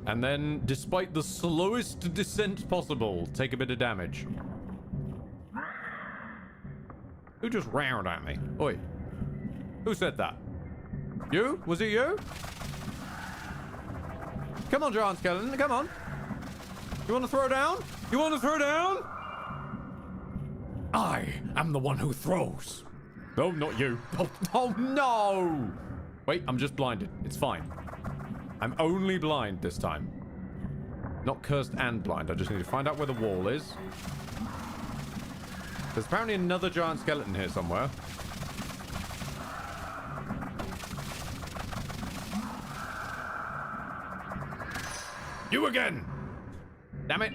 And then, despite the slowest descent possible, take a bit of damage. Who just roared at me? Oi. Who said that? You? Was it you? Come on, giant skeleton, come on. You want to throw down? You want to throw down? I am the one who throws. No, not you. Oh, no! Wait, I'm just blinded. It's fine. I'm only blind this time. Not cursed and blind. I just need to find out where the wall is. There's apparently another giant skeleton here somewhere. You again! Damn it!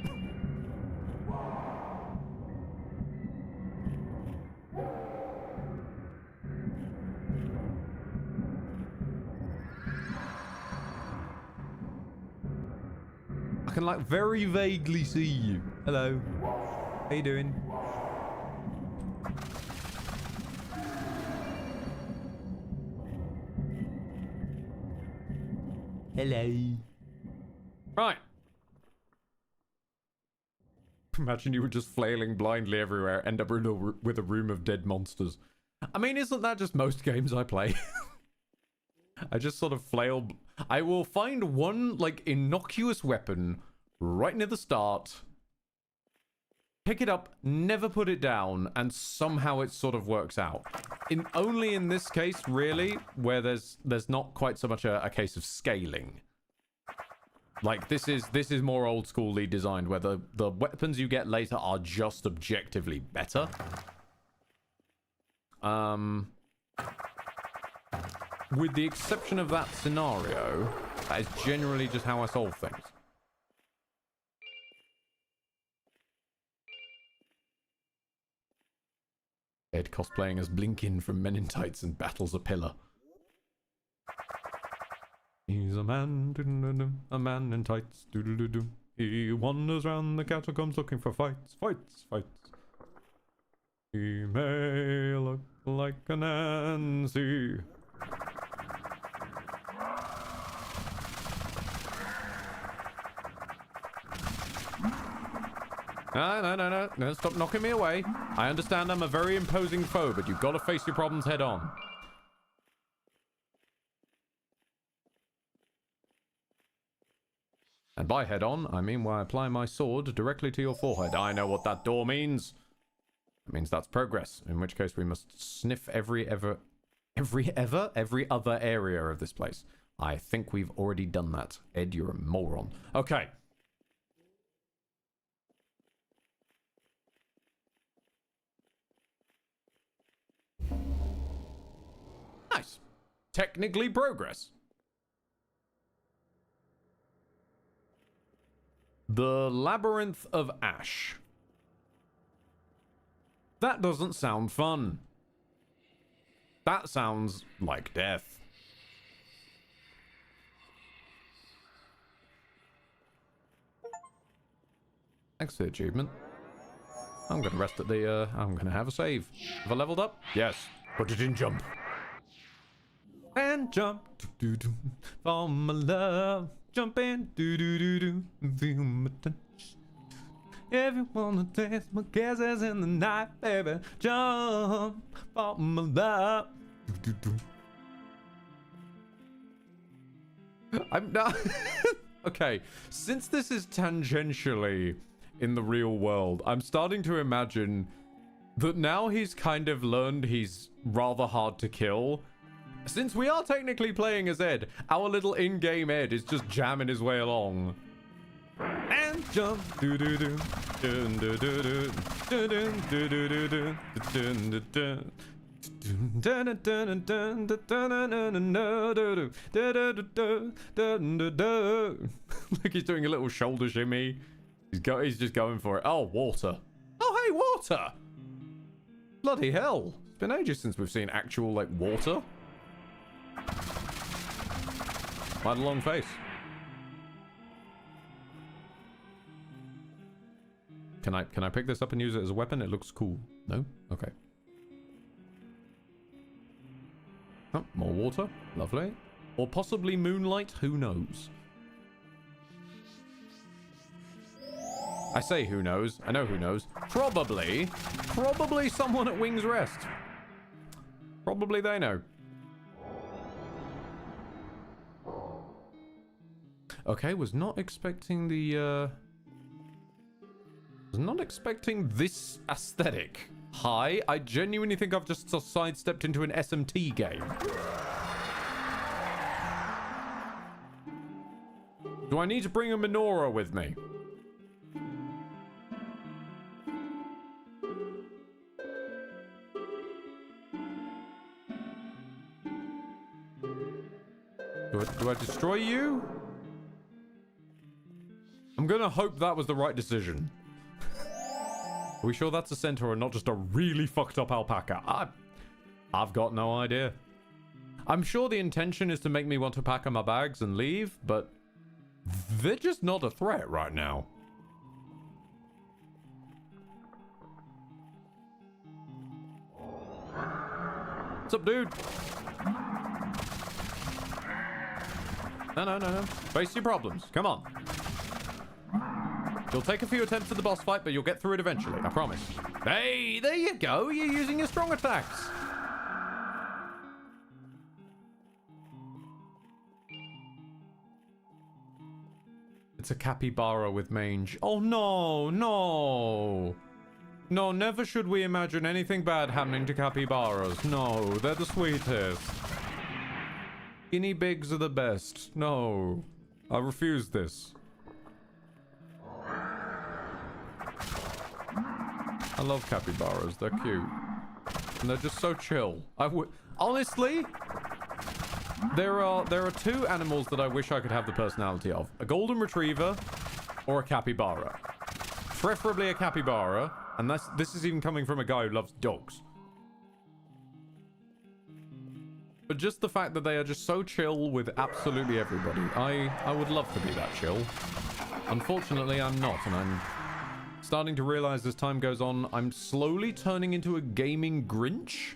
I can, like, very vaguely see you. Hello. How you doing? Hello. Right. Imagine you were just flailing blindly everywhere, end up with a room of dead monsters. I mean, isn't that just most games I play? I just sort of flail. I will find one, like, innocuous weapon right near the start, pick it up, never put it down, and somehow it sort of works out. Only in this case, really, where there's not quite so much a case of scaling. Like, this is more old schoolly designed, where the weapons you get later are just objectively better. With the exception of that scenario, that is generally just how I solve things. Ed cosplaying as Blinkin from Men in Tights and battles a pillar. He's a man in tights, doo-doo-doo-doo. He wanders round the catacombs looking for fights, fights, fights. He may look like a Nancy. No, stop knocking me away. I understand I'm a very imposing foe, but you've got to face your problems head on. And by head on, I mean where I apply my sword directly to your forehead. I know what that door means. It means that's progress, in which case we must sniff every other area of this place. I think we've already done that. Ed, you're a moron. Okay. Nice. Technically progress. The Labyrinth of Ash. That doesn't sound fun. That sounds like death. Thanks for the achievement. I'm gonna rest at the, I'm gonna have a save. Have I leveled up? Yes. Put it in jump. And jump, do-do-do, for my love. Jump in, do-do-do-do, feel my touch. If you wanna taste my kisses in the night, baby, jump for my love. Do-do-do. I'm not... Okay, since this is tangentially in the real world, I'm starting to imagine that now he's kind of learned he's rather hard to kill. Since we are technically playing as Ed, our little in-game Ed is just jamming his way along. And jump, do do do, dun do do do, dun do do do do, dun dun dun. Dun dun dun dun dun. Like he's doing a little shoulder shimmy. He's just going for it. Oh, water. Oh, hey, water. Bloody hell. It's been ages since we've seen actual, like, water. Quite a long face. Can I pick this up and use it as a weapon? It looks cool. No? Okay. Oh, more water. Lovely. Or possibly moonlight. Who knows? I say who knows. I know who knows. Probably someone at Wing's Rest. Probably they know. Okay, was not expecting the, was not expecting this aesthetic. Hi, I genuinely think I've just sidestepped into an SMT game. Do I need to bring a menorah with me? Do I destroy you? I'm gonna hope that was the right decision. Are we sure that's a centaur and not just a really fucked up alpaca? I've got no idea. I'm sure the intention is to make me want to pack up my bags and leave, but They're just not a threat right now. What's up, dude? No. Face your problems. Come on. You'll take a few attempts at the boss fight, but you'll get through it eventually. I promise. Hey, there you go. You're using your strong attacks. It's a capybara with mange. Oh, no, no. No, never should we imagine anything bad happening to capybaras. No, they're the sweetest. Guinea pigs are the best. No, I refuse this. I love capybaras. They're cute. And they're just so chill. Honestly, there are two animals that I wish I could have the personality of. A golden retriever or a capybara. Preferably a capybara. And this is even coming from a guy who loves dogs. But just the fact that they are just so chill with absolutely everybody. I would love to be that chill. Unfortunately, I'm not, and I'm starting to realize as time goes on, I'm slowly turning into a gaming Grinch.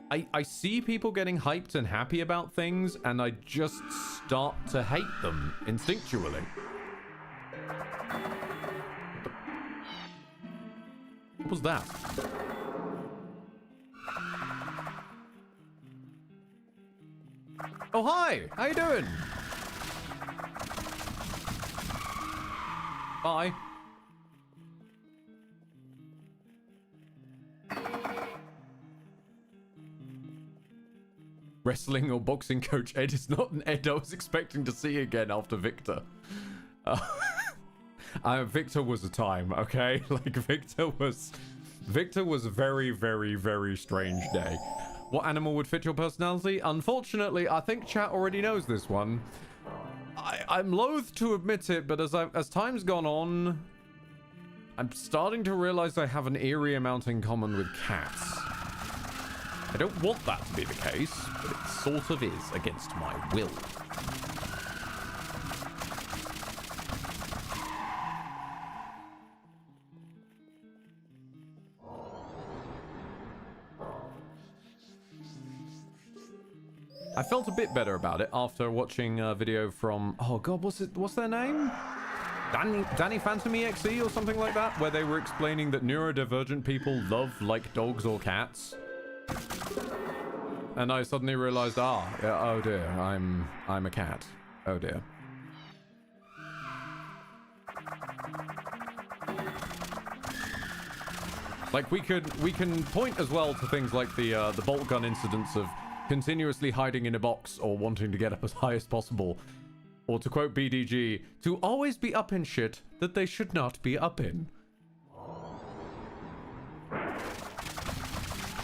I see people getting hyped and happy about things, and I just start to hate them instinctually. What was that? Oh, hi! How you doing? Bye. Wrestling or boxing coach Ed is not an Ed I was expecting to see again after Victor. Victor was a time, okay? Like, Victor was a very, very, very strange day. What animal would fit your personality? Unfortunately, I think chat already knows this one. I'm loath to admit it, but as time's gone on, I'm starting to realize I have an eerie amount in common with cats. I don't want that to be the case, but it sort of is against my will. I felt a bit better about it after watching a video from, oh god, what's their name? Danny Phantom EXE or something like that, where they were explaining that neurodivergent people love like dogs or cats. And I suddenly realized, oh dear, I'm a cat. Oh dear. Like we can point as well to things like the bolt gun incidents of continuously hiding in a box or wanting to get up as high as possible. Or to quote BDG, to always be up in shit that they should not be up in.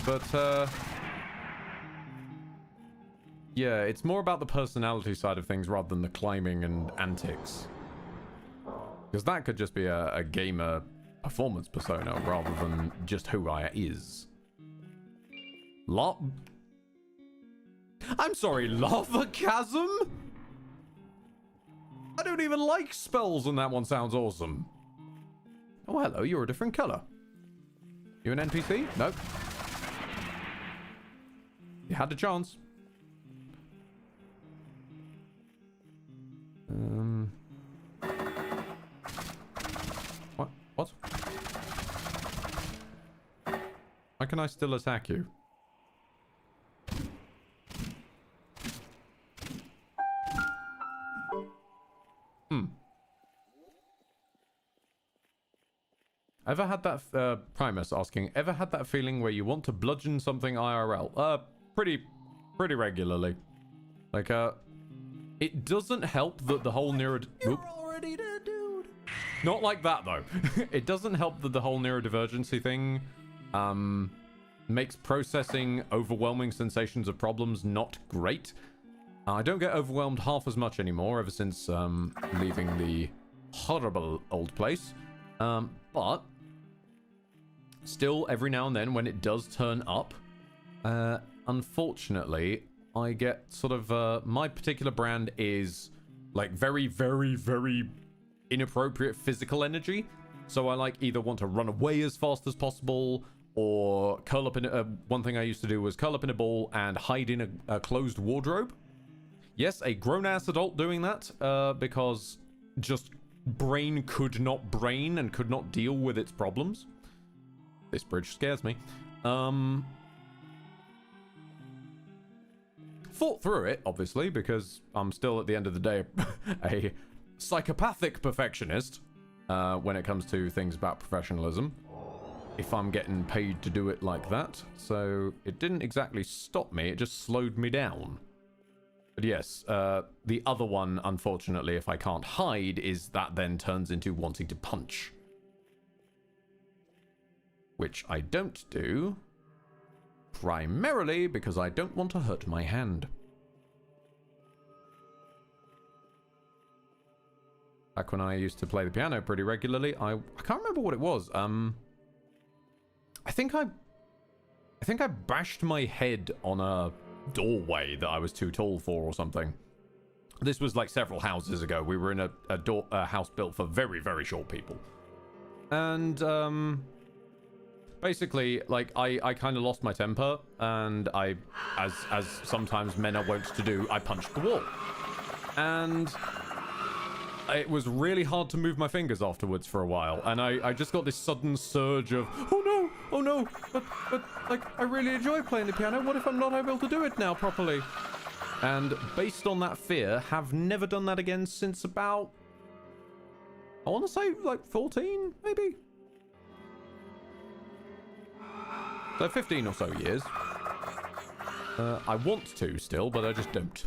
But, yeah, it's more about the personality side of things rather than the climbing and antics. Because that could just be a gamer performance persona rather than just who I is. I'm sorry, lava chasm? I don't even like spells and that one sounds awesome. Oh, hello, you're a different color. You an NPC? Nope. You had a chance. What? Why can I still attack you? Ever had that, Primus asking, ever had that feeling where you want to bludgeon something IRL? Pretty regularly. Like, it doesn't help that the whole You're already dead, dude. Not like that, though. It doesn't help that the whole neurodivergency thing, makes processing overwhelming sensations of problems not great. I don't get overwhelmed half as much anymore ever since, leaving the horrible old place. But still, every now and then when it does turn up, unfortunately, I get sort of, my particular brand is like very, very, very inappropriate physical energy. So I like either want to run away as fast as possible or curl up in one thing I used to do was curl up in a ball and hide in a closed wardrobe. Yes, a grown-ass adult doing that because just brain could not brain and could not deal with its problems. This bridge scares me. Fought through it, obviously, because I'm still at the end of the day a psychopathic perfectionist when it comes to things about professionalism. If I'm getting paid to do it like that. So it didn't exactly stop me, it just slowed me down. But yes, the other one, unfortunately, if I can't hide, is that then turns into wanting to punch. Which I don't do. Primarily because I don't want to hurt my hand. Back when I used to play the piano pretty regularly, I can't remember what it was. I think I bashed my head on a doorway that I was too tall for or something. This was like several houses ago. We were in a house built for very, very short people. And basically, like, I kind of lost my temper, and I, as sometimes men are wont to do, I punched the wall. And it was really hard to move my fingers afterwards for a while, and I just got this sudden surge of, oh no, but like, I really enjoy playing the piano. What if I'm not able to do it now properly? And based on that fear, have never done that again since about, I want to say like 14, maybe? So 15 or so years. I want to still, but I just don't.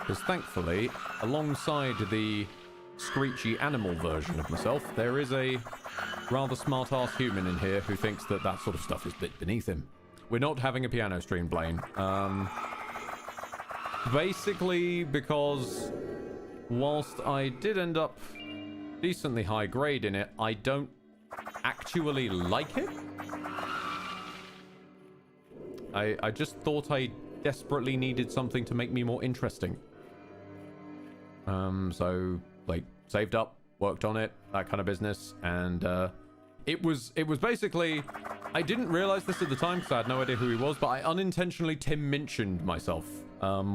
Because thankfully, alongside the screechy animal version of myself, there is a rather smart-ass human in here who thinks that that sort of stuff is a bit beneath him. We're not having a piano stream, Blaine. Basically because whilst I did end up decently high grade in it, I don't actually like it. I just thought I desperately needed something to make me more interesting. So like saved up, worked on it, that kind of business, and it was basically, I didn't realize this at the time because I had no idea who he was, but I unintentionally Tim mentioned myself,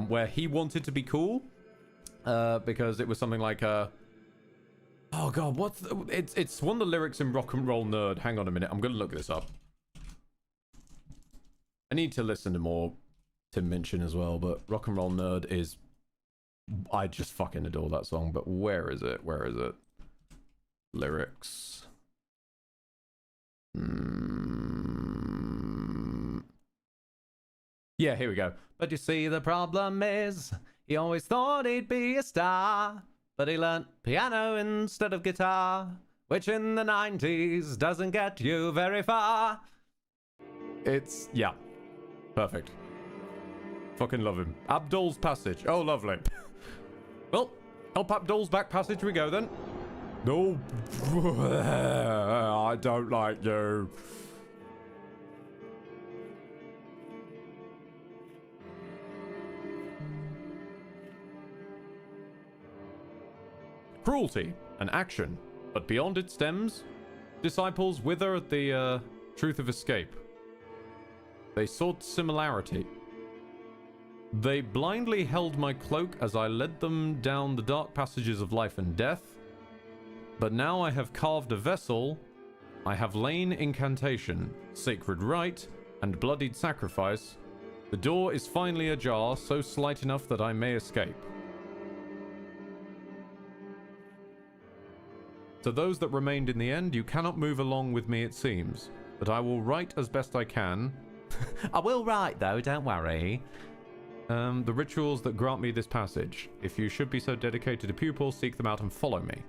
where he wanted to be cool, because it was something like oh god, what's it's one of the lyrics in Rock and Roll Nerd. Hang on a minute, I'm gonna look this up. I need to listen to more Tim Minchin as well, but Rock and Roll Nerd is, I just fucking adore that song. But where is it? Where is it? Lyrics. Yeah, here we go. But you see, the problem is, he always thought he'd be a star, but he learnt piano instead of guitar, which in the 90s doesn't get you very far. It's, yeah, perfect. Fucking love him. Abdul's Passage. Oh, lovely. Well, up Abdul's back passage we go then. No, I don't like you. Cruelty, an action, but beyond its stems, disciples wither at the truth of escape. They sought similarity. They blindly held my cloak as I led them down the dark passages of life and death. But now I have carved a vessel, I have lain incantation, sacred rite, and bloodied sacrifice. The door is finally ajar, so slight enough that I may escape. To those that remained in the end, you cannot move along with me, it seems, but I will write as best I can. I will write, though, don't worry. The rituals that grant me this passage. If you should be so dedicated to pupils, seek them out and follow me.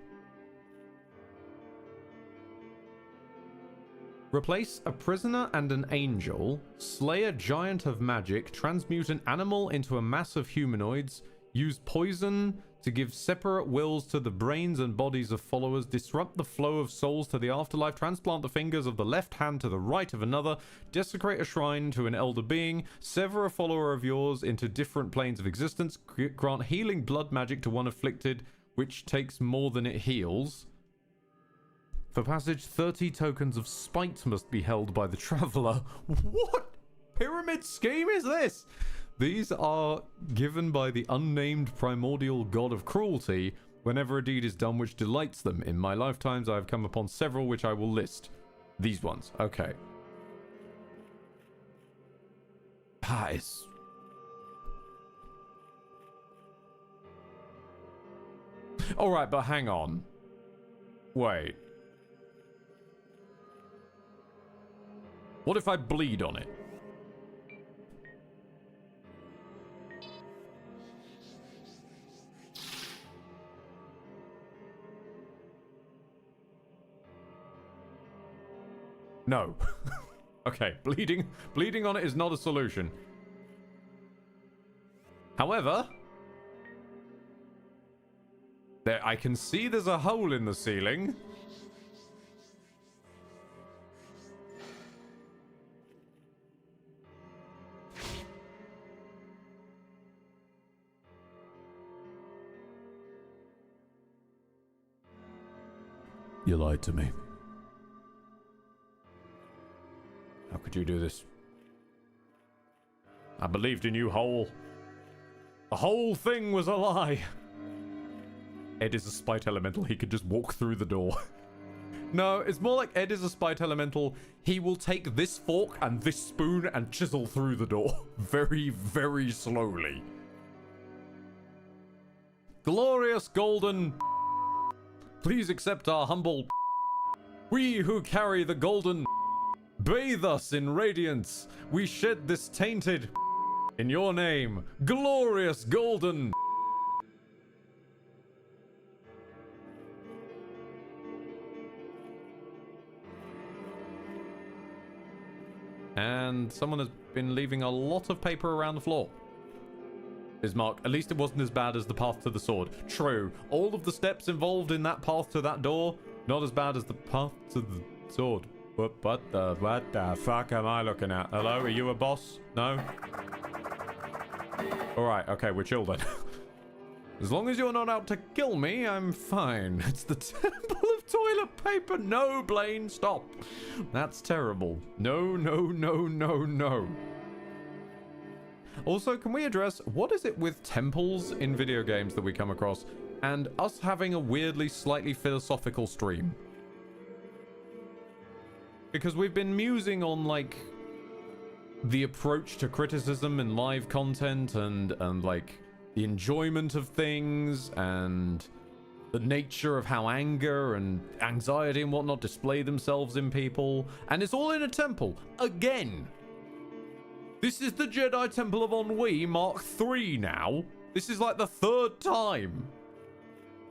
Replace a prisoner and an angel, slay a giant of magic, transmute an animal into a mass of humanoids, Use poison to give separate wills to the brains and bodies of followers. Disrupt the flow of souls to the afterlife. Transplant the fingers of the left hand to the right of another. Desecrate a shrine to an elder being. Sever a follower of yours into different planes of existence. Grant healing blood magic to one afflicted, which takes more than it heals. For passage, 30 tokens of spite must be held by the traveler. What pyramid scheme is this? These are given by the unnamed primordial god of cruelty whenever a deed is done which delights them. In my lifetimes, I have come upon several which I will list. These ones. Okay. Pies. Alright, but hang on. Wait. What if I bleed on it? No. Okay, bleeding on it is not a solution. However, there I can see there's a hole in the ceiling. You lied to me. How could you do this? I believed in you, Hole. The whole thing was a lie. Ed is a spite elemental. He could just walk through the door. No, it's more like Ed is a spite elemental. He will take this fork and this spoon and chisel through the door. Very, very slowly. Glorious golden... Please accept our humble... We who carry the golden... Bathe us in radiance. We shed this tainted... In your name. Glorious golden... And someone has been leaving a lot of paper around the floor. Bismarck, at least it wasn't as bad as the path to the sword. True. All of the steps involved in that path to that door, not as bad as the path to the sword. What the fuck am I looking at? Hello, are you a boss? No? Alright, okay, we're chill then. As long as you're not out to kill me, I'm fine. It's the temple of toilet paper. No, Blaine, stop. That's terrible. No, no, no, no, no. Also, can we address, what is it with temples in video games that we come across and us having a weirdly, slightly philosophical stream? Because we've been musing on, like, the approach to criticism in live content and like, the enjoyment of things and the nature of how anger and anxiety and whatnot display themselves in people. And it's all in a temple. Again. This is the Jedi Temple of Ennui Mark III now. This is like the third time.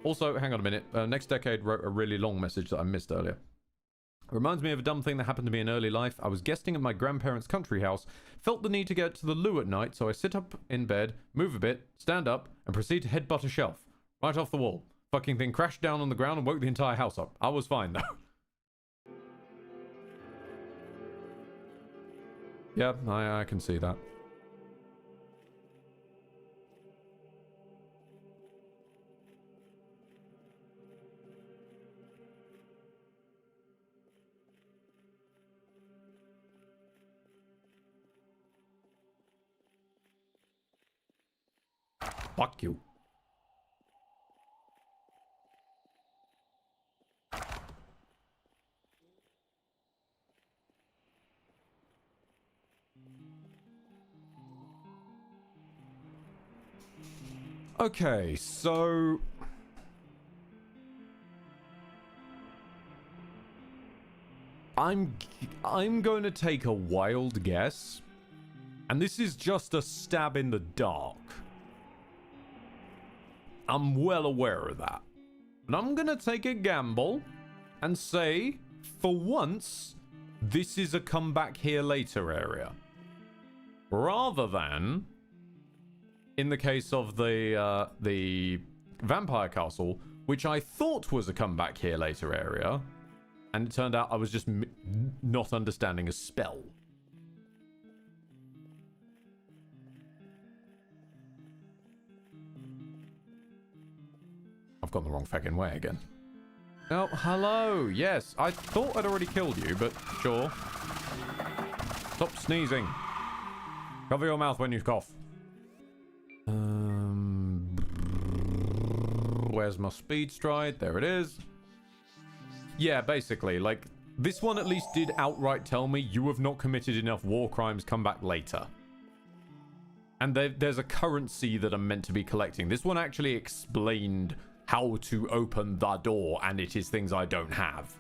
Also, hang on a minute. Next Decade wrote a really long message that I missed earlier. It reminds me of a dumb thing that happened to me in early life. I was guesting at my grandparents' country house, felt the need to get to the loo at night, so I sit up in bed, move a bit, stand up, and proceed to headbutt a shelf. Right off the wall. Fucking thing crashed down on the ground and woke the entire house up. I was fine, though. Yeah, I can see that. Fuck you. Okay, so I'm going to take a wild guess, and this is just a stab in the dark. I'm well aware of that. And I'm going to take a gamble and say, for once, this is a come back here later area. Rather than in the case of the vampire castle, which I thought was a come back here later area, and it turned out I was just not understanding a spell. I've gone the wrong fucking way again. Oh, hello. Yes, I thought I'd already killed you, but sure. Stop sneezing. Cover your mouth when you cough. Where's my speed stride? There it is. Yeah, basically, like, this one at least did outright tell me you have not committed enough war crimes, come back later. And there's a currency that I'm meant to be collecting. This one actually explained how to open the door, and it is things I don't have.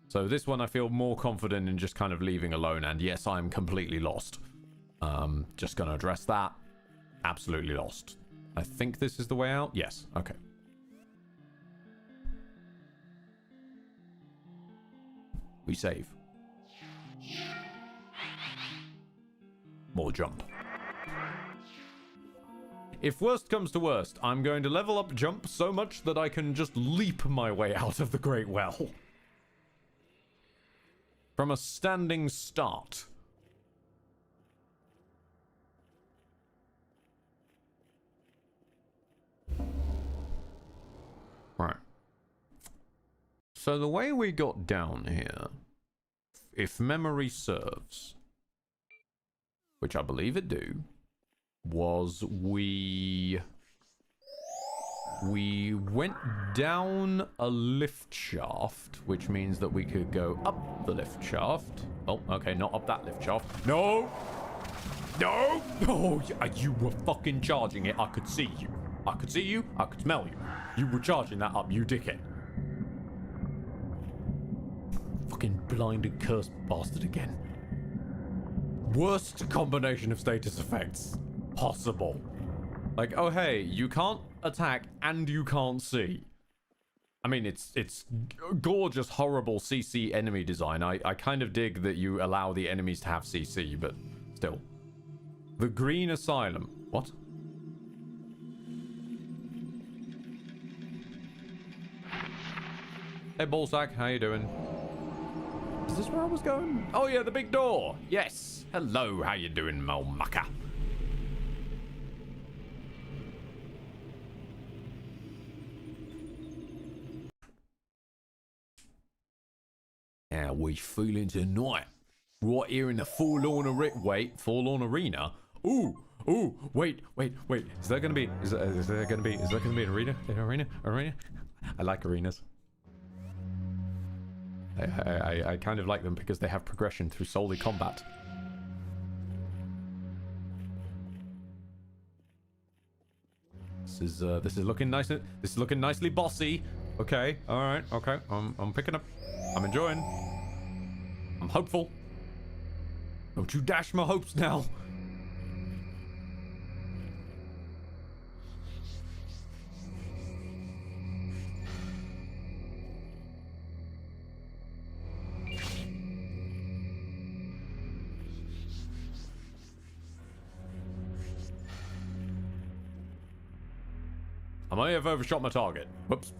So this one I feel more confident in just kind of leaving alone, and yes, I'm completely lost. Just gonna address that. Absolutely lost. I think this is the way out. Yes, okay. We save. More jump. If worst comes to worst, I'm going to level up jump so much that I can just leap my way out of the Great Well. From a standing start. Right. So the way we got down here, if memory serves, which I believe it do, was we went down a lift shaft, which means that we could go up the lift shaft. Oh, okay, not up that lift shaft. No! No! Oh, you were fucking charging it. I could see you. I could see you. I could smell you. You were charging that up, you dickhead. Fucking blind and cursed bastard again. Worst combination of status effects possible. Like, oh hey, you can't attack and you can't see. I mean, it's gorgeous, horrible CC enemy design. I kind of dig that you allow the enemies to have CC, but still. The Green Asylum. What? Hey, Ballsack, how you doing? Is this where I was going? Oh yeah, the big door. Yes. Hello, how you doing, Mo Mucker? How we feeling tonight? Right here in the forlorn arena. Ooh, wait. Is there gonna be an arena? Arena? I like arenas. I kind of like them because they have progression through solely combat. This is looking nice. This is looking nicely bossy. Okay, all right, okay. I'm picking up. I'm enjoying. I'm hopeful. Don't you dash my hopes now. I may have overshot my target. Whoops.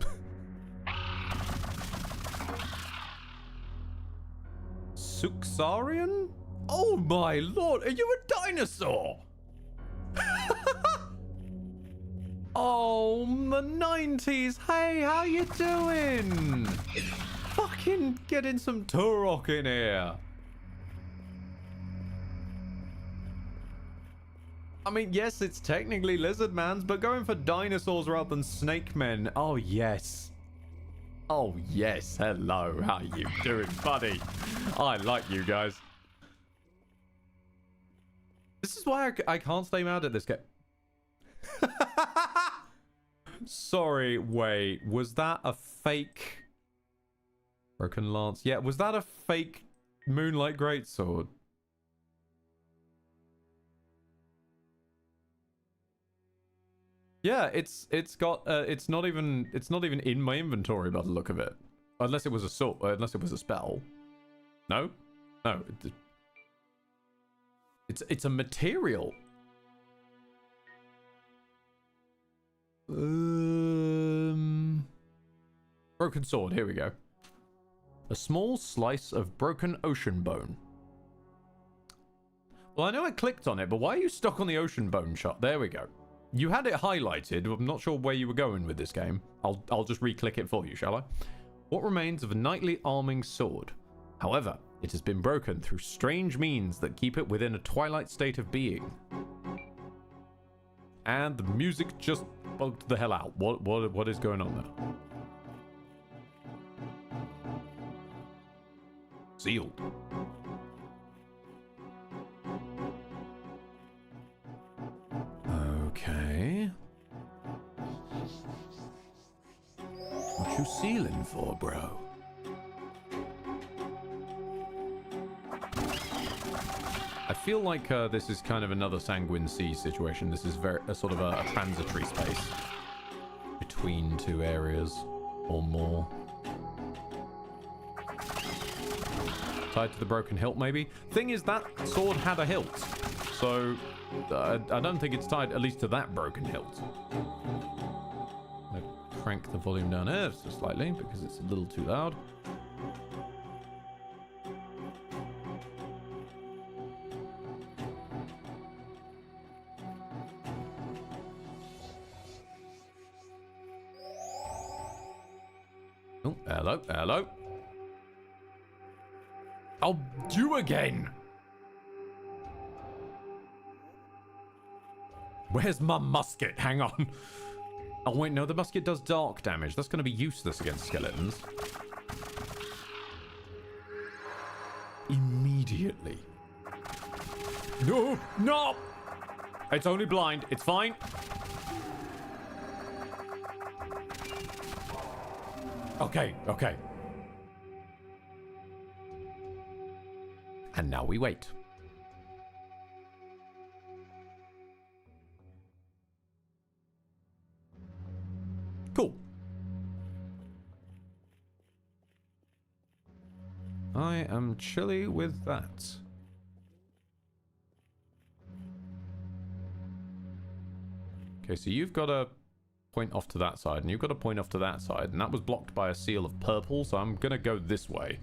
Suxarian? Oh my lord, are you a dinosaur? Oh, the 90s. Hey, how you doing? Fucking getting some Turok in here. I mean, yes, it's technically lizard mans, but going for dinosaurs rather than snake men. Oh, yes. Oh, yes. Hello. How you doing, buddy? I like you guys. This is why I can't stay mad at this game. Sorry, wait. Was that a fake Broken Lance? Yeah, was that a fake Moonlight Greatsword? Yeah, it's not even in my inventory by the look of it, unless it was a spell. No, it's a material. Broken sword, here we go. A small slice of broken ocean bone. Well, I know I clicked on it, but why are you stuck on the ocean bone shot? There we go. You had it highlighted. I'm not sure where you were going with this game. I'll just re-click it for you, shall I? What remains of a knightly arming sword? However, it has been broken through strange means that keep it within a twilight state of being. And the music just bugged the hell out. What is going on there? Sealed. Okay. What you sealing for, bro? I feel like this is kind of another Sanguine Sea situation. This is a sort of a transitory space between two areas or more. Tied to the broken hilt, maybe? Thing is, that sword had a hilt. So, I don't think it's tied at least to that broken hilt. I'm gonna crank the volume down ever so slightly because it's a little too loud. Oh, hello, hello. Oh, you again! Where's my musket? Hang on. Oh, wait, no, the musket does dark damage. That's going to be useless against skeletons. Immediately. No, no! It's only blind. It's fine. Okay, okay. And now we wait. Cool. I am chilly with that. Okay, so you've got a point off to that side, and you've got a point off to that side, and that was blocked by a seal of purple, so I'm gonna go this way.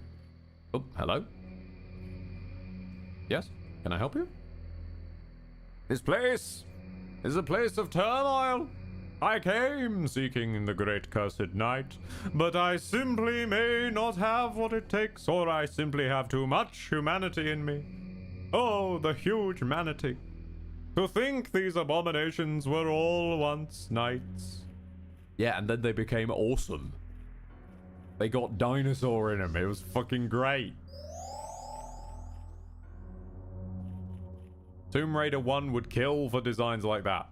Oh, hello? Yes? Can I help you? This place is a place of turmoil. I came seeking the great cursed night, but I simply may not have what it takes, or I simply have too much humanity in me. Oh, the huge humanity. To think these abominations were all once knights. Yeah, and then they became awesome. They got dinosaur in them. It was fucking great. Tomb Raider 1 would kill for designs like that.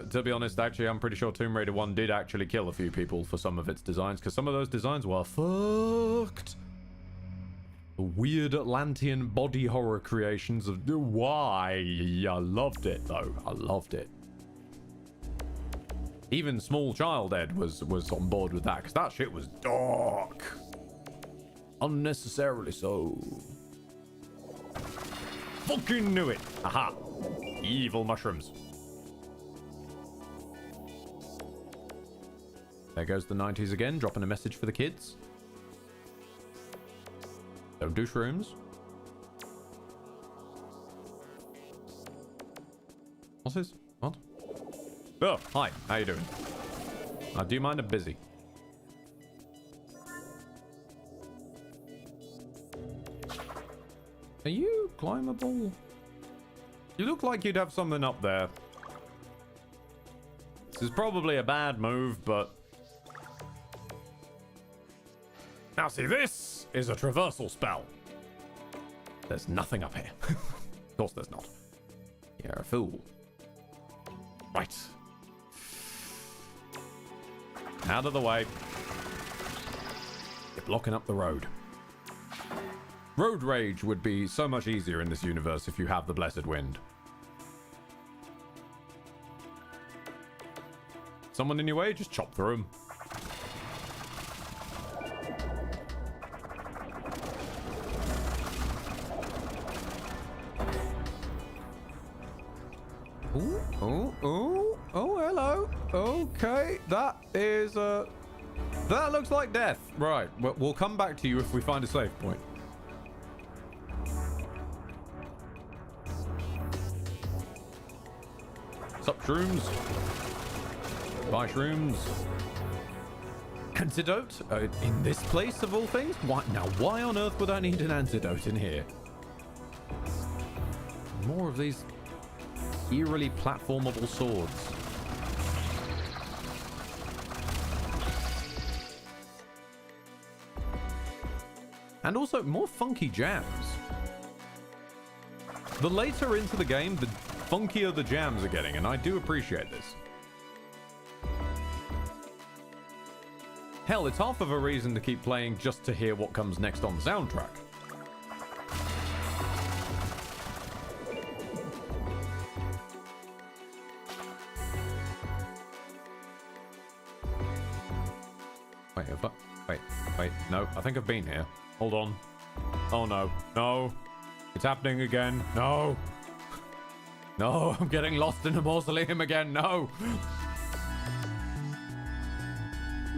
To be honest, actually, I'm pretty sure Tomb Raider 1 did actually kill a few people for some of its designs, because some of those designs were fucked. The weird Atlantean body horror creations of why. I loved it, though. I loved it. Even Small Child Ed was on board with that, because that shit was dark. Unnecessarily so. Fucking knew it. Aha. Evil mushrooms. There goes the 90s again, dropping a message for the kids. Don't do shrooms. What's this? What? Oh, hi. How you doing? Do you mind? I'm busy. Are you climbable? You look like you'd have something up there. This is probably a bad move, but... Now see, this is a traversal spell. There's nothing up here. Of course there's not. You're a fool. Right. Out of the way. You're blocking up the road. Road rage would be so much easier in this universe if you have the Blessed Wind. Someone in your way? Just chop through them. Ooh, ooh, ooh, Oh, hello. Okay, that is, that looks like death. Right, we'll come back to you if we find a safe point. Sup, shrooms? Buy shrooms. Antidote? In this place, of all things? Why on earth would I need an antidote in here? More of these eerily platformable swords. And also more funky jams. The later into the game, the funkier the jams are getting, and I do appreciate this. Hell, it's half of a reason to keep playing just to hear what comes next on the soundtrack. Wait, no, I think I've been here. Hold on. Oh no, no. It's happening again. No. No, I'm getting lost in a mausoleum again. No.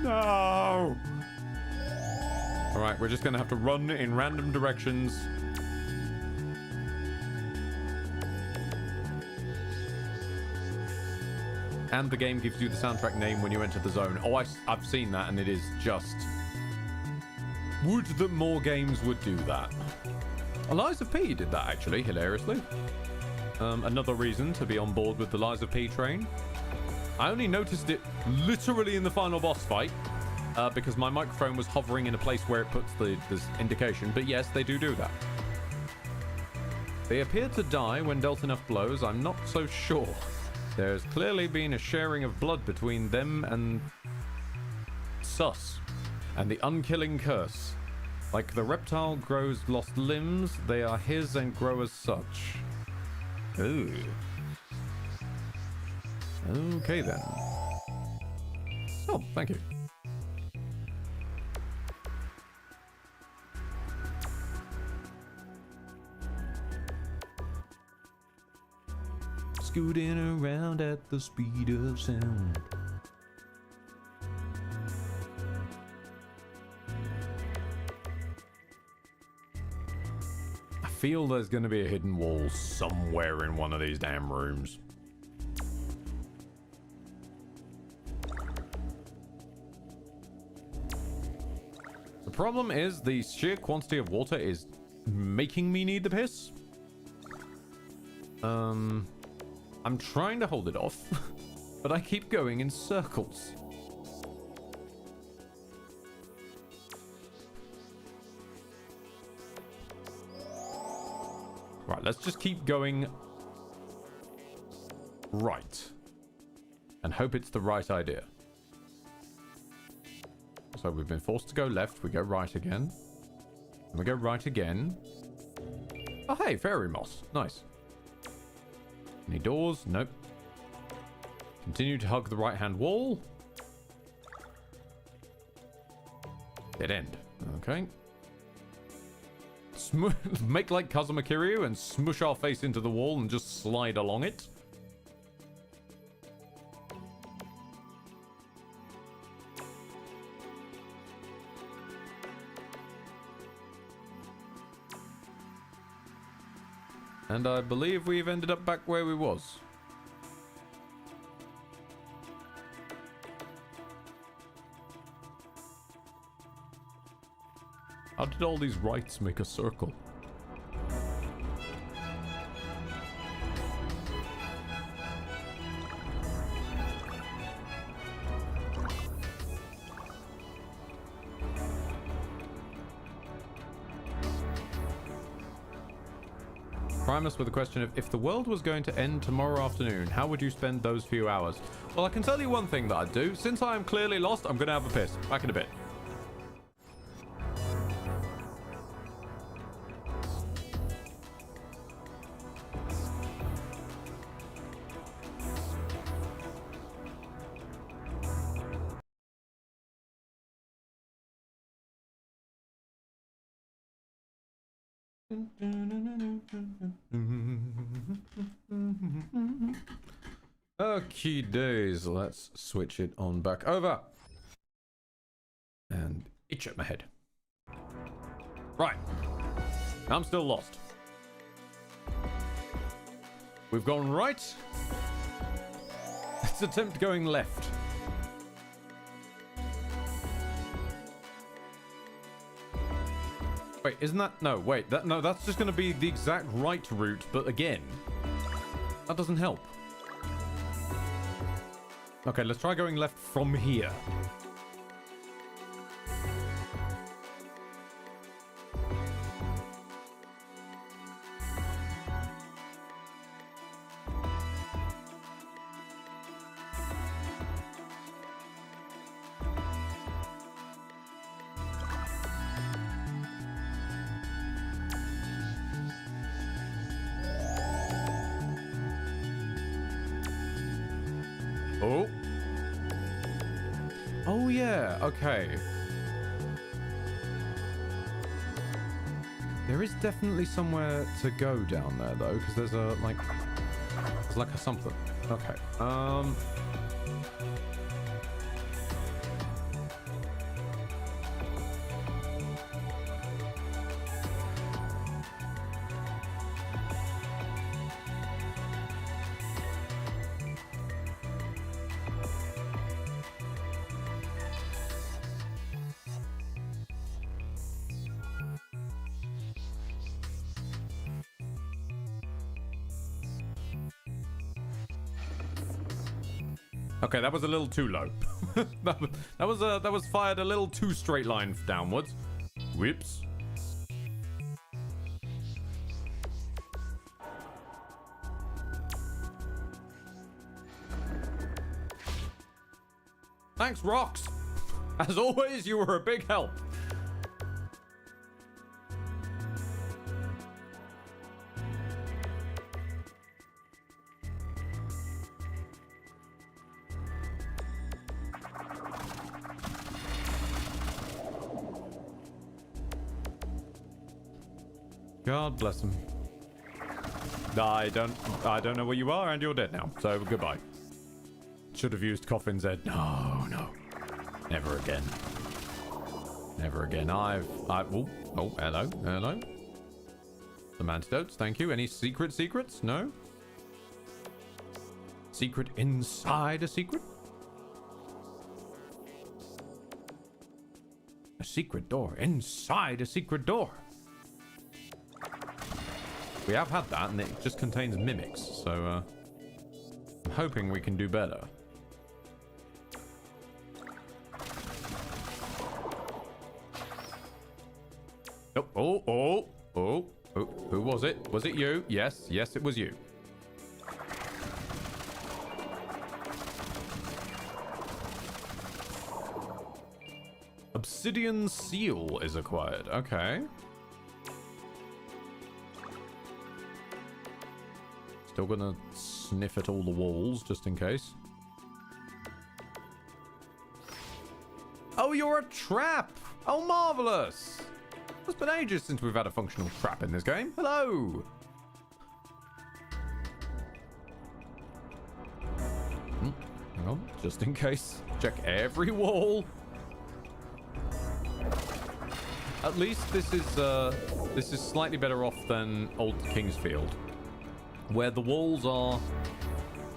No. All right, we're just gonna have to run in random directions. And the game gives you the soundtrack name when you enter the zone. Oh, I've seen that, and it is just... Would that more games would do that. Lies of P did that, actually, hilariously. Another reason to be on board with the Lies of P train. I only noticed it literally in the final boss fight, because my microphone was hovering in a place where it puts this indication. But yes, they do that. They appear to die when dealt enough blows. I'm not so sure. There's clearly been a sharing of blood between them and Sus, and the unkilling curse. Like the reptile grows lost limbs, they are his and grow as such. Ooh. Okay then. Oh, thank you. Scooting around at the speed of sound. I feel there's going to be a hidden wall somewhere in one of these damn rooms. The problem is the sheer quantity of water is making me need the piss. I'm trying to hold it off, but I keep going in circles. Right, let's just keep going right and hope it's the right idea. So we've been forced to go left. We go right again. And we go right again. Oh, hey, fairy moss. Nice. Any doors? Nope. Continue to hug the right-hand wall. Dead end. Okay. Make like Kazuma Kiryu and smush our face into the wall and just slide along it. And I believe we've ended up back where we was. How did all these rights make a circle? Prime us with a question of, if the world was going to end tomorrow afternoon, how would you spend those few hours? Well, I can tell you one thing that I'd do. Since I am clearly lost, I'm going to have a piss. Back in a bit. Okay, days. Let's switch it on back over. And itch at my head. Right. I'm still lost. We've gone right. Let's attempt going left. Wait, isn't that... No, wait. No, that's just going to be the exact right route, but again, that doesn't help. Okay, let's try going left from here. Oh. Oh, yeah. Okay. There is definitely somewhere to go down there, though, because there's a, like... There's like a something. Okay. Okay, that was a little too low. that was fired a little too straight line downwards. Whoops. Thanks, Rocks. As always, you were a big help. God bless him. I don't know where you are, and you're dead now. So goodbye. Should have used Coffin's head. No. Never again. Never again. Oh, hello. Some antidotes, thank you. Any secrets? No? Secret inside a secret? A secret door inside a secret door. We have had that, and it just contains mimics, so I'm hoping we can do better. Oh, who was it? Was it you? Yes, it was you. Obsidian seal is acquired. Okay. Still gonna sniff at all the walls, just in case. Oh, you're a trap! Oh, marvelous! It's been ages since we've had a functional trap in this game. Hello! Hang on, just in case. Check every wall. At least this is slightly better off than Old Kingsfield, where the walls are...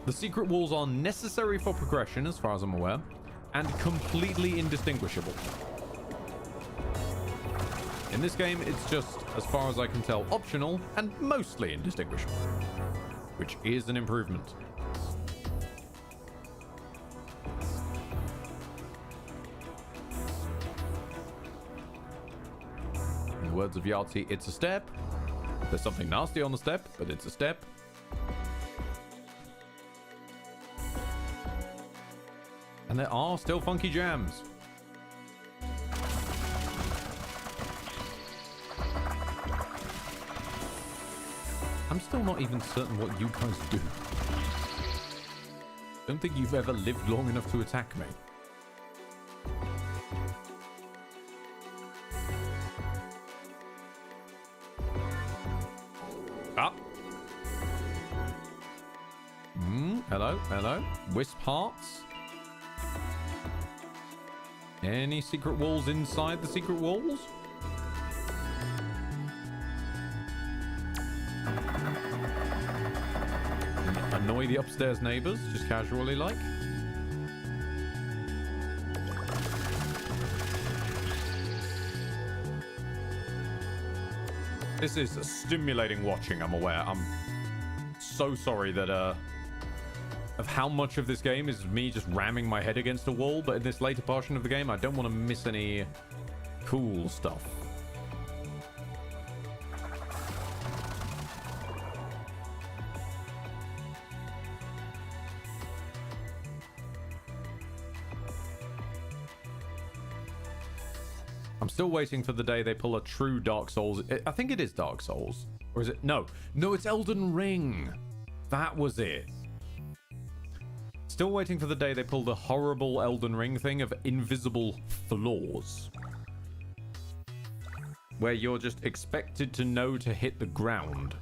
The secret walls are necessary for progression, as far as I'm aware, and completely indistinguishable. In this game, it's just, as far as I can tell, optional and mostly indistinguishable, which is an improvement. In the words of Yahtzee, it's a step. There's something nasty on the step, but it's a step. And there are still funky jams. I'm still not even certain what you guys do. Don't think you've ever lived long enough to attack me. Hello. No? Wisp hearts? Any secret walls inside the secret walls? Annoy the upstairs neighbors, just casually like. This is stimulating watching, I'm aware. I'm so sorry that, of how much of this game is me just ramming my head against a wall, but in this later portion of the game, I don't want to miss any cool stuff. I'm still waiting for the day they pull a true Dark Souls. I think it is Dark Souls. Or is it? No. No, it's Elden Ring. That was it. Still waiting for the day they pull the horrible Elden Ring thing of invisible floors. Where you're just expected to know to hit the ground.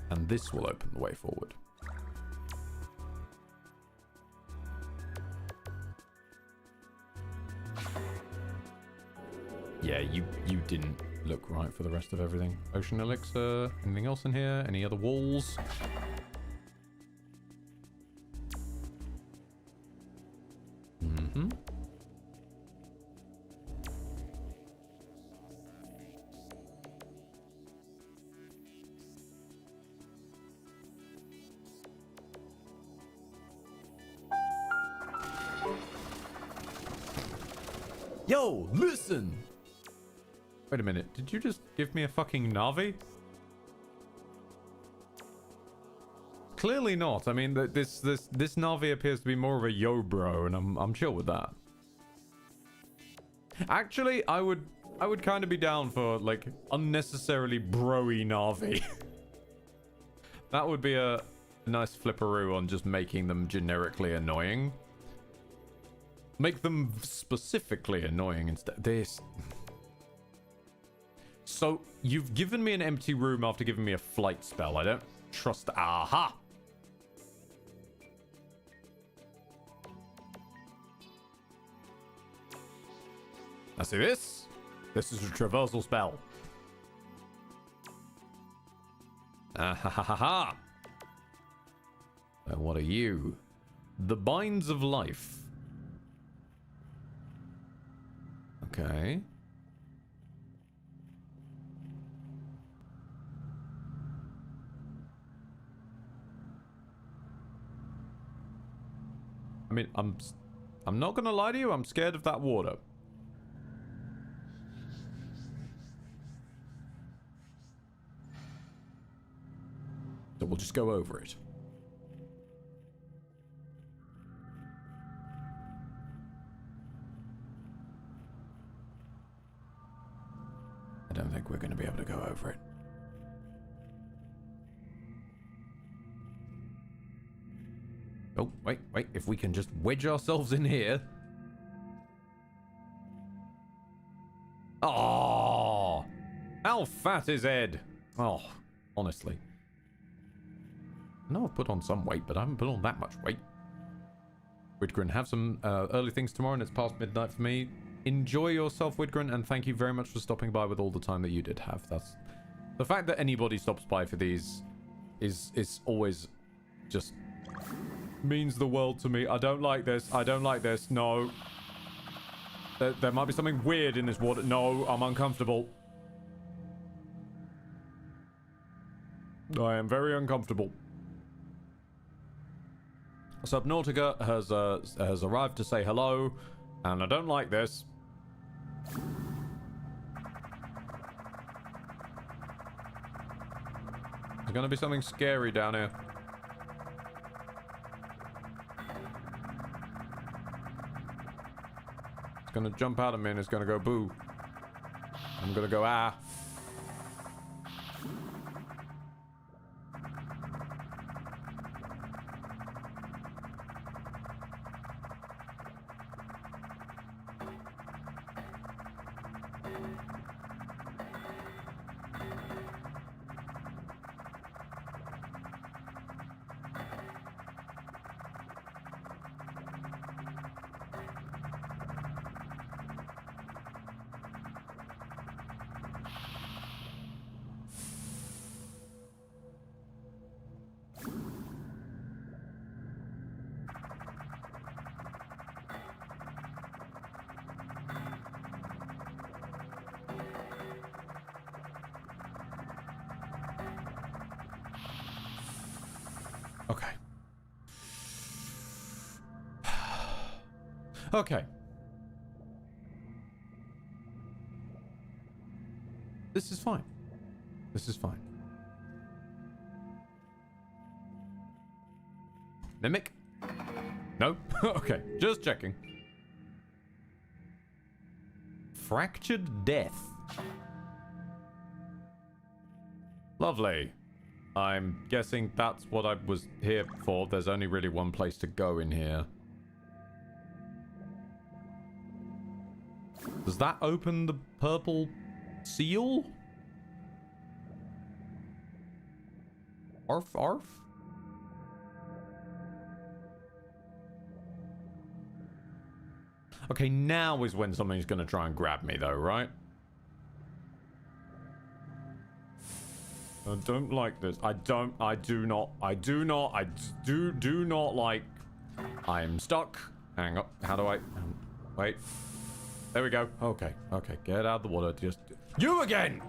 And this will open the way forward. Yeah, you didn't look right for the rest of everything. Ocean elixir. Anything else in here? Any other walls? Mm-hmm. Yo, listen! Wait a minute, did you just give me a fucking Navi? Clearly not. I mean, this Navi appears to be more of a yo bro, and I'm chill with that. Actually, I would kind of be down for like unnecessarily broy Navi. That would be a nice flipperoo on just making them generically annoying. Make them specifically annoying instead. This. So, you've given me an empty room after giving me a flight spell. I don't trust... Aha! Now see this? This is a traversal spell. Ah ha ha ha ha! And what are you? The Binds of Life. Okay. I mean, I'm not gonna lie to you, I'm scared of that water. So we'll just go over it. I don't think we're gonna be able to go over it. Oh, wait. If we can just wedge ourselves in here. Oh, how fat is Ed? Oh, honestly. I know I've put on some weight, but I haven't put on that much weight. Widgren, have some early things tomorrow, and it's past midnight for me. Enjoy yourself, Widgren, and thank you very much for stopping by with all the time that you did have. That's the fact that anybody stops by for these is always just means the world to me. I don't like this. I don't like this. No. There might be something weird in this water. No, I'm uncomfortable. I am very uncomfortable. Subnautica has arrived to say hello, and I don't like this. There's gonna be something scary down here. It's gonna jump out at me and it's gonna go boo. I'm gonna go ah. Okay. Okay. This is fine. This is fine. Mimic? No? Okay, just checking. Fractured death. Lovely. I'm guessing that's what I was here for. There's only really one place to go in here. Does that open the purple seal? Arf, arf? Okay, now is when something's gonna try and grab me though, right? I don't like this. I do not like... I'm stuck. Hang up. How do I... wait. There we go. Okay, okay. Get out of the water. Just... You again!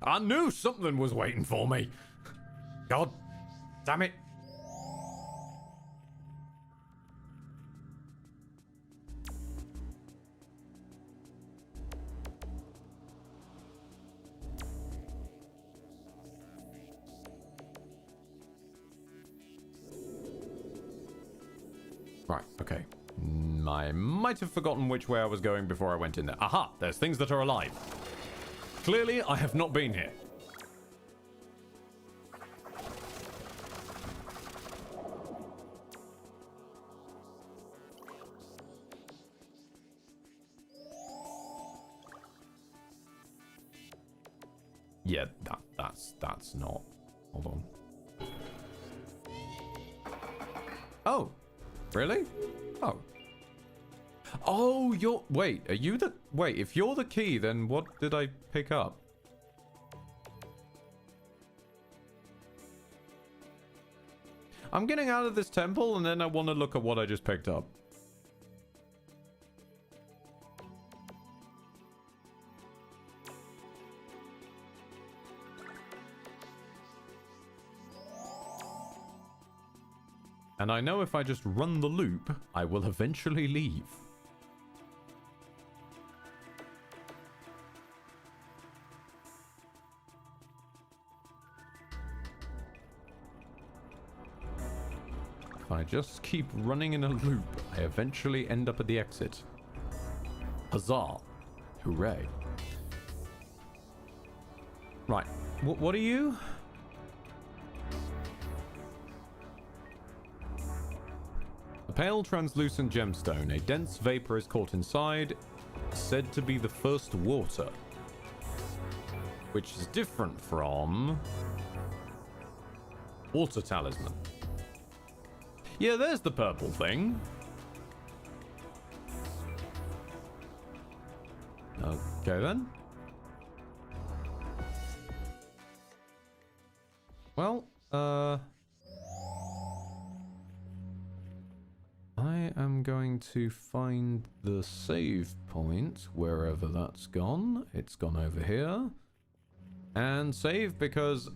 I knew something was waiting for me. God damn it. Right, okay. I might have forgotten which way I was going before I went in there. Aha! There's things that are alive. Clearly, I have not been here. Yeah, that's not... Hold on. Oh. Really? Oh. Oh, you're... Wait, are you the... Wait, if you're the key, then what did I pick up? I'm getting out of this temple, and then I want to look at what I just picked up. And I know if I just run the loop, I will eventually leave. If I just keep running in a loop, I eventually end up at the exit. Huzzah. Hooray. Right. What are you? A pale translucent gemstone. A dense vapor is caught inside, said to be the first water. Which is different from... Water talisman. Yeah, there's the purple thing. Okay then. Well, I am going to find the save point wherever that's gone. It's gone over here. And save because,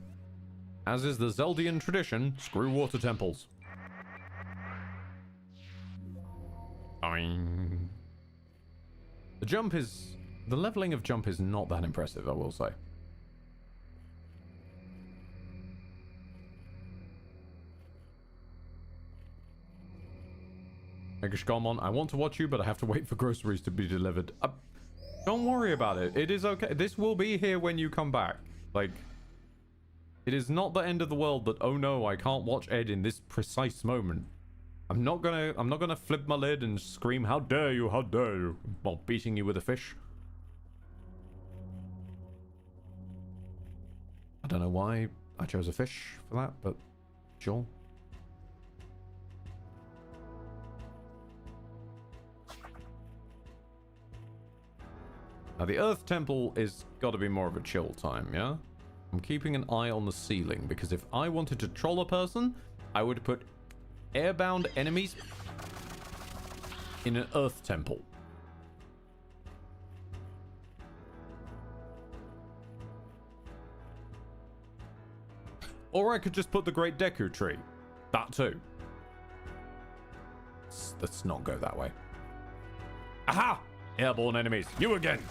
as is the Zeldian tradition, screw water temples. Boing. The jump is... The leveling of jump is not that impressive, I will say. Megashkomon, I want to watch you, but I have to wait for groceries to be delivered. Don't worry about it. It is okay. This will be here when you come back. Like, it is not the end of the world that, oh no, I can't watch Ed in this precise moment. I'm not gonna flip my lid and scream, how dare you, while beating you with a fish. I don't know why I chose a fish for that, but sure. Now the Earth Temple is got to be more of a chill time, yeah? I'm keeping an eye on the ceiling, because if I wanted to troll a person, I would put airbound enemies in an Earth Temple. Or I could just put the Great Deku Tree. That too. Let's not go that way. Aha! Airborne enemies. You again.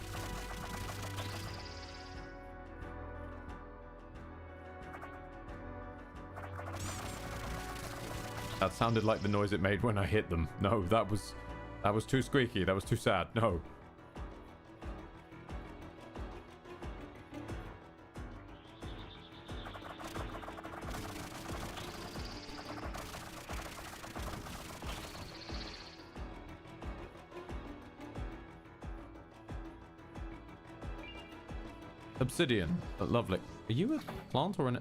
That sounded like the noise it made when I hit them. No, that was too squeaky. That was too sad. No. Obsidian. Lovely. Are you a plant or an...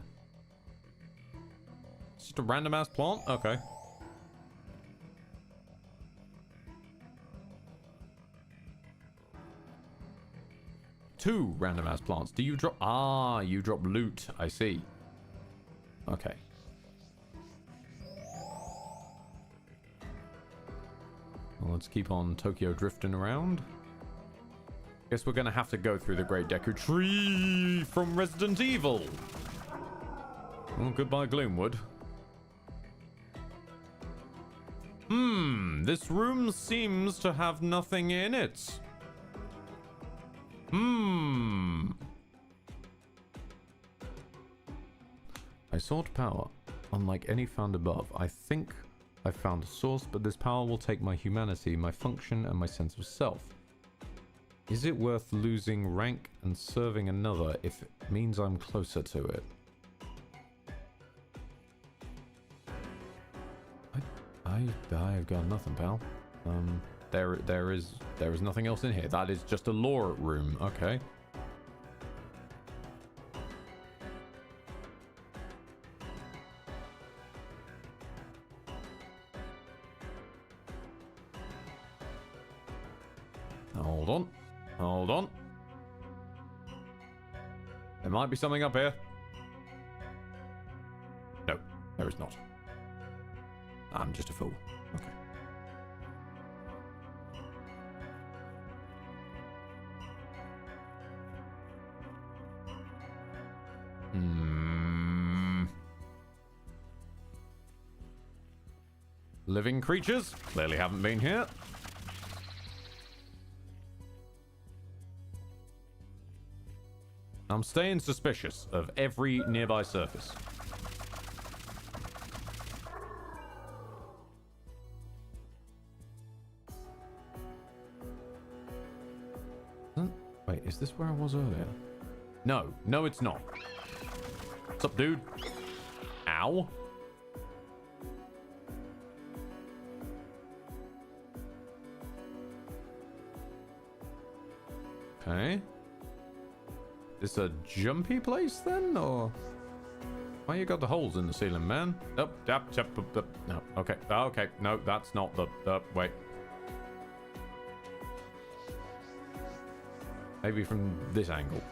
It's just a random ass plant? Okay. Two random ass plants. Do you drop... Ah, you drop loot. I see. Okay. Well, let's keep on Tokyo drifting around. Guess we're gonna have to go through the Great Deku Tree from Resident Evil. Well, goodbye, Gloomwood. This room seems to have nothing in it. I sought power. Unlike any found above, I think I found a source, but this power will take my humanity, my function, and my sense of self. Is it worth losing rank and serving another if it means I'm closer to it? I've got nothing, pal. There is nothing else in here. That is just a lore room. Okay. Hold on. Hold on. There might be something up here. No, there is not. I'm just a fool. Okay. Living creatures clearly haven't been here. I'm staying suspicious of every nearby surface. Wait, is this where I was earlier? No, no it's not. What's up, dude? Ow. Okay. Is this a jumpy place then, or why you got the holes in the ceiling, man? Oh, no. Okay, okay, no, that's not the. Wait. Maybe from this angle.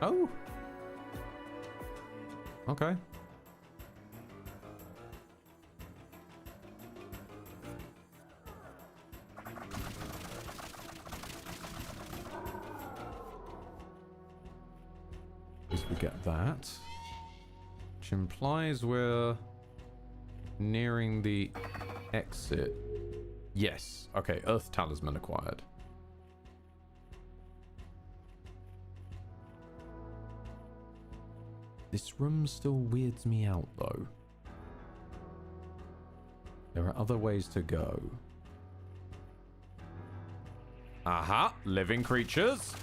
Oh. Okay. We get that, which implies we're nearing the exit. Yes. Okay, Earth Talisman acquired. This room still weirds me out, though. There are other ways to go. Aha! Living creatures!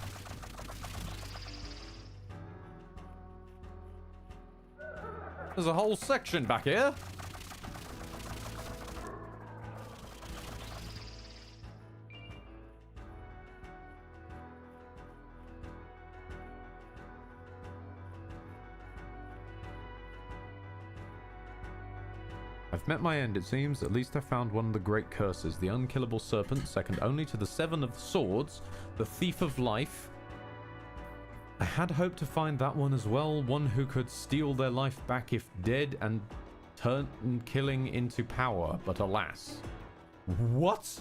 There's a whole section back here. I've met my end, it seems. At least I found one of the great curses. The unkillable serpent, second only to the seven of swords, the thief of life. I had hoped to find that one as well, one who could steal their life back if dead and turn killing into power, but alas. What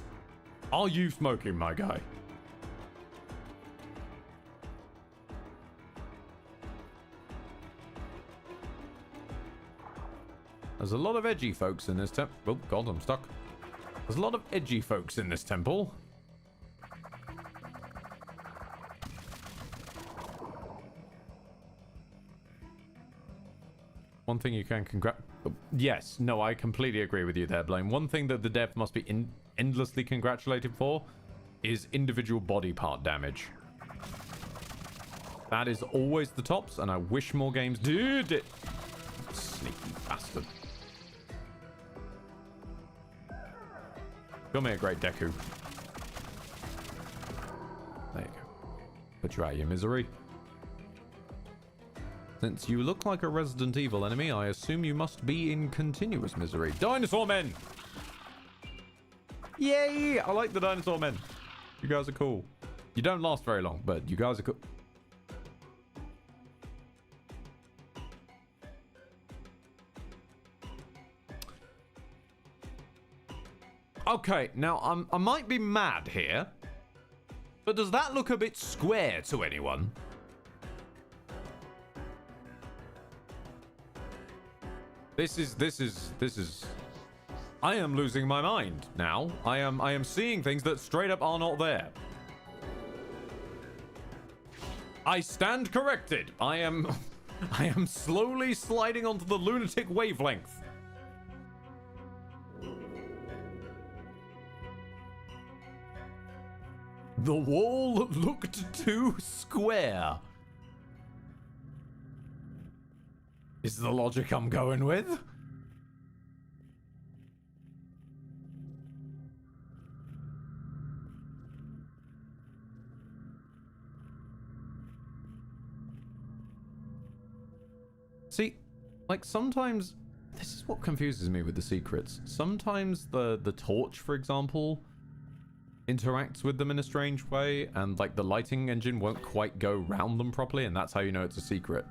are you smoking, my guy? There's a lot of edgy folks in this temple. Oh, God, I'm stuck. There's a lot of edgy folks in this temple. One thing you can Yes, no, I completely agree with you there, Blaine. One thing that the dev must be endlessly congratulated for is individual body part damage. That is always the tops, and I wish more games did it. Sneaky bastard. Show me a great Deku. There you go. Put you out of your misery. Since you look like a Resident Evil enemy, I assume you must be in continuous misery. Dinosaur men! Yay! I like the dinosaur men. You guys are cool. You don't last very long, but you guys are cool. Okay, now I might be mad here, but does that look a bit square to anyone? This is I am losing my mind now. I am seeing things that straight up are not there. I stand corrected. I am slowly sliding onto the lunatic wavelength. The wall looked too square. Is the logic I'm going with? See, like sometimes this is what confuses me with the secrets. Sometimes the torch, for example, interacts with them in a strange way, and like the lighting engine won't quite go round them properly, and that's how you know it's a secret.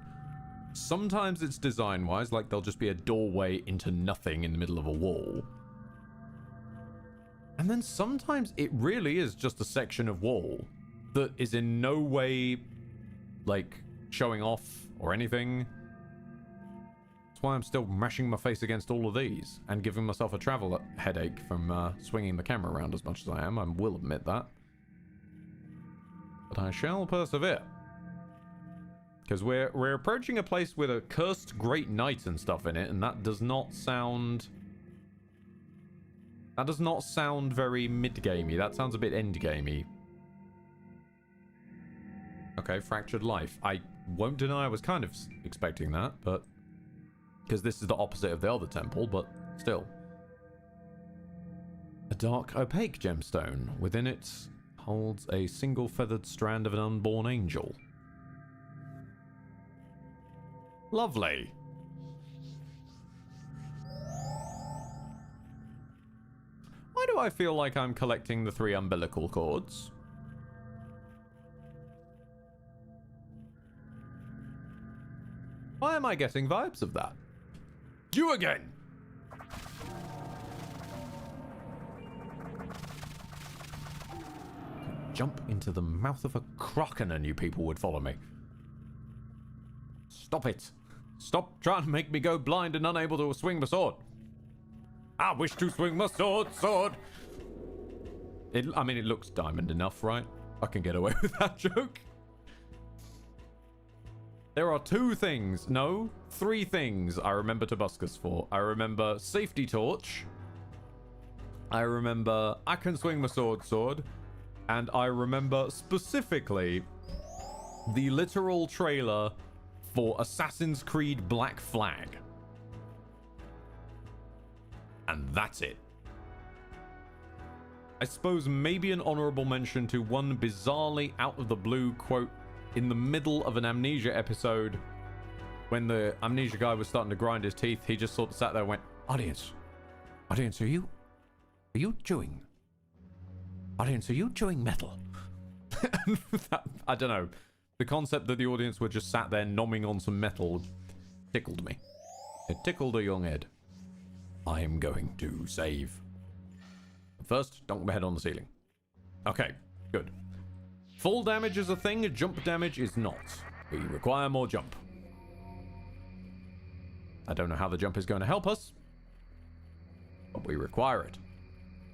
Sometimes it's design-wise, like there'll just be a doorway into nothing in the middle of a wall. And then sometimes it really is just a section of wall that is in no way, like, showing off or anything. That's why I'm still mashing my face against all of these and giving myself a travel headache from swinging the camera around as much as I am. I will admit that. But I shall persevere. Because we're approaching a place with a cursed great knight and stuff in it, and that does not sound... That does not sound very mid-gamey. That sounds a bit end-gamey. Okay, fractured life. I won't deny I was kind of expecting that, but... Because this is the opposite of the other temple, but still. A dark, opaque gemstone. Within it holds a single feathered strand of an unborn angel. Lovely. Why do I feel like I'm collecting the 3 umbilical cords? Why am I getting vibes of that? You again! Jump into the mouth of a kraken and you people would follow me. Stop it. Stop trying to make me go blind and unable to swing the sword. I wish to swing my sword. I mean, it looks diamond enough, right? I can get away with that joke. There are 2 things, no, 3 things I remember Tobuscus for. I remember safety torch. I remember I can swing my sword. And I remember specifically the literal trailer for Assassin's Creed Black Flag. And that's it. I suppose maybe an honorable mention to one bizarrely out of the blue quote in the middle of an Amnesia episode when the Amnesia guy was starting to grind his teeth. He just sort of sat there and went, Audience, are you chewing? Audience, are you chewing metal? I don't know. The concept that the audience were just sat there nomming on some metal tickled me. It tickled a young head. I am going to save. First, dunk my head on the ceiling. Okay, good. Fall damage is a thing, jump damage is not. We require more jump. I don't know how the jump is going to help us, but we require it.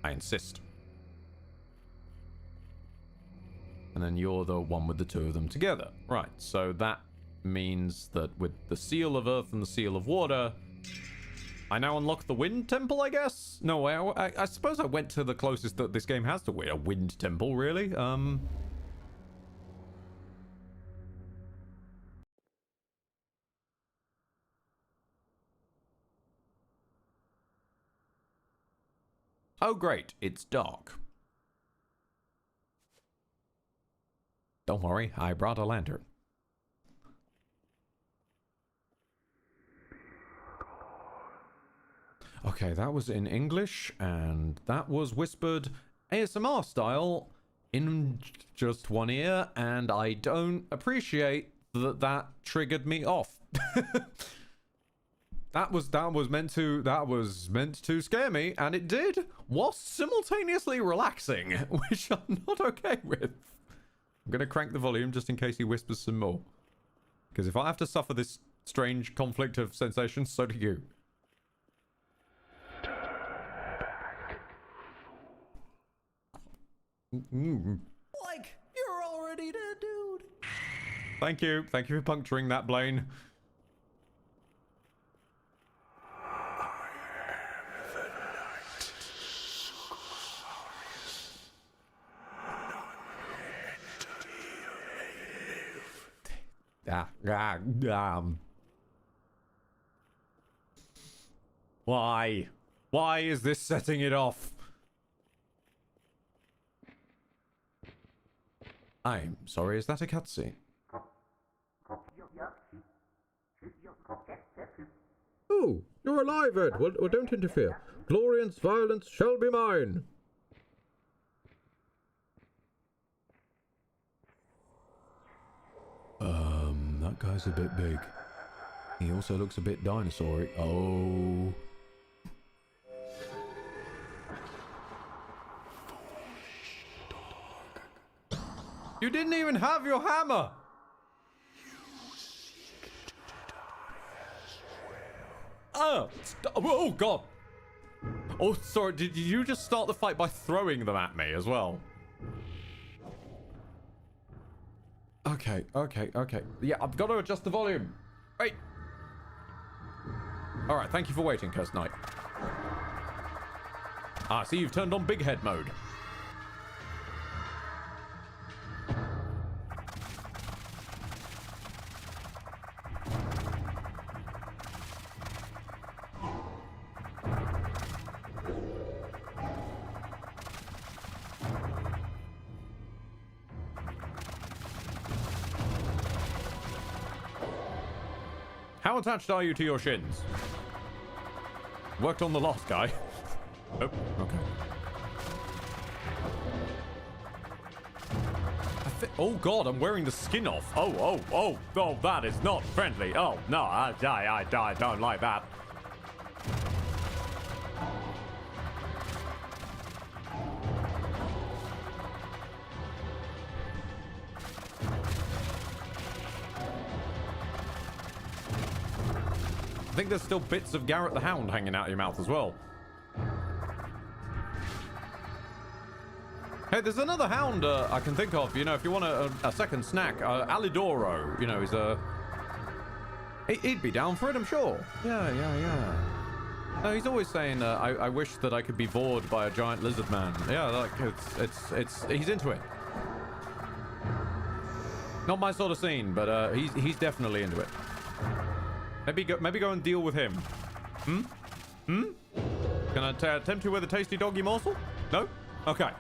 I insist. And then you're the one with the two of them together. Right, so that means that with the seal of earth and the seal of water, I now unlock the wind temple, I guess? No, I suppose I went to the closest that this game has to a wind temple, really. Oh, great. It's dark. Don't worry, I brought a lantern. Okay, that was in English, and that was whispered ASMR style in just one ear, and I don't appreciate that that triggered me off. That was meant to scare me, and it did, whilst simultaneously relaxing, which I'm not okay with. I'm gonna crank the volume just in case he whispers some more, because if I have to suffer this strange conflict of sensations, so do you. Like, you're already dead, dude. Thank you for puncturing that, Blaine. Why? Why is this setting it off? I'm sorry, is that a cutscene? Oh, you're alive, Ed. Well, don't interfere. Glory and violence shall be mine. That guy's a bit big. He also looks a bit dinosaur-y. Oh. You didn't even have your hammer! Oh, oh god! Oh, sorry, did you just start the fight by throwing them at me as well? Okay. Yeah, I've got to adjust the volume. Wait. Alright, thank you for waiting, Cursed Knight. Ah, see, you've turned on big head mode. How attached are you to your shins? Worked on the last guy. Oh, okay. Oh god, I'm wearing the skin off. Oh, that is not friendly. Oh, no, I don't like that. I think there's still bits of Garrett the Hound hanging out of your mouth as well. Hey, there's another hound I can think of, you know, if you want a second snack. Alidoro, you know, he's a... He'd be down for it, I'm sure. Yeah. No, he's always saying, I wish that I could be bored by a giant lizard man. Yeah, like, he's into it. Not my sort of scene, but he's definitely into it. Maybe go and deal with him. Can I tempt you with a tasty doggy morsel? No? Okay.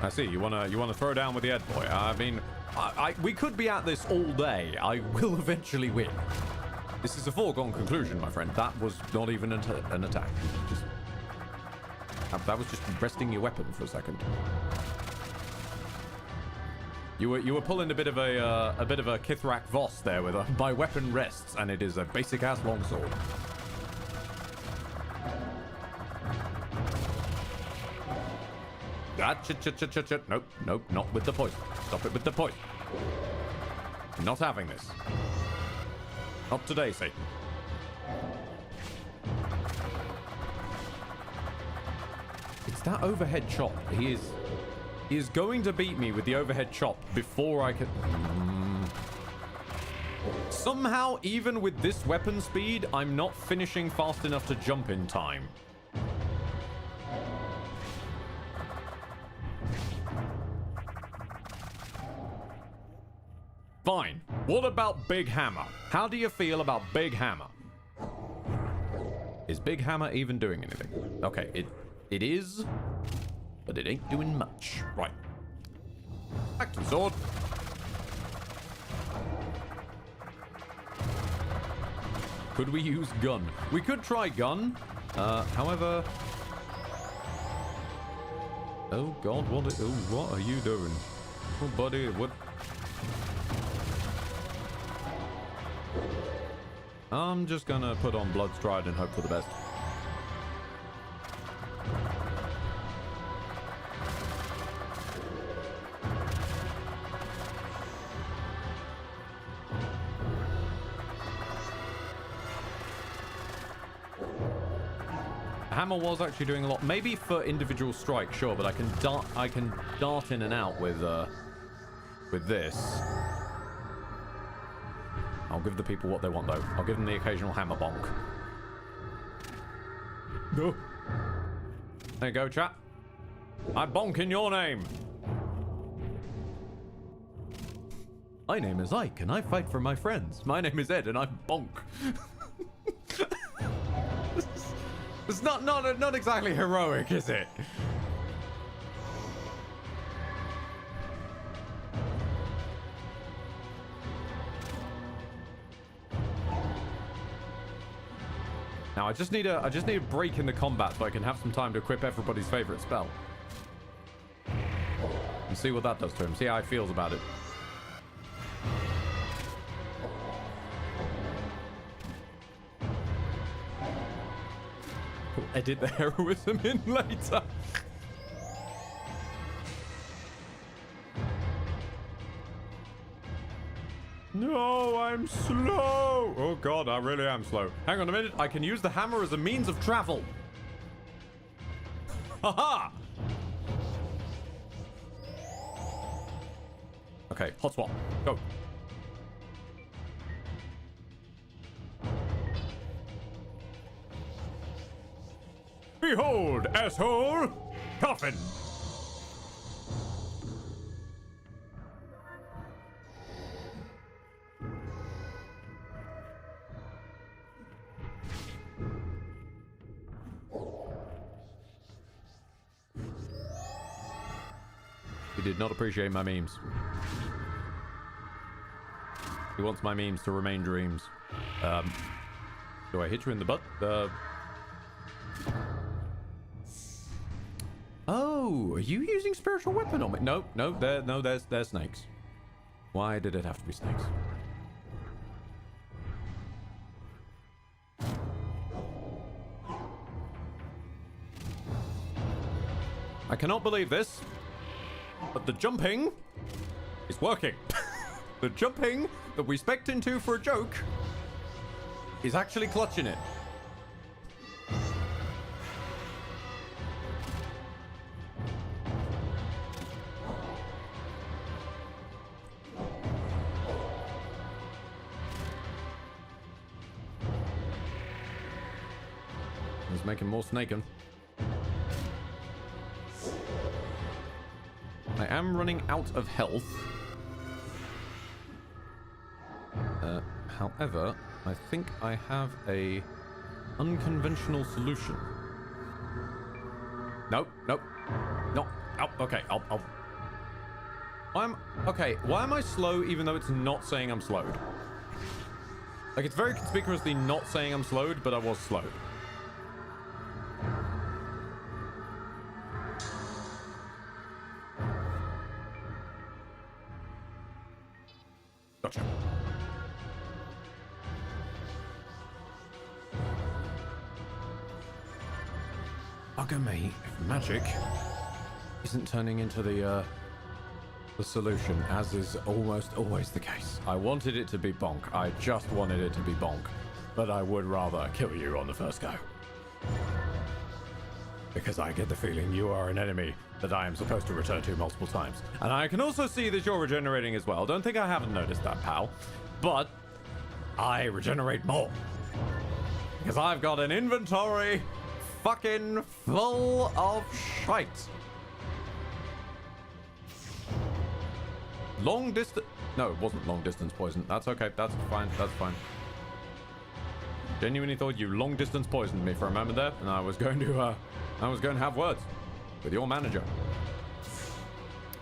I see. You wanna throw down with the head boy. I mean, we could be at this all day. I will eventually win. This is a foregone conclusion, my friend. That was not even an attack. That was just resting your weapon for a second. You were pulling a bit of a Kithrak Voss there with my weapon rests, and it is a basic ass longsword. Nope, not with the poison. Stop it with the poison. Not having this. Not today, Satan. that overhead chop. He is going to beat me with the overhead chop before I can... Somehow, even with this weapon speed, I'm not finishing fast enough to jump in time. Fine. What about Big Hammer? How do you feel about Big Hammer? Is Big Hammer even doing anything? Okay, it is, but it ain't doing much. Right. Back to the sword. Could we use gun? We could try gun. However... Oh god, what are you doing? Oh buddy, what... I'm just gonna put on Blood Stride and hope for the best. Hammer was actually doing a lot. Maybe for individual strike, sure, but I can dart in and out with this. I'll give the people what they want, though. I'll give them the occasional hammer bonk. No. There you go, chat. I bonk in your name. My name is Ike, and I fight for my friends. My name is Ed, and I bonk. It's not exactly heroic, is it? Now I just need a break in the combat so I can have some time to equip everybody's favorite spell. And see what that does to him. See how he feels about it. We'll edit the heroism in later. No, I'm slow. Oh god, I really am slow. Hang on a minute. I can use the hammer as a means of travel. Haha! Okay, hot swap. Go. Behold, asshole! Coffin! He did not appreciate my memes. He wants my memes to remain dreams. Do I hit you in the butt? Oh, are you using spiritual weapon on me? No, there's snakes. Why did it have to be snakes? I cannot believe this, but the jumping is working. The jumping that we spec'd into for a joke is actually clutching it. He's making more snaking. I am running out of health. However, I think I have a unconventional solution. Nope. No. Oh, okay. Okay, why am I slow even though it's not saying I'm slowed? Like, it's very conspicuously not saying I'm slowed, but I was slowed. Gotcha. Bugger me if magic isn't turning into the solution, as is almost always the case. I wanted it to be bonk. I just wanted it to be bonk. But I would rather kill you on the first go. Because I get the feeling you are an enemy that I am supposed to return to multiple times. And I can also see that you're regenerating as well. Don't think I haven't noticed that, pal. But I regenerate more. Because I've got an inventory fucking full of shite. Long distance... No, it wasn't long distance poison. That's okay. That's fine. That's fine. Genuinely thought you long distance poisoned me for a moment there, and I was going to have words with your manager.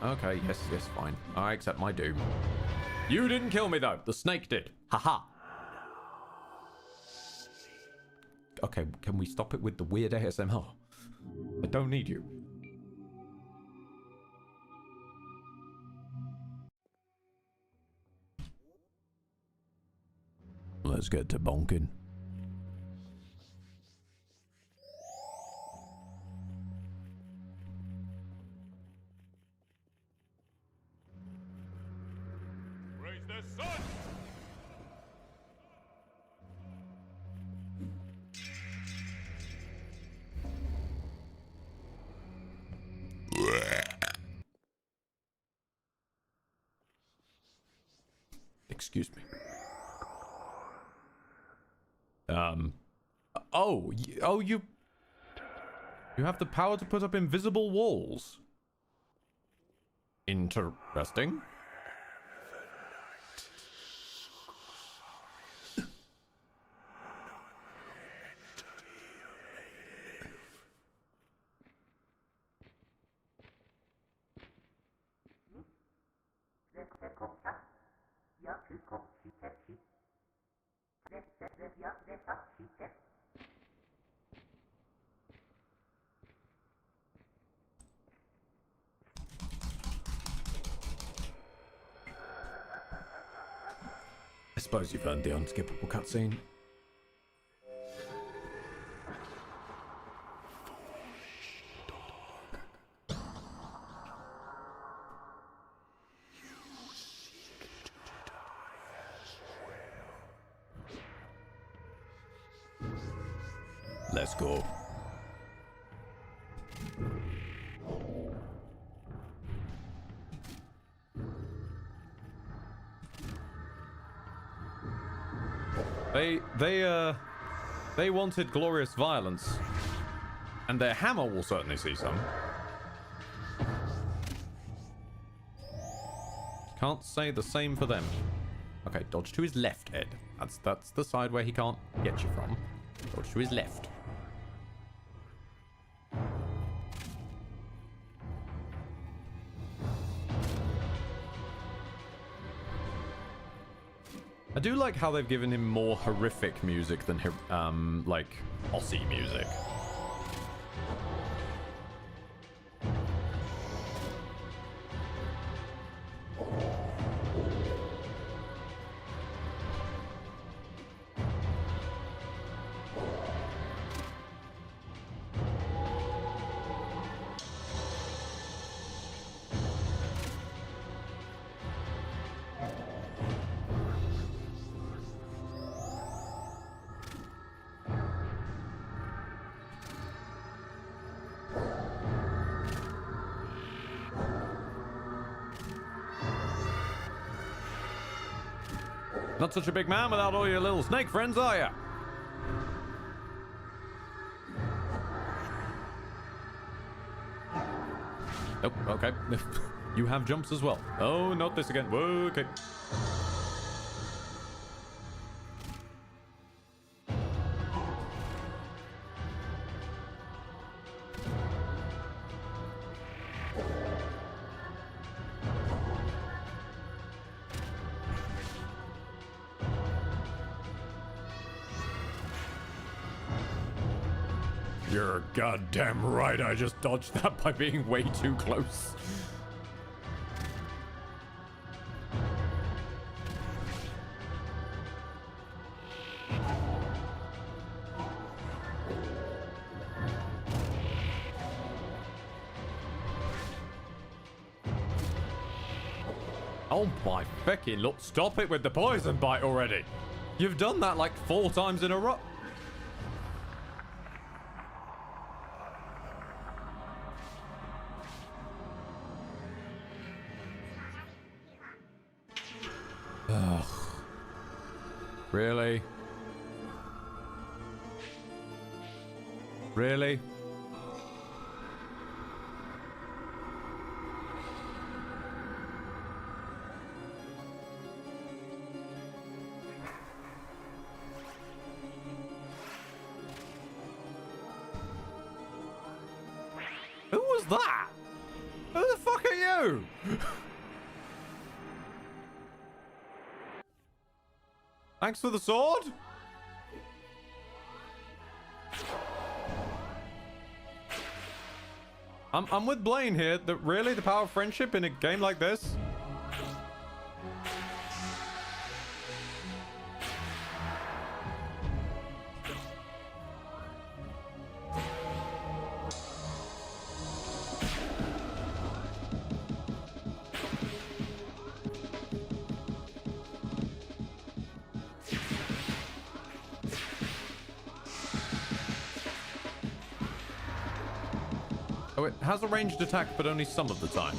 Okay, yes, fine. I accept my doom. You didn't kill me though. The snake did. Haha. Okay, can we stop it with the weird ASMR? I don't need you. Let's get to bonking. Raise the sun! Excuse me. You have the power to put up invisible walls. Interesting. I suppose you've earned the unskippable cutscene. Let's go. They wanted glorious violence, and their hammer will certainly see some. Can't say the same for them. Okay, dodge to his left, Ed. That's the side where he can't get you from. Dodge to his left. I do like how they've given him more horrific music than, like, Aussie music. Not such a big man without all your little snake friends, are ya? Oh, okay. You have jumps as well. Oh, not this again. Whoa, okay. You're goddamn right, I just dodged that by being way too close. Oh my fucking look, stop it with the poison bite already. You've done that like 4 times in a row. Ugh. Really? Really? Who was that? Who the fuck are you? Thanks for the sword. I'm with Blaine here. That really the power of friendship in a game like this? Oh, it has a ranged attack, but only some of the time.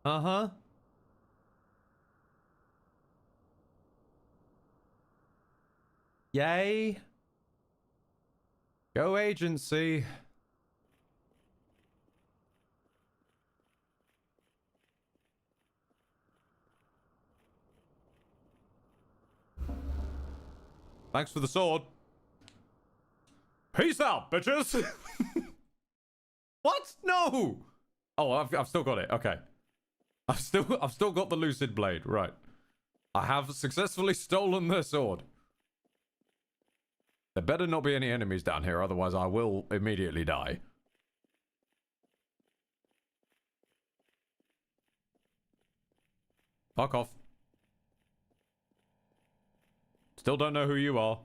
Uh-huh. Yay. Go agency. Thanks for the sword. Peace out, bitches. What? No. Oh, I've still got it. Okay. I've still got the Lucid blade. Right. I have successfully stolen their sword. There better not be any enemies down here, otherwise I will immediately die. Fuck off. Still don't know who you are.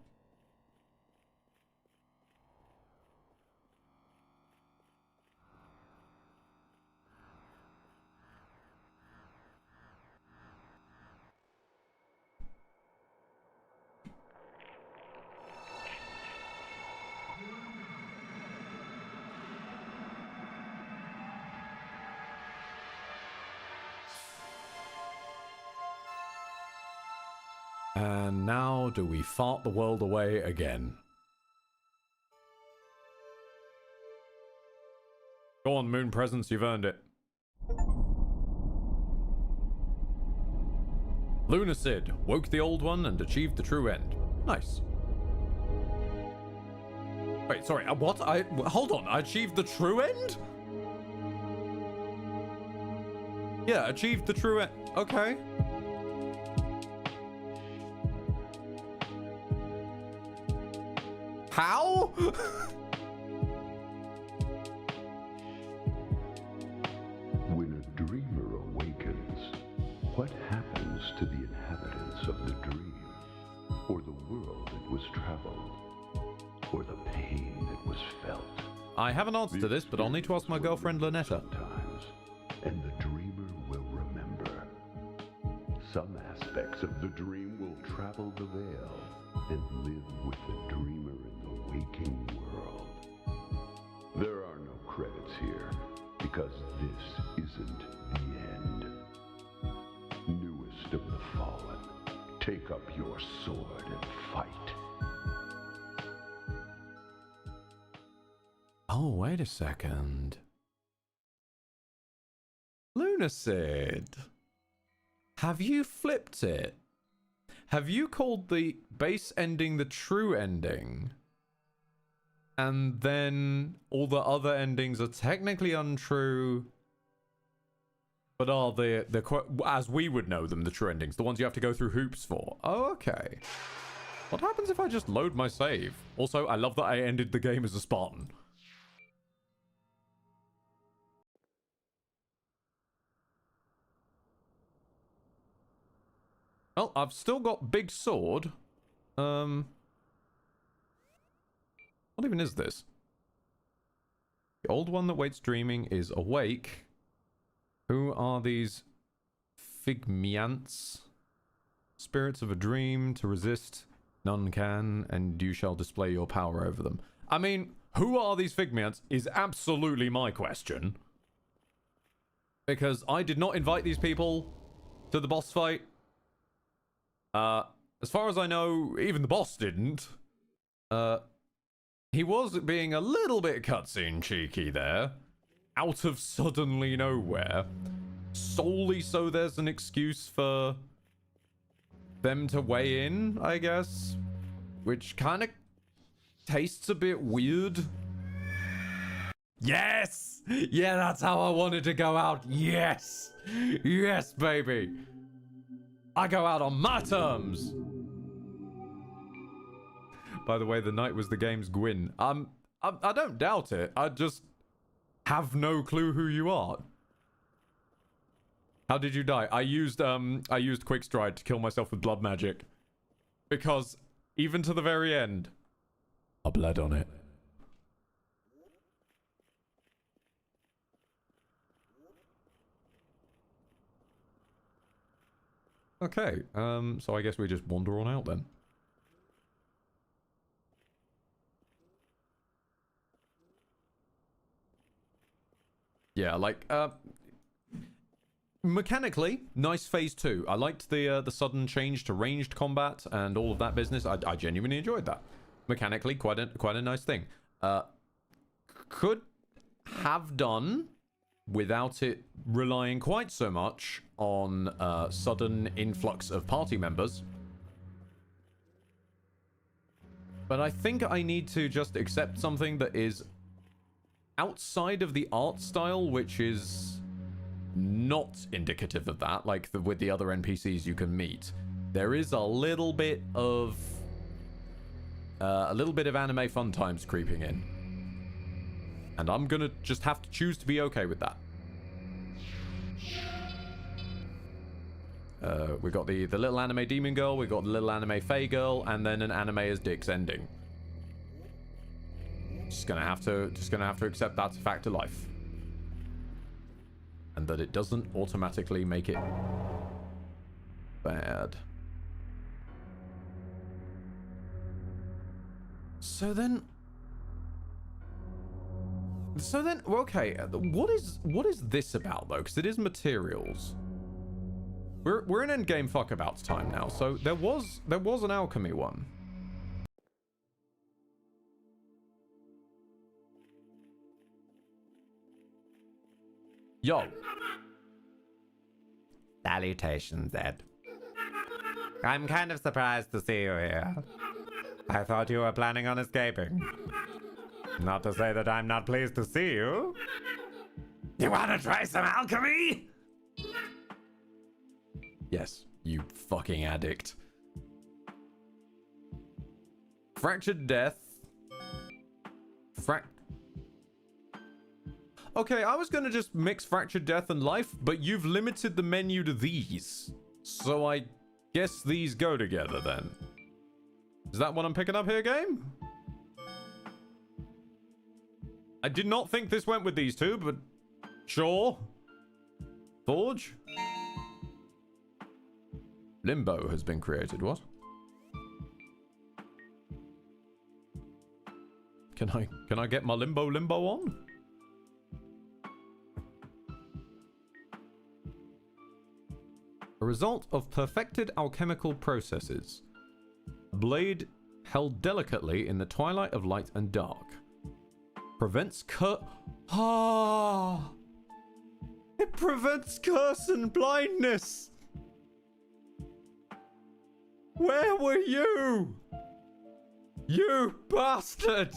And now do we fart the world away again? Go on, Moon Presence, you've earned it. Lunacid woke the old one and achieved the true end. Nice. Wait, sorry, what? Hold on, I achieved the true end? Yeah, achieved the true end. Okay. How? When a dreamer awakens, what happens to the inhabitants of the dream? Or the world that was traveled? Or the pain that was felt? I have an answer to this, but I'll need to ask my girlfriend Lunetta. Sometimes, and the dreamer will remember. Some aspects of the dream will travel the veil and live with the dreamer in the waking world. There are no credits here, because this isn't the end. Newest of the fallen, take up your sword and fight. Oh, wait a second. Lunacid. Have you flipped it? Have you called the base ending the true ending? And then all the other endings are technically untrue. But are as we would know them, the true endings, the ones you have to go through hoops for? Oh, okay. What happens if I just load my save? Also, I love that I ended the game as a Spartan. Well, I've still got Big Sword. What even is this? The old one that waits dreaming is awake. Who are these figmiants? Spirits of a dream to resist. None can, and you shall display your power over them. I mean, who are these figmiants is absolutely my question. Because I did not invite these people to the boss fight. As far as I know, even the boss didn't. He was being a little bit cutscene cheeky there. Out of suddenly nowhere. Solely so there's an excuse for them to weigh in, I guess. Which kind of tastes a bit weird. Yes! Yeah, that's how I wanted to go out. Yes! Yes, baby! I go out on my terms! By the way, the knight was the game's Gwyn. I don't doubt it. I just have no clue who you are. How did you die? I used Quick Stride to kill myself with blood magic. Because even to the very end, I bled on it. Okay, so I guess we just wander on out then. Yeah, like, mechanically, nice phase 2. I liked the sudden change to ranged combat and all of that business. I genuinely enjoyed that. Mechanically, quite a nice thing. Could have done without it relying quite so much on sudden influx of party members. But I think I need to just accept something that is outside of the art style, which is not indicative of that, like with the other NPCs you can meet. There is a little bit of anime fun times creeping in. And I'm gonna just have to choose to be okay with that. We got the little anime demon girl, we got the little anime fae girl, and then an anime as Dick's ending. Just gonna have to accept that's a fact of life. And that it doesn't automatically make it bad. So then, okay, what is this about though? Because it is materials. We're in endgame fuckabouts time now. So there was an alchemy one. Yo. Salutations, Ed. I'm kind of surprised to see you here. I thought you were planning on escaping. Not to say that I'm not pleased to see you. You want to try some alchemy? Yes, you fucking addict. Fractured death. Okay, I was gonna just mix fractured death and life, but you've limited the menu to these. So I guess these go together then. Is that what I'm picking up here, game? I did not think this went with these two, but sure. Forge? Limbo has been created, what? Can I get my limbo on? A result of perfected alchemical processes. A blade held delicately in the twilight of light and dark. Prevents it prevents curse and blindness! Where were you? You bastard!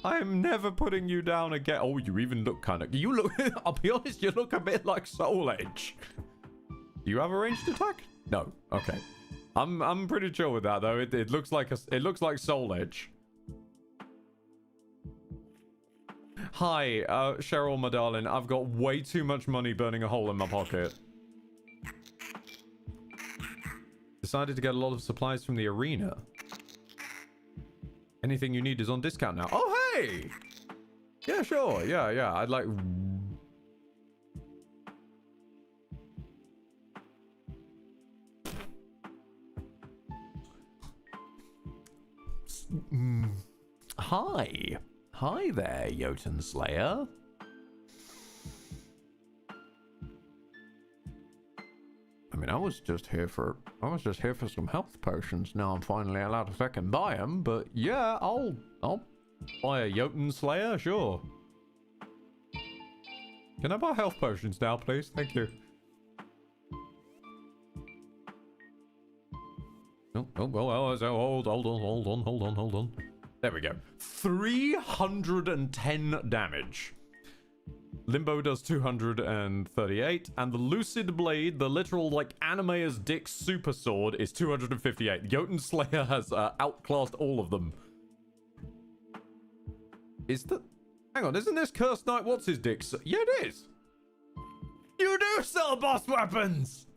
I'm never putting you down again. Oh, you even look kind of... You look... I'll be honest, you look a bit like Soul Edge. Do you have a ranged attack? No. Okay. I'm pretty chill with that, though. It looks like it looks like Soul Edge. Hi, Cheryl, my darling. I've got way too much money burning a hole in my pocket. Decided to get a lot of supplies from the arena. Anything you need is on discount now. Oh, hey! Yeah, sure. Yeah. I'd like... Hi. Hi there, Jotun Slayer. I mean, I was just here for some health potions. Now I'm finally allowed to fucking buy them, but yeah, I'll buy a Jotun Slayer, sure. Can I buy health potions now, please? Thank you. Hold on. There we go. 310 damage. Limbo does 238, and the Lucid Blade, the literal, like, Anime's Dick super sword, is 258. Jotun Slayer has outclassed all of them. Hang on, isn't this Cursed Knight what's his dick? Yeah, it is. You do sell boss weapons!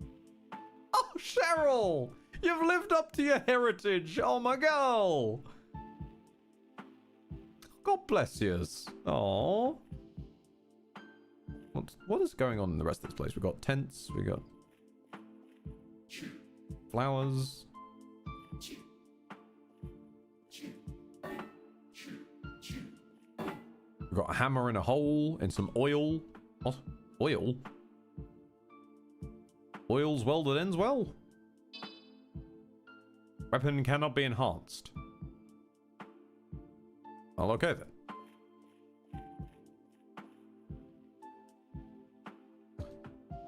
Oh, Cheryl! You've lived up to your heritage! Oh, my girl! God bless yous. Aww. What is going on in the rest of this place? We've got tents, we got flowers. We've got a hammer in a hole and some oil. What? Oil? Oil's well that ends well. Weapon cannot be enhanced. Well, okay then.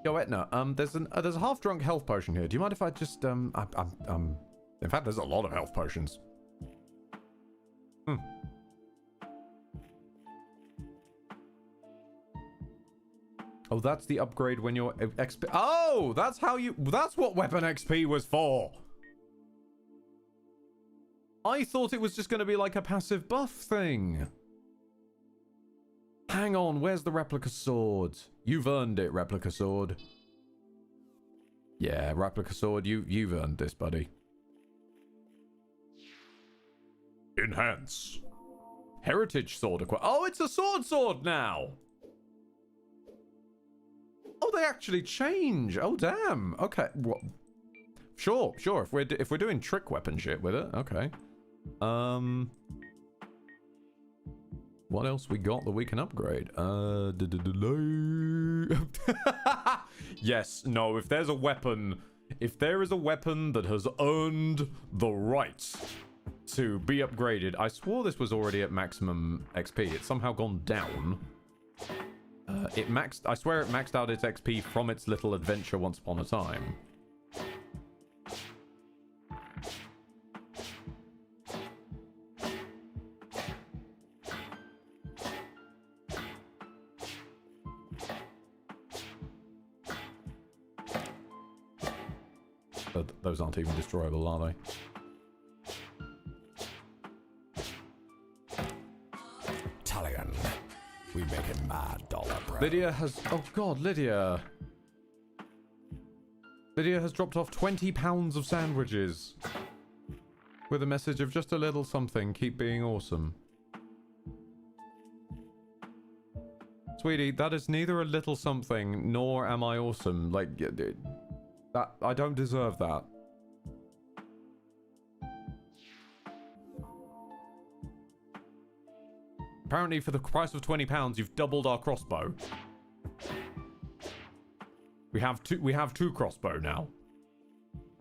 Yo, Etna, there's a half-drunk health potion here. Do you mind if I just, in fact, there's a lot of health potions. Oh, that's the upgrade when you're XP. Oh, that's what weapon XP was for. I thought it was just going to be like a passive buff thing. Hang on, where's the replica sword? You've earned it, replica sword. Yeah, replica sword, you've earned this, buddy. Enhance. Heritage sword equip. Oh, it's a sword now. Oh, they actually change. Oh, damn. Okay. What? Sure. If we're doing trick weapon shit with it, okay. What else we got that we can upgrade? Yes. No. If there is a weapon that has earned the right to be upgraded, I swore this was already at maximum XP. It's somehow gone down. I swear it maxed out its XP from its little adventure once upon a time. But those aren't even destroyable, are they? Italian. We make a mad dollar, bro. Lydia has... Oh, God, Lydia. Lydia has dropped off 20 pounds of sandwiches. With a message of just a little something. Keep being awesome. Sweetie, that is neither a little something, nor am I awesome. Like, that I don't deserve that. Apparently, for the price of £20, you've doubled our crossbow. We have two crossbow now.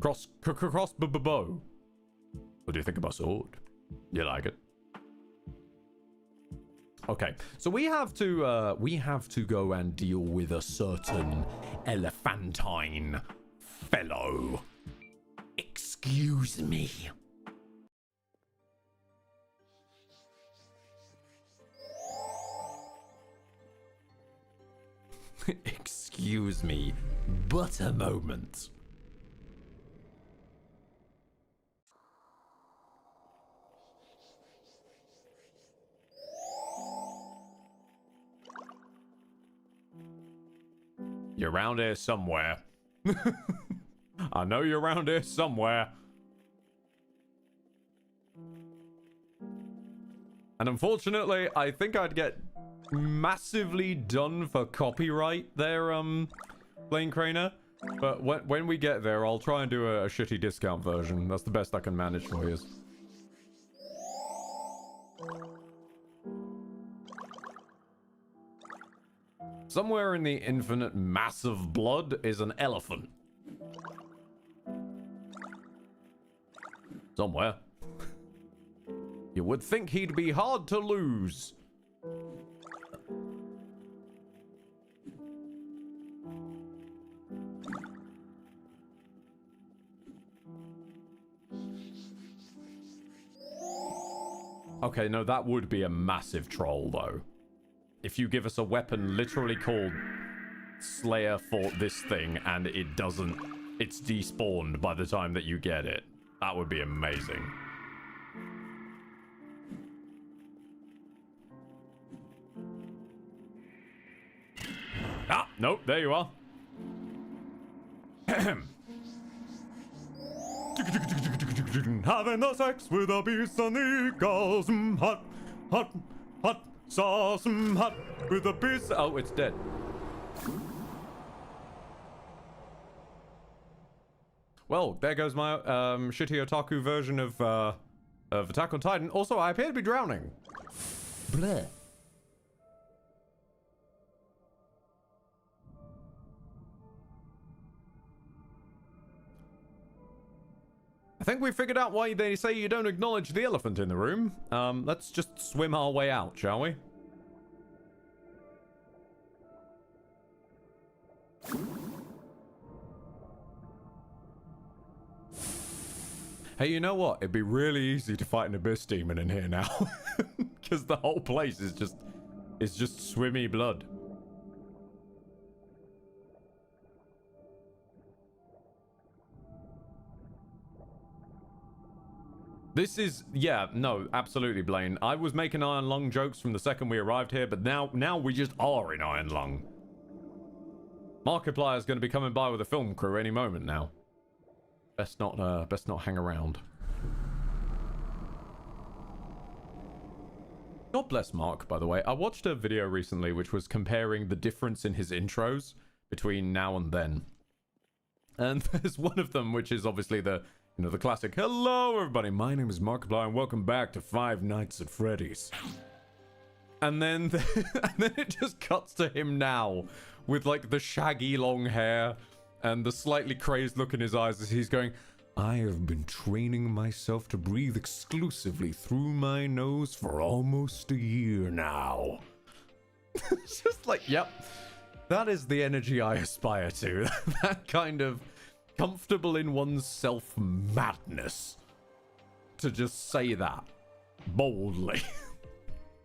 Crossbow. What do you think of my sword? You like it? Okay, so we have to go and deal with a certain elephantine fellow. Excuse me. excuse me but a moment. You're around here somewhere. I know you're around here somewhere. And unfortunately, I think I'd get massively done for copyright there, Blaine Craner. But when we get there, I'll try and do a shitty discount version. That's the best I can manage for you. Somewhere in the infinite mass of blood is an elephant. Somewhere. You would think he'd be hard to lose. Okay, no, that would be a massive troll, though. If you give us a weapon literally called Slayer for this thing and it doesn't... It's despawned by the time that you get it. That would be amazing. Ah, nope, there you are. Having the sex with the beasts and the eagles. Hot, hot, hot sauce. Hot with the beasts. Oh, it's dead. Well, there goes my shitty otaku version of Attack on Titan. Also, I appear to be drowning. Bleh. I think we figured out why they say you don't acknowledge the elephant in the room. Let's just swim our way out, shall we? Hey, you know what? It'd be really easy to fight an abyss demon in here now. Because the whole place is just swimmy blood. This is, yeah, no, absolutely, Blaine. I was making Iron Lung jokes from the second we arrived here, but now we just are in Iron Lung. Markiplier's going to be coming by with a film crew any moment now. Best not hang around. God bless Mark, by the way. I watched a video recently which was comparing the difference in his intros between now and then. And there's one of them which is obviously the classic, hello everybody, my name is Markiplier and welcome back to Five Nights at Freddy's. And then, and then it just cuts to him now with like the shaggy long hair and the slightly crazed look in his eyes as he's going, I have been training myself to breathe exclusively through my nose for almost a year now. It's just like, yep, that is the energy I aspire to. That kind of comfortable in oneself madness. To just say that boldly.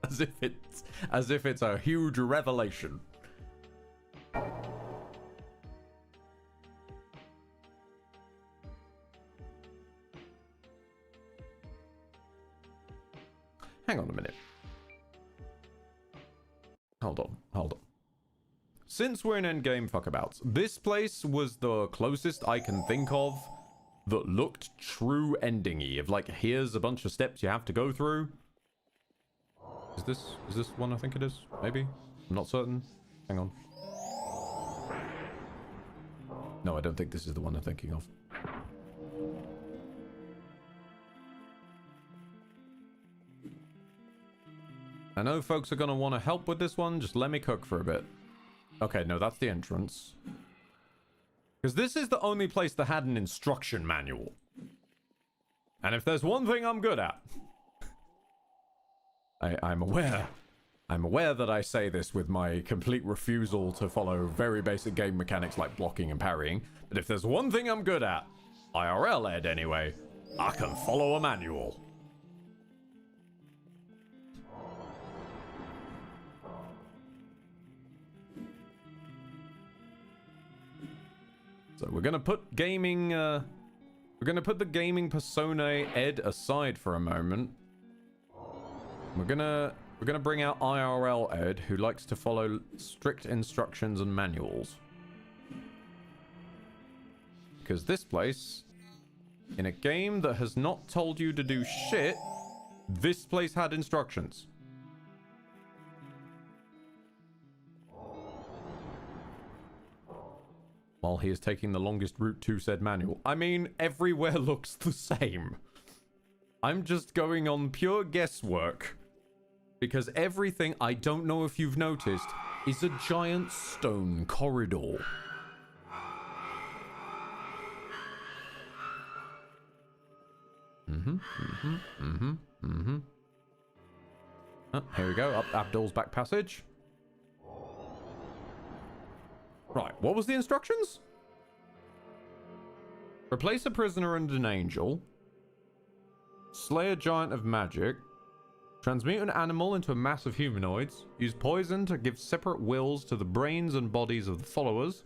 as if it's a huge revelation. Hang on a minute. Hold on. Since we're in endgame fuckabouts, this place was the closest I can think of that looked true ending-y. Of like, here's a bunch of steps you have to go through. Is this one I think it is? Maybe? I'm not certain. Hang on. No, I don't think this is the one I'm thinking of. I know folks are going to want to help with this one. Just let me cook for a bit. Okay, no, that's the entrance. Because this is the only place that had an instruction manual. And if there's one thing I'm good at... I'm aware that I say this with my complete refusal to follow very basic game mechanics like blocking and parrying. But if there's one thing I'm good at, IRL Ed anyway, I can follow a manual. So we're gonna put gaming, we're gonna put the gaming persona Ed aside for a moment. We're gonna bring out IRL Ed, who likes to follow strict instructions and manuals. Because this place, in a game that has not told you to do shit, this place had instructions. While he is taking the longest route to said manual. I mean, everywhere looks the same. I'm just going on pure guesswork. Because everything, I don't know if you've noticed, is a giant stone corridor. Oh, here we go, up Abdul's back passage. Right, what was the instructions? Replace a prisoner and an angel. Slay a giant of magic. Transmute an animal into a mass of humanoids. Use poison to give separate wills to the brains and bodies of the followers.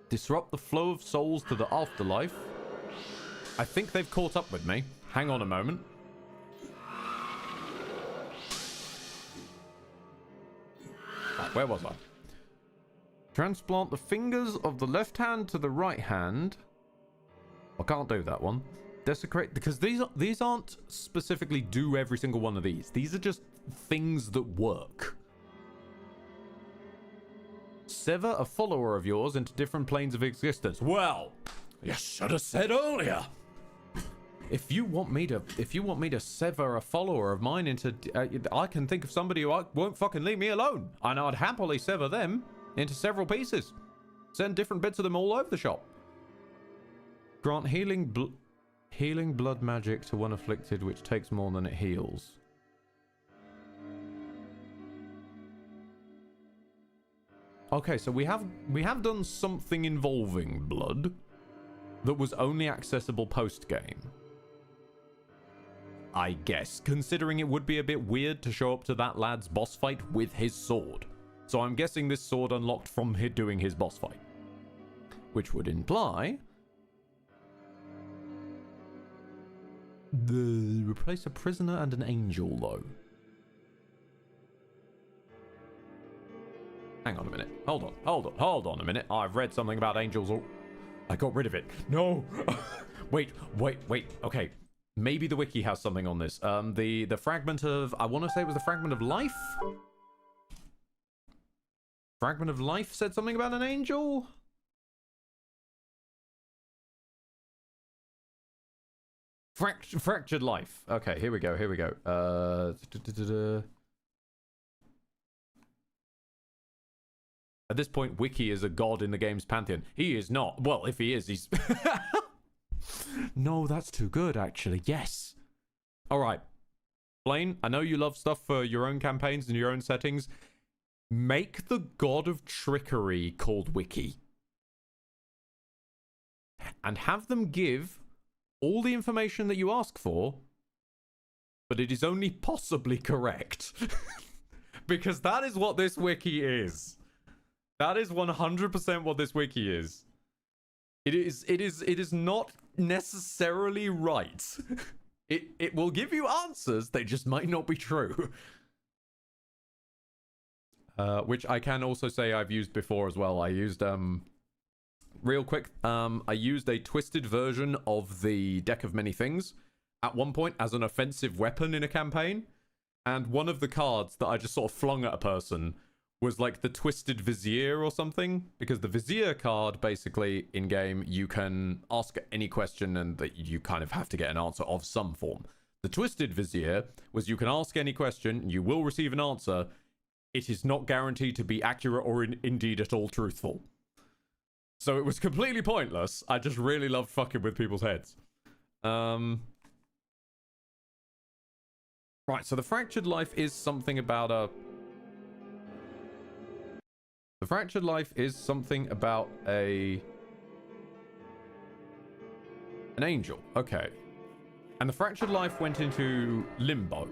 Disrupt the flow of souls to the afterlife. I think they've caught up with me. Hang on a moment. Right, where was I? Transplant the fingers of the left hand to the right hand. I can't do that one. Desecrate, because these aren't specifically do every single one of these. These are just things that work. Sever a follower of yours into different planes of existence. Well, you should have said earlier. If you want me to sever a follower of mine into, I can think of somebody who won't fucking leave me alone, and I'd happily sever them into several pieces. Send different bits of them all over the shop. Grant healing blood magic to one afflicted, which takes more than it heals. Okay, so we have done something involving blood that was only accessible post-game. I guess, considering it would be a bit weird to show up to that lad's boss fight with his sword. So I'm guessing this sword unlocked from doing his boss fight. Which would imply... replace a prisoner and an angel, though. Hang on a minute. Hold on a minute. I've read something about angels. I got rid of it. No! Wait. Okay. Maybe the wiki has something on this. The fragment of... I want to say it was the fragment of life? Fragment of life said something about an angel? Fractured life. Okay, here we go. At this point, Wiki is a god in the game's pantheon. He is not. Well, if he is, he's... No, that's too good, actually. Yes. All right. Blaine, I know you love stuff for your own campaigns and your own settings. Make the god of trickery called Wiki. And have them give all the information that you ask for, but it is only possibly correct. Because that is what this wiki is. That is 100% what this wiki is. It is not necessarily right. It will give you answers, they just might not be true. Which I can also say I've used before as well. I used, real quick, I used a twisted version of the Deck of Many Things at one point as an offensive weapon in a campaign. And one of the cards that I just sort of flung at a person was like the Twisted Vizier or something. Because the Vizier card, basically, in-game, you can ask any question and that you kind of have to get an answer of some form. The Twisted Vizier was you can ask any question, you will receive an answer. It is not guaranteed to be accurate or indeed at all truthful. So it was completely pointless. I just really loved fucking with people's heads. Right, so the Fractured Life is something about a... The Fractured Life is something about an angel. Okay. And the Fractured Life went into limbo.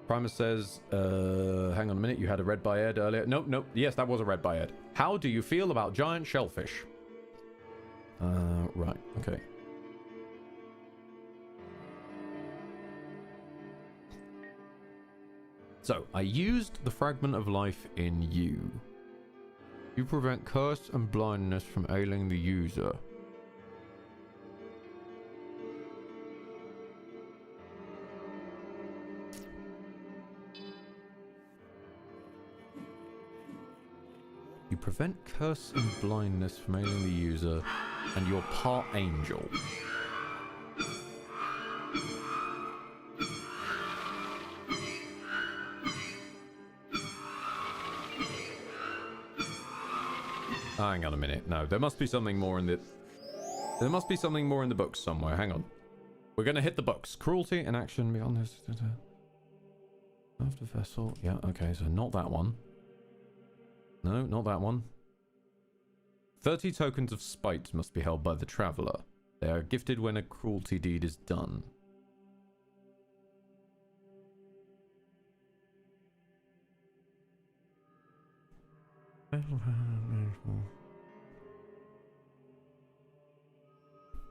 Primus says, hang on a minute, you had a red by Ed earlier. Nope, yes, that was a red by Ed. How do you feel about giant shellfish? Right, okay. So, I used the fragment of life in you. You prevent curse and blindness from ailing the user. You prevent curse and blindness from ailing the user, and you're part angel. Hang on a minute. No, there must be something more in the... There must be something more in the books somewhere. Hang on. We're going to hit the books. Cruelty and action beyond this... After vessel. Yeah, okay, so not that one. No, not that one. 30 tokens of spite must be held by the traveler. They are gifted when a cruelty deed is done.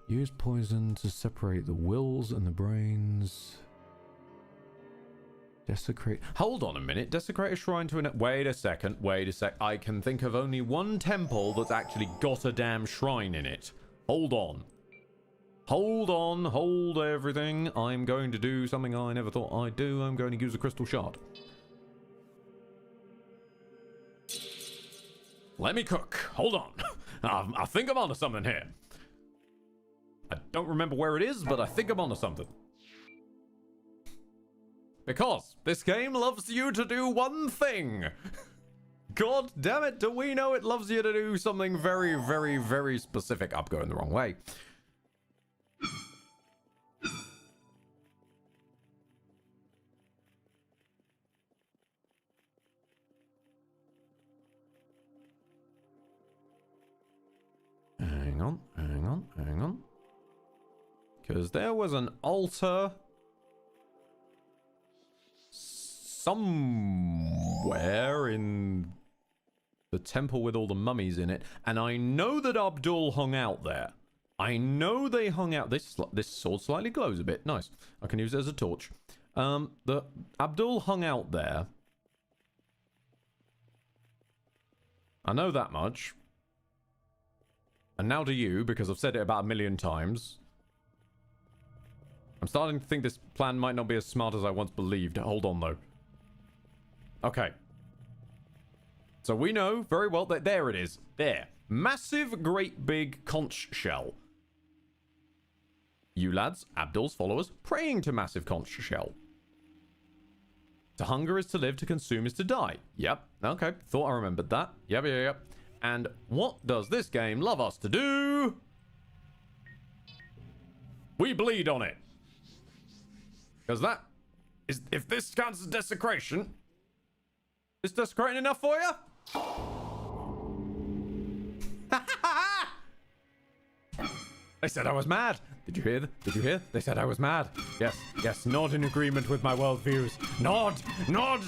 Use poison to separate the wills and the brains. Desecrate. Hold on a minute. Desecrate a shrine to an... Wait a second. Wait a sec. I can think of only one temple that's actually got a damn shrine in it. Hold on. Hold on. Hold everything. I'm going to do something I never thought I'd do. I'm going to use a crystal shard. Let me cook. Hold on. I think I'm onto something here. I don't remember where it is, but I think I'm onto something. Because this game loves you to do one thing. God damn it, do we know it loves you to do something very, very, very specific. I'm going the wrong way. Hang on, hang on, hang on. Because there was an altar somewhere in the temple with all the mummies in it, and I know that Abdul hung out there. I know they hung out. This sword slightly glows a bit. Nice. I can use it as a torch. The Abdul hung out there. I know that much. And now do you, because I've said it about 1,000,000 times. I'm starting to think this plan might not be as smart as I once believed. Hold on, though. Okay. So we know very well that there it is. There. Massive, great big conch shell. You lads, Abdul's followers, praying to massive conch shell. To hunger is to live, to consume is to die. Yep. Okay. Thought I remembered that. Yep. And what does this game love us to do? We bleed on it. Because that is... If this counts as desecration... Is desecrating enough for you? They said I was mad. Did you hear? Did you hear? They said I was mad. Yes, nod in agreement with my worldviews. Nod,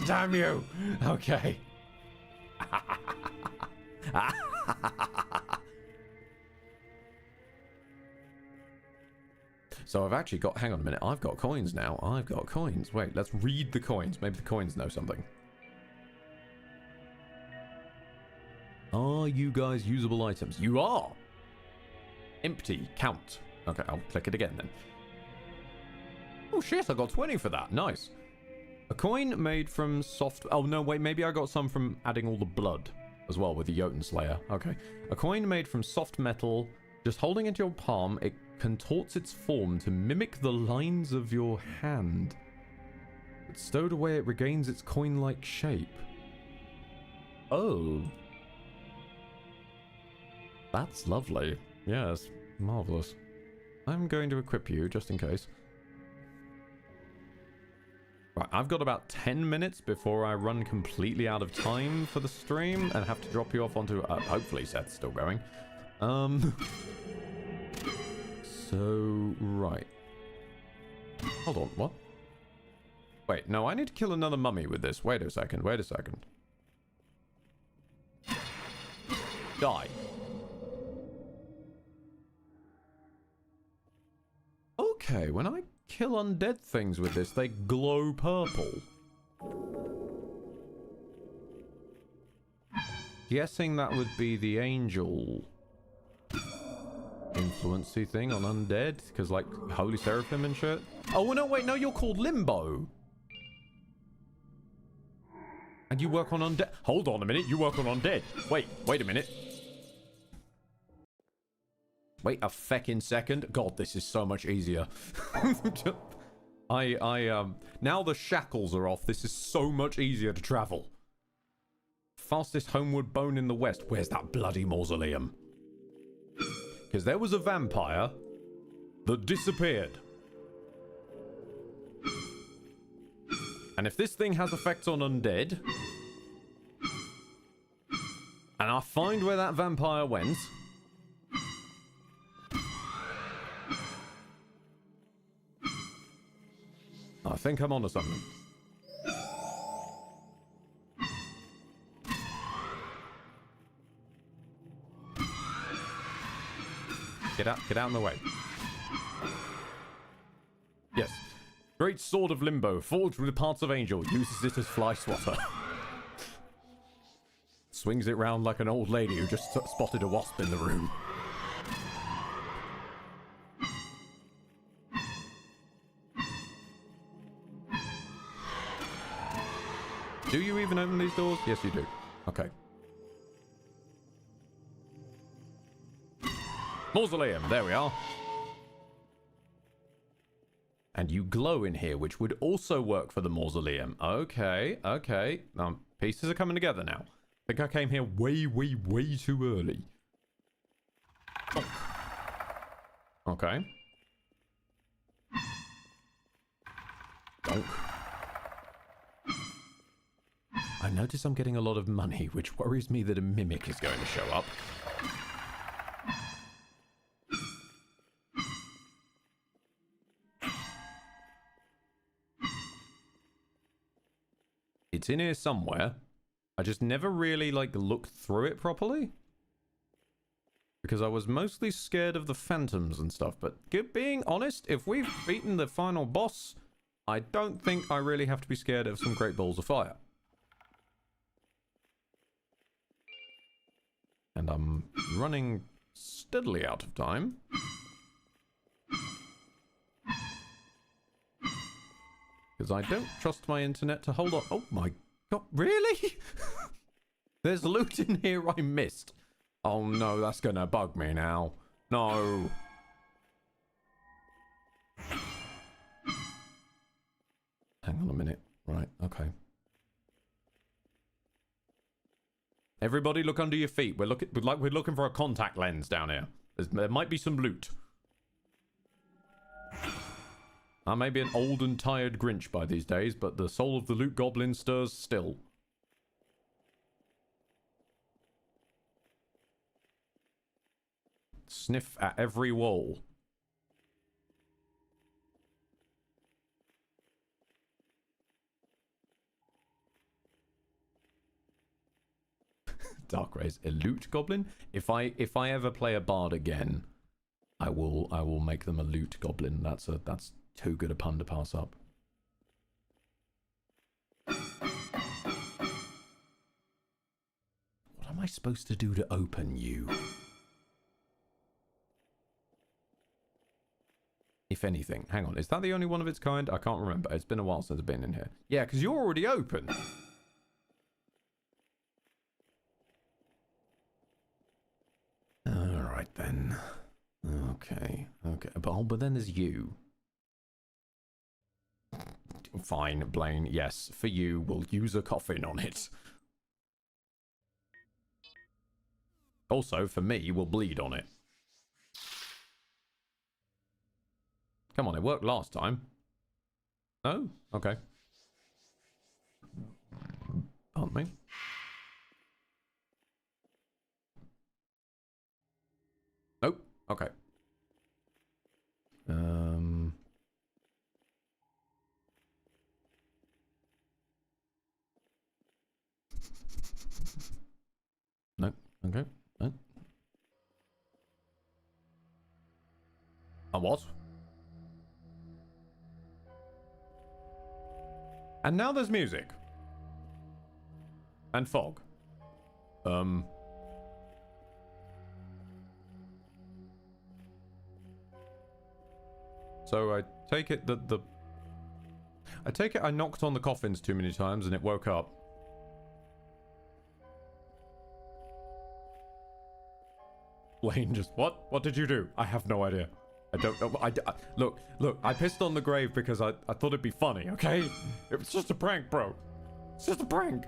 damn you. Okay. So I've actually got... Hang on a minute. I've got coins now. I've got coins. Wait, let's read the coins. Maybe the coins know something. Are you guys usable items? You are. Empty. Count. Okay, I'll click it again then. Oh shit, I got 20 for that. Nice. A coin made from soft... Oh no, wait, maybe I got some from adding all the blood as well with the Jotun Slayer. Okay. A coin made from soft metal. Just holding into your palm, it contorts its form to mimic the lines of your hand. But stowed away, it regains its coin-like shape. Oh. That's lovely. Yes, marvelous. I'm going to equip you, just in case. Right, I've got about 10 minutes before I run completely out of time for the stream and have to drop you off onto... hopefully Seth's still going. So, right. Hold on, what? Wait, no, I need to kill another mummy with this. Wait a second, wait a second. Die. Okay, when I kill undead things with this, they glow purple. Guessing that would be the angel influency thing on undead, because like holy seraphim and shit. Oh no, wait, no, you're called Limbo. And you work on undead. Hold on a minute, you work on undead. Wait a minute. Wait a feckin' second. God, this is so much easier. Now the shackles are off, this is so much easier to travel. Fastest homeward bone in the west. Where's that bloody mausoleum? Because there was a vampire that disappeared. And if this thing has effects on undead, and I find where that vampire went, I think I'm onto something. Get out in the way. Yes. Great sword of Limbo, forged with parts of angel, uses it as fly swatter. Swings it round like an old lady who just spotted a wasp in the room. Do you even open these doors? Yes, you do. Okay. Mausoleum, there we are. And you glow in here, which would also work for the mausoleum. Okay, okay. Pieces are coming together now. I think I came here way too early. Oh. Okay. Donk. I notice I'm getting a lot of money, which worries me that a mimic is going to show up. It's in here somewhere. I just never really, like, looked through it properly. Because I was mostly scared of the phantoms and stuff. But being honest, if we've beaten the final boss, I don't think I really have to be scared of some great balls of fire. And I'm running steadily out of time. Because I don't trust my internet to hold on. Oh my god, really? There's loot in here I missed. Oh no, that's gonna bug me now. No. Hang on a minute. Right, okay. Everybody look under your feet. We're looking for a contact lens down here. There might be some loot. I may be an old and tired Grinch by these days, but the soul of the loot goblin stirs still. Sniff at every wall. Dark Rays, a loot goblin? If I ever play a bard again, I will make them a loot goblin. That's too good a pun to pass up. What am I supposed to do to open you? If anything. Hang on, is that the only one of its kind? I can't remember. It's been a while since I've been in here. Yeah, because you're already open. Alright then. Okay. But then there's you. Fine, Blaine. Yes, for you, we'll use a coffin on it. Also, for me, we'll bleed on it. Come on, it worked last time. Oh, okay. Pardon me. Nope. Okay. Okay. And what? And now there's music. And fog. So I take it that I knocked on the coffins too many times and it woke up. Lane just, what? What did you do? I have no idea. I don't know. Look, I pissed on the grave because I thought it'd be funny, okay? It was just a prank, bro. It's just a prank.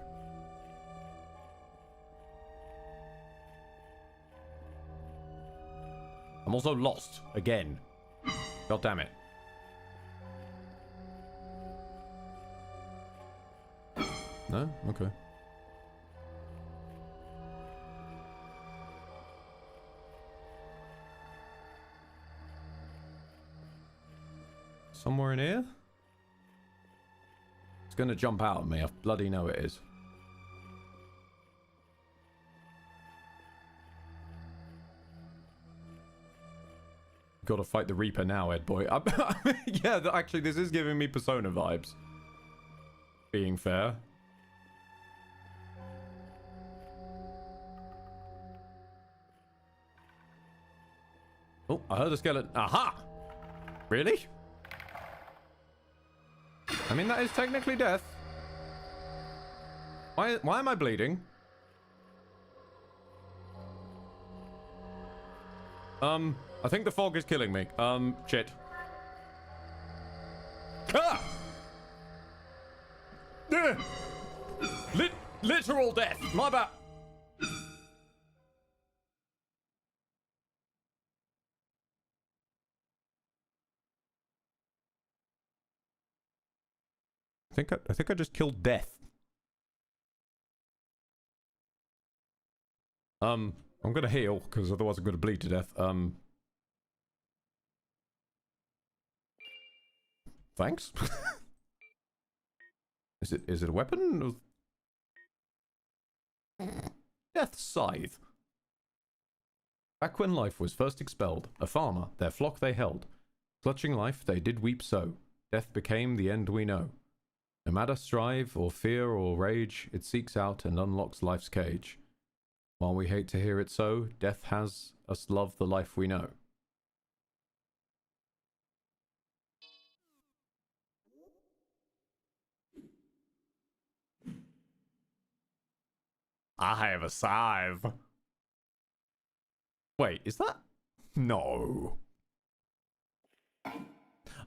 I'm also lost again. God damn it. No? Okay. Somewhere in here? It's gonna jump out at me. I bloody know it is. Gotta fight the Reaper now, Ed boy. Yeah, actually, this is giving me Persona vibes. Being fair. Oh, I heard a skeleton. Aha! Really? I mean, that is technically death. Why am I bleeding? I think the fog is killing me. Shit. Ah! Literal death. My bad. I think I just killed death. I'm gonna heal because otherwise I'm gonna bleed to death. Thanks. Is it a weapon? Death scythe. Back when life was first expelled, a farmer, their flock they held. Clutching life, they did weep so. Death became the end we know. No matter strive, or fear, or rage, it seeks out and unlocks life's cage. While we hate to hear it so, death has us love the life we know. I have a scythe. Wait, is that? No.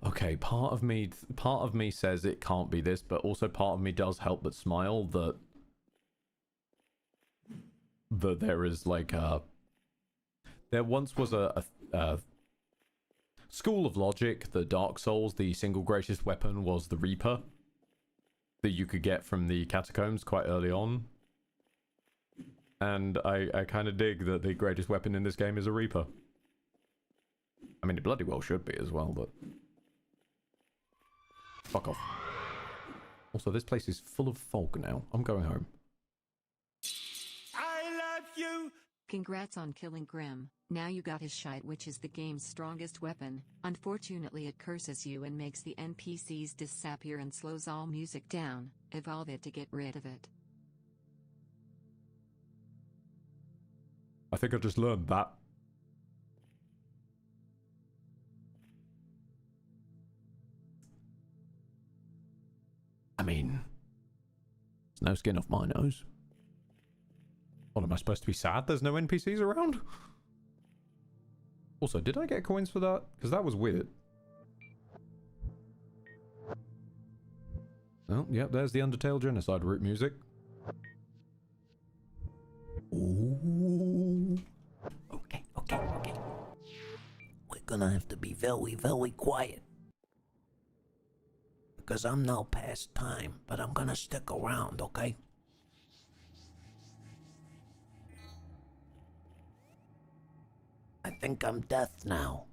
Okay, part of me says it can't be this, but also part of me does help but smile that there is like there once was a school of logic that Dark Souls, the single greatest weapon was the Reaper that you could get from the catacombs quite early on. And I kind of dig that the greatest weapon in this game is a Reaper. I mean, it bloody well should be as well, but... Fuck off. Also, this place is full of fog now. I'm going home. I love you. Congrats on killing Grim. Now you got his shite, which is the game's strongest weapon. Unfortunately, it curses you and makes the NPCs disappear and slows all music down. Evolve it to get rid of it. I think I just learned that. I mean, there's no skin off my nose. What, am I supposed to be sad there's no NPCs around? Also, did I get coins for that? Because that was weird. Oh, yep, there's the Undertale Genocide route music. Ooh. Okay. We're gonna have to be very, very quiet. Because I'm now past time, but I'm gonna stick around, okay? I think I'm death now.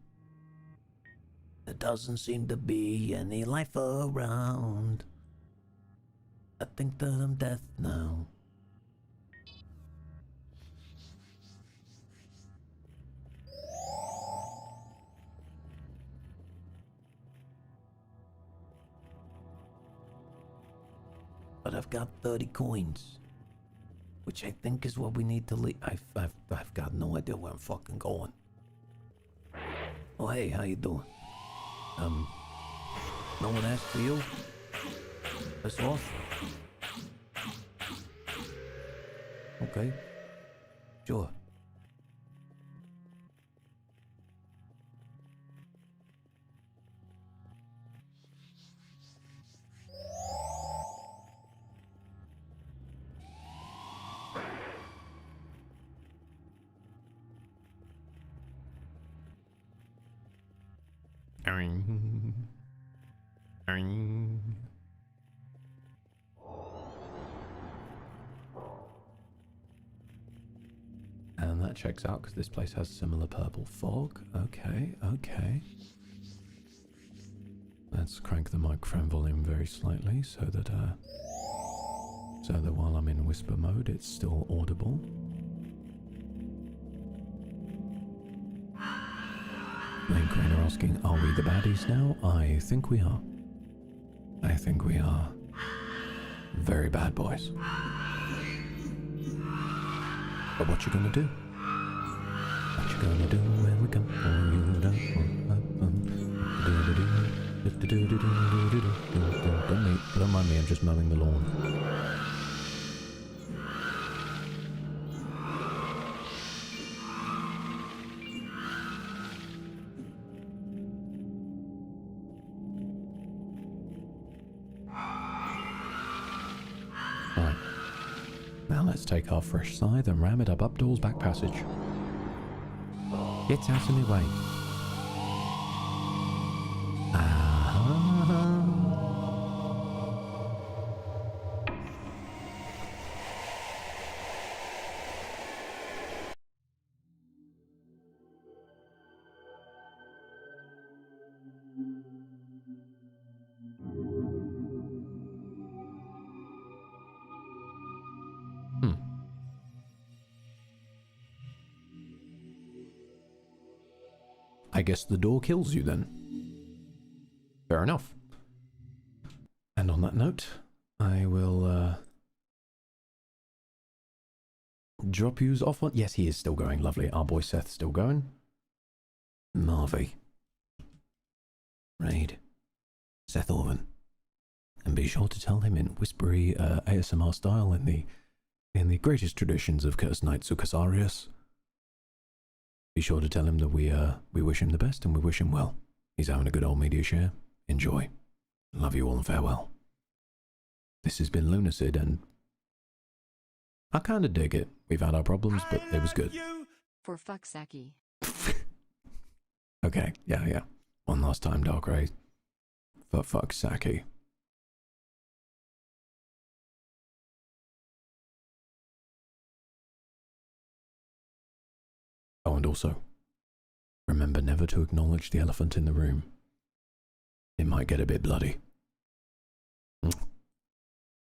There doesn't seem to be any life around. I think that I'm death now. but I've got 30 coins, which I think is what we need to leave. I've got no idea where I'm fucking going. Oh, hey, how you doing? No one asked for you? That's off? Okay. Sure. And that checks out because this place has similar purple fog. Okay, okay. Let's crank the microphone volume very slightly so that while I'm in whisper mode, it's still audible. Lane Crane are asking, are we the baddies now? I think we are. I think we are very bad boys. But what you gonna do? What you gonna do when we come for you? Don't mind me, I'm just mowing the lawn. Right. Now let's take our fresh scythe and ram it up Updoor's back passage. Get out of my way. I guess the door kills you then. Fair enough. And on that note, I will drop yous off on... Yes, he is still going. Lovely. Our boy Seth's still going. Marvy. Raid. Seth Orvan. And be sure to tell him in whispery ASMR style in the greatest traditions of Cursed Knights Ukasarius. Be sure to tell him that we wish him the best and we wish him well. He's having a good old media share. Enjoy. Love you all and farewell. This has been Lunacid and I kind of dig it. We've had our problems, but it was good. For fuck's sake. Okay, yeah. One last time, Dark Ray. For fuck's sake. Oh, and also, remember never to acknowledge the elephant in the room. It might get a bit bloody.